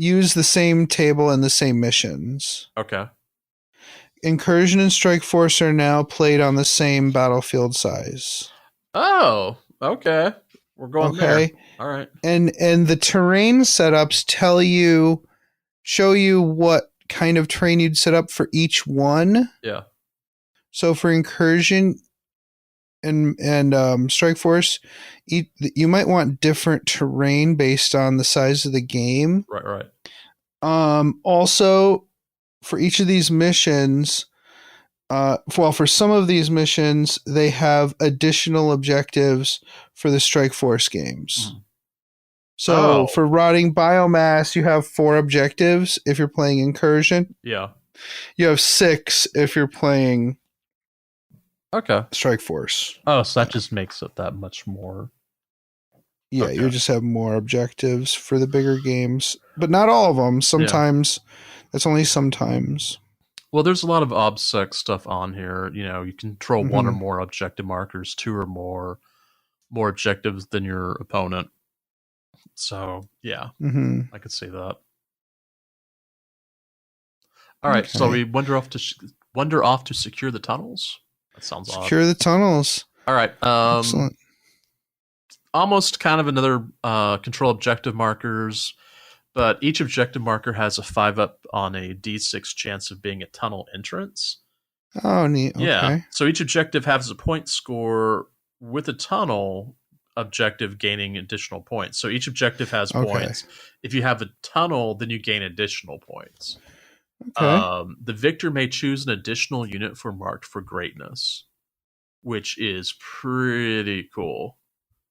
use the same table and the same missions. Okay. Incursion and Strike Force are now played on the same battlefield size. Oh, okay. We're going there. All right. And the terrain setups show you what kind of terrain you'd set up for each one. Yeah. So for Incursion and Strike Force, you might want different terrain based on the size of the game. Right. Also, for each of these missions, Well, for some of these missions, they have additional objectives for the Strike Force games. So for Rotting Biomass, you have 4 objectives if you're playing Incursion. Yeah. You have 6 if you're playing Strike Force. Oh, so that just makes it that much more. Yeah, you just have more objectives for the bigger games, but not all of them. Sometimes, that's only sometimes. Well, there's a lot of OBSEC stuff on here. You know, you control 1 or more objective markers, 2 or more objectives than your opponent. So, yeah, I could see that. All right, so we wander off to secure the tunnels. That sounds odd. Secure the tunnels. All right. Excellent. Almost kind of another control objective markers, but each objective marker has a 5-up on a D6 chance of being a tunnel entrance. Oh, neat. Okay. Yeah. So each objective has a point score with a tunnel objective gaining additional points. So each objective has points. If you have a tunnel, then you gain additional points. Okay. The victor may choose an additional unit for marked for greatness, which is pretty cool.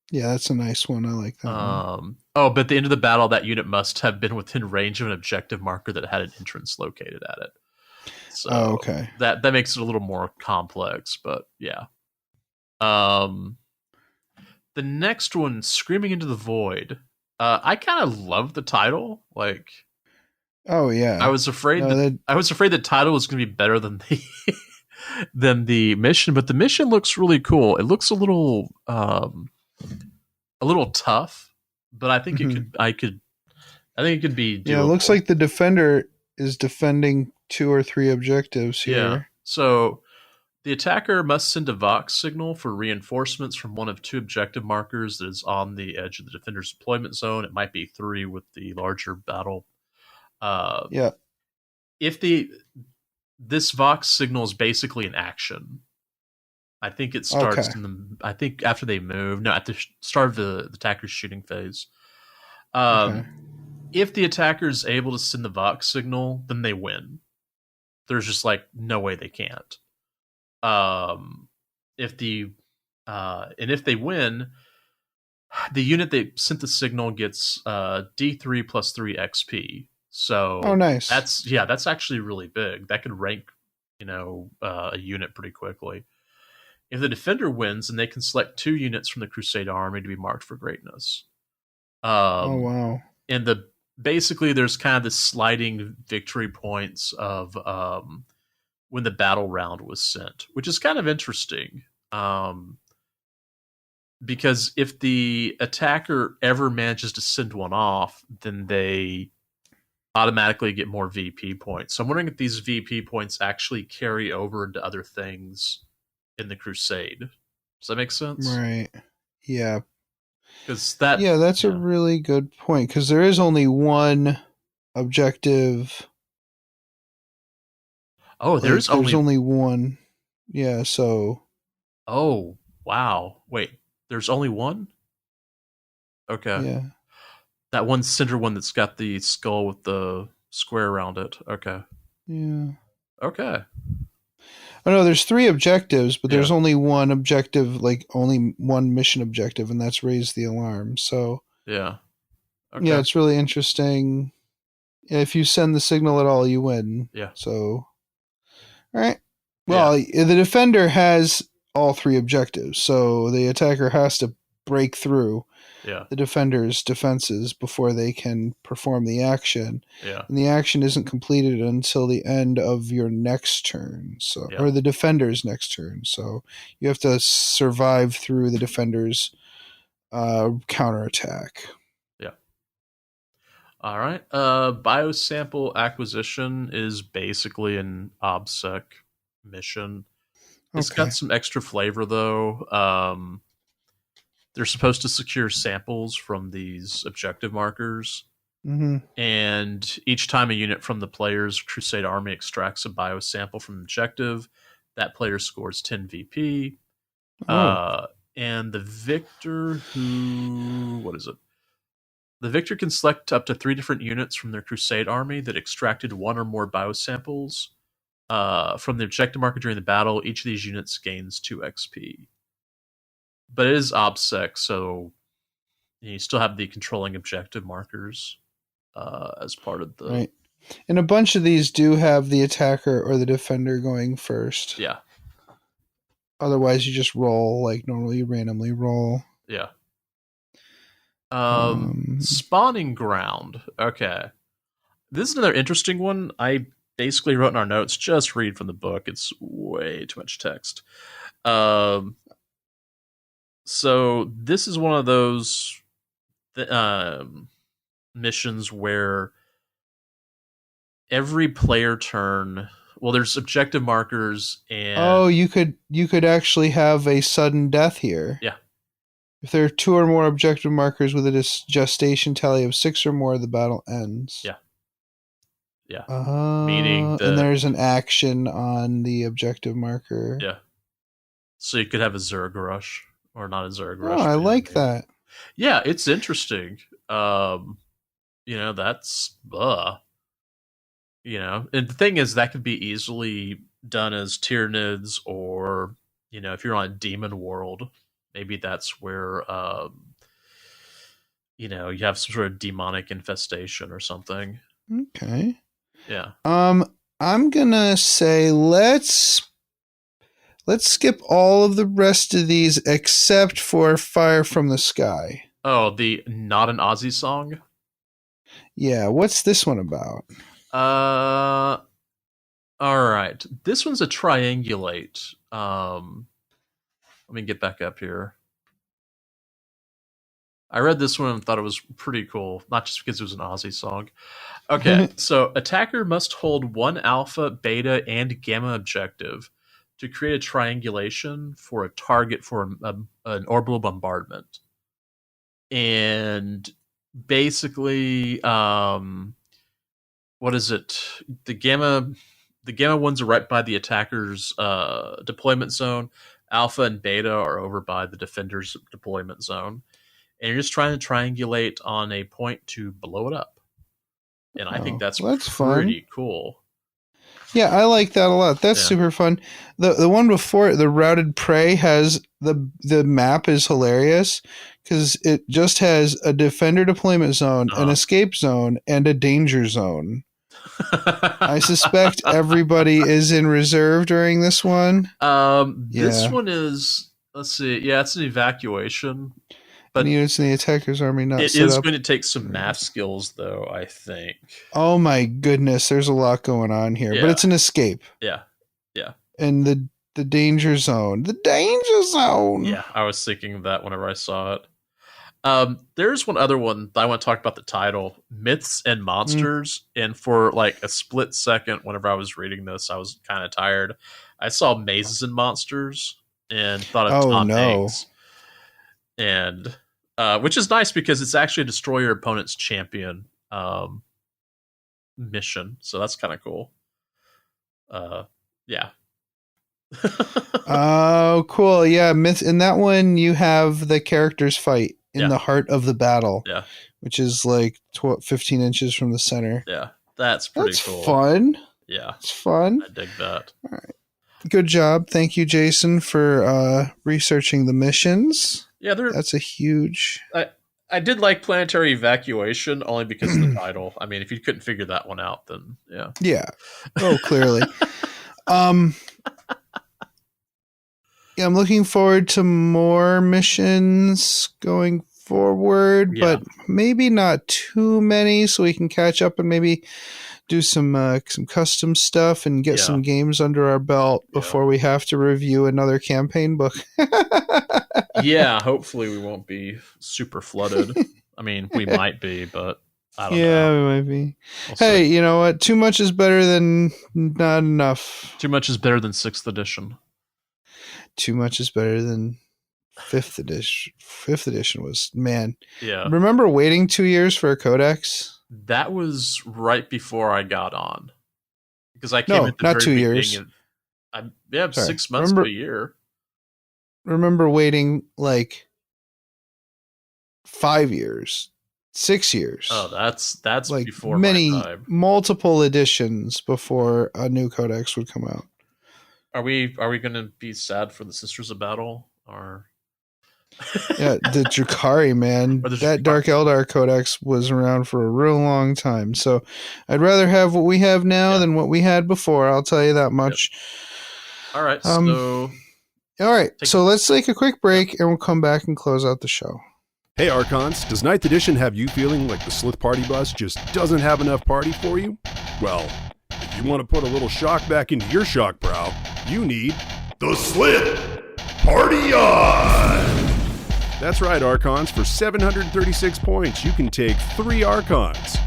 Yeah, that's a nice one. I like that one. But at the end of the battle, that unit must have been within range of an objective marker that had an entrance located at it. So that makes it a little more complex, but yeah. The next one, Screaming into the Void. I kind of love the title. Like, oh yeah, I was afraid that title was going to be better than the than the mission, but the mission looks really cool. It looks a little tough, but I think I think it could be doable. Yeah, it looks like the defender is defending 2 or 3 objectives here. Yeah. So the attacker must send a Vox signal for reinforcements from one of 2 objective markers that is on the edge of the defender's deployment zone. It might be 3 with the larger battle. If this Vox signal is basically an action. I think it starts I think after they move. No, at the start of the attacker's shooting phase. If the attacker is able to send the Vox signal, then they win. There's just like no way they can't. If they win, the unit that sent the signal gets D3 plus 3 XP. So nice. That's actually really big. That could rank, a unit pretty quickly. If the defender wins, then they can select 2 units from the Crusade army to be marked for greatness. Oh wow! And basically there's kind of this sliding victory points of when the battle round was sent, which is kind of interesting. Because if the attacker ever manages to send one off, then they automatically get more VP points. So I'm wondering if these VP points actually carry over into other things in the Crusade. Does that make sense? Right. Yeah. That's a really good point, because there is only one objective. Oh, there's only one. Yeah, so. Oh, wow. Wait, there's only one? Okay. Yeah. That one center one that's got the skull with the square around it. Okay. Yeah. Okay. Oh no, there's 3 objectives, but there's only one objective, like only one mission objective, and that's raise the alarm. So yeah, okay. Yeah, it's really interesting. If you send the signal at all, you win. Yeah. So, all right. Well, the defender has all 3 objectives, so the attacker has to break through the defender's defenses before they can perform the action. Yeah. And the action isn't completed until the end of your next turn, or the defender's next turn. So you have to survive through the defender's counterattack. Yeah. All right. Biosample acquisition is basically an OBSEC mission. It's got some extra flavor, though. They're supposed to secure samples from these objective markers. Mm-hmm. And each time a unit from the player's Crusade army extracts a biosample from the objective, that player scores 10 VP. And the victor the victor can select up to 3 different units from their Crusade army that extracted 1 or more biosamples. from the objective marker during the battle. Each of these units gains 2 XP. But it is OBSEC, so you still have the controlling objective markers as part of the... Right. And a bunch of these do have the attacker or the defender going first. Yeah. Otherwise, you just roll like normally. You randomly roll. Yeah. Spawning ground. Okay. This is another interesting one. I basically wrote in our notes, just read from the book. It's way too much text. So this is one of those missions where every player turn, well, there's objective markers and you could actually have a sudden death here. Yeah. If there are 2 or more objective markers with a gestation tally of 6 or more, the battle ends. Yeah. Yeah. Meaning and there's an action on the objective marker. Yeah. So you could have a Zerg rush or not a Zerg rush. Oh, I like that. Yeah, it's interesting. That's and the thing is that could be easily done as Tyranids, or if you're on a demon world, maybe that's where you have some sort of demonic infestation or something. Okay. Yeah. I'm gonna say let's skip all of the rest of these except for Fire from the Sky. Oh, the Not an Aussie Song? Yeah, what's this one about? Alright. This one's a triangulate. Let me get back up here. I read this one and thought it was pretty cool, not just because it was an Aussie song. Okay, so attacker must hold 1 alpha, beta, and gamma objective to create a triangulation for a target for an orbital bombardment. And basically, what is it? The gamma ones are right by the attacker's deployment zone. Alpha and beta are over by the defender's deployment zone. And you're just trying to triangulate on a point to blow it up. And I think that's pretty fun. Cool. Yeah, I like that a lot. That's super fun. The one before it, the Routed Prey, has the map is hilarious because it just has a defender deployment zone, an escape zone, and a danger zone. I suspect everybody is in reserve during this one. This one is, let's see, it's an evacuation. But units in the attacker's army not it set is up. going to take some math skills, though, I think. Oh my goodness, there's a lot going on here. But it's an escape. Yeah. And the danger zone. The danger zone! Yeah, I was thinking of that whenever I saw it. There's one other one that I want to talk about the title, Myths and Monsters. And for like a split second, whenever I was reading this, I was kind of tired. I saw Mazes and Monsters and thought of Tom Hanks. And which is nice because it's actually a destroy your opponent's champion mission. So that's kind of cool. Yeah. Oh, cool. Yeah, Myth. In that one, you have the characters fight in the heart of the battle. Yeah. Which is like 15 inches from the center. Yeah. That's pretty cool. Fun. Yeah. It's fun. I dig that. All right. Good job. Thank you, Jason, for researching the missions. Yeah, that's a huge... I did like Planetary Evacuation only because of the title. I mean, if you couldn't figure that one out, then yeah. Yeah. Oh, clearly. I'm looking forward to more missions going forward, but maybe not too many, so we can catch up and maybe do some custom stuff and get some games under our belt before we have to review another campaign book. Yeah, hopefully we won't be super flooded. I mean, we might be, but I don't know. Yeah, we might be. Hey, you know what? Too much is better than not enough. Too much is better than 6th edition. Too much is better than 5th edition. 5th edition was, man. Yeah. Remember waiting 2 years for a codex? That was right before I got on. Because I came at the not very 2 beginning years. 6 months to a year. Remember waiting like 5 years, 6 years. Oh, that's like before many my time. multiple editions before a new codex would come out. Are we going to be sad for the Sisters of Battle or? Yeah, the Drukhari, man. That Dark Eldar Codex was around for a real long time. So I'd rather have what we have now than what we had before. I'll tell you that much. Yep. All right. All right. So let's take a quick break and we'll come back and close out the show. Hey, Archons. Does 9th Edition have you feeling like the Slith Party Bus just doesn't have enough party for you? Well, if you want to put a little shock back into your shock brow, you need the Slith Party On! That's right, Archons. For 736 points, you can take 3 Archons,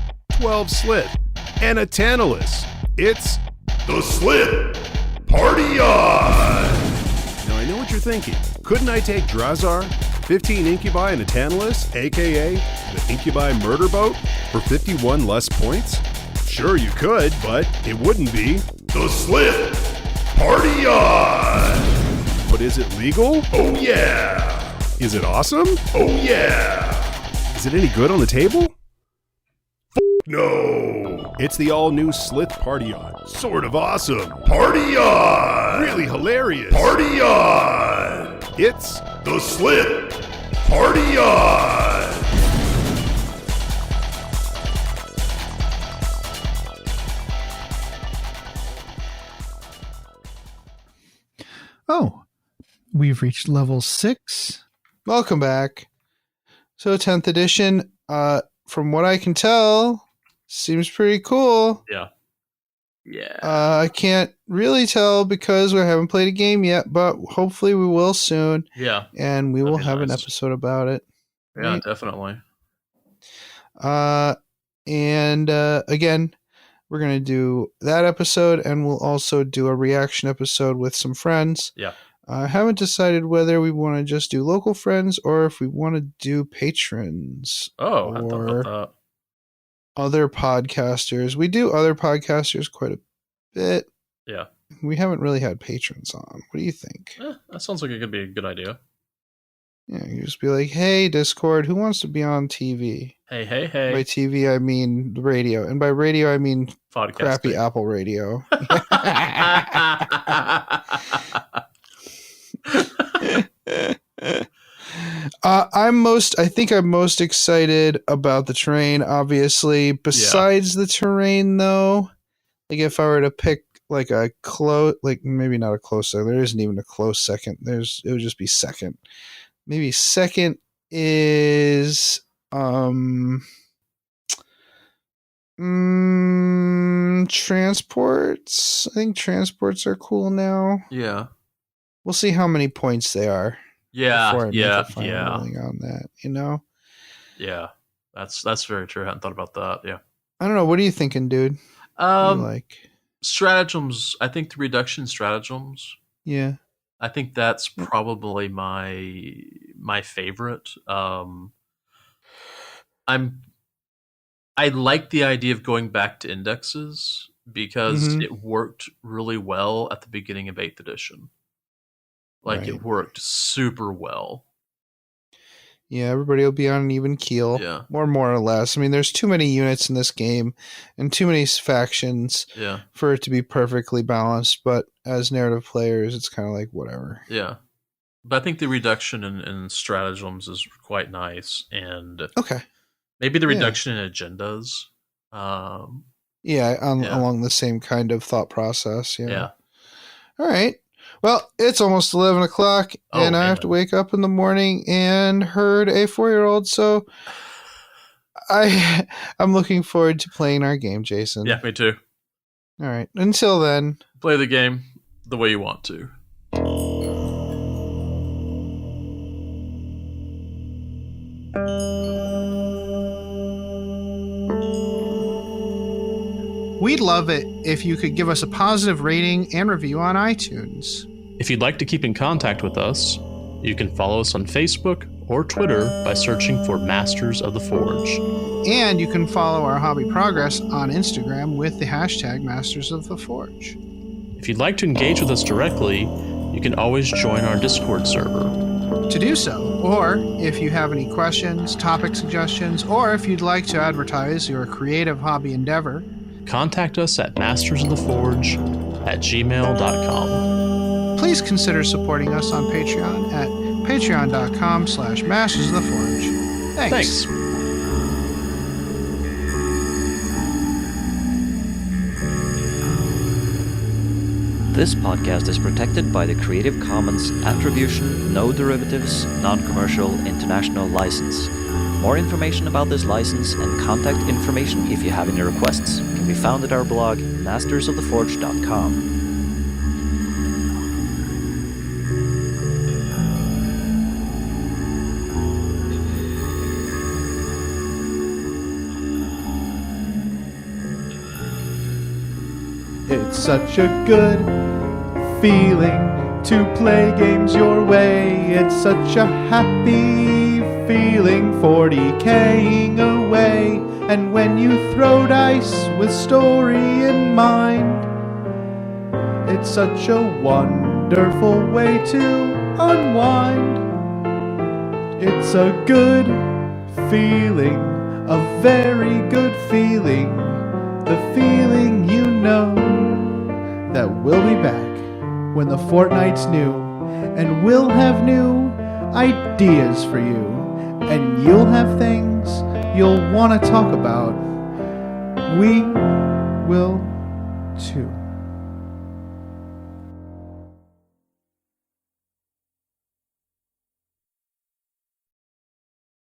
12 Slith, and a Tantalus. It's the Slith Party On! Now, I know what you're thinking. Couldn't I take Drazar, 15 Incubi, and a Tantalus, a.k.a. the Incubi Murder Boat, for 51 less points? Sure, you could, but it wouldn't be the Slith Party On! But is it legal? Oh, yeah! Is it awesome? Oh yeah! Is it any good on the table? No! It's the all-new Slith Party On. Sort of awesome. Party On! Really hilarious. Party On! It's the Slith Party On! Oh, we've reached level 6. Welcome back. So 10th edition, from what I can tell, seems pretty cool. Yeah. Yeah. I can't really tell because we haven't played a game yet, but hopefully we will soon. Yeah. And we will have an episode about it. Yeah, right? Definitely. Again, we're going to do that episode, and we'll also do a reaction episode with some friends. Yeah. I haven't decided whether we want to just do local friends or if we want to do patrons. Oh, I thought about that. Other podcasters. We do other podcasters quite a bit. Yeah. We haven't really had patrons on. What do you think? That sounds like it could be a good idea. Yeah, you just be like, hey, Discord, who wants to be on TV? Hey. By TV, I mean the radio. And by radio, I mean podcasting. Crappy Apple radio. I think I'm most excited about the terrain, obviously. Besides the terrain, though, like if I were to pick like a close, like maybe not a close second, there isn't even a close second. It would just be second. Maybe second is transports. I think transports are cool now. Yeah. We'll see how many points they are. Yeah, On that, you know. Yeah, that's very true. I hadn't thought about that. Yeah. I don't know. What are you thinking, dude? Stratagems. I think the reduction stratagems. Yeah. I think that's probably my favorite. I like the idea of going back to indexes because it worked really well at the beginning of 8th edition. It worked super well. Yeah, everybody will be on an even keel. Yeah. Or more or less. I mean, there's too many units in this game and too many factions for it to be perfectly balanced. But as narrative players, it's kind of like whatever. Yeah. But I think the reduction in stratagems is quite nice. And maybe the reduction in agendas. Along the same kind of thought process. Yeah. All right. Well, it's almost 11 o'clock, and I have to wake up in the morning and herd a 4-year-old, so I'm looking forward to playing our game, Jason. Yeah, me too. All right. Until then. Play the game the way you want to. We'd love it if you could give us a positive rating and review on iTunes. If you'd like to keep in contact with us, you can follow us on Facebook or Twitter by searching for Masters of the Forge. And you can follow our hobby progress on Instagram with the hashtag Masters of the Forge. If you'd like to engage with us directly, you can always join our Discord server. To do so, Or if you have any questions, topic suggestions, or if you'd like to advertise your creative hobby endeavor, contact us at mastersoftheforge@gmail.com. Please consider supporting us on Patreon at patreon.com/mastersoftheforge. Thanks. This podcast is protected by the Creative Commons Attribution, No Derivatives, Non-Commercial International License. More information about this license and contact information if you have any requests can be found at our blog, mastersoftheforge.com. It's such a good feeling to play games your way. It's such a happy feeling 40K'ing away. And when you throw dice with story in mind, it's such a wonderful way to unwind. It's a good feeling, a very good feeling, the feeling you know that we'll be back when the fortnight's new, and we'll have new ideas for you, and you'll have things you'll want to talk about. We will too.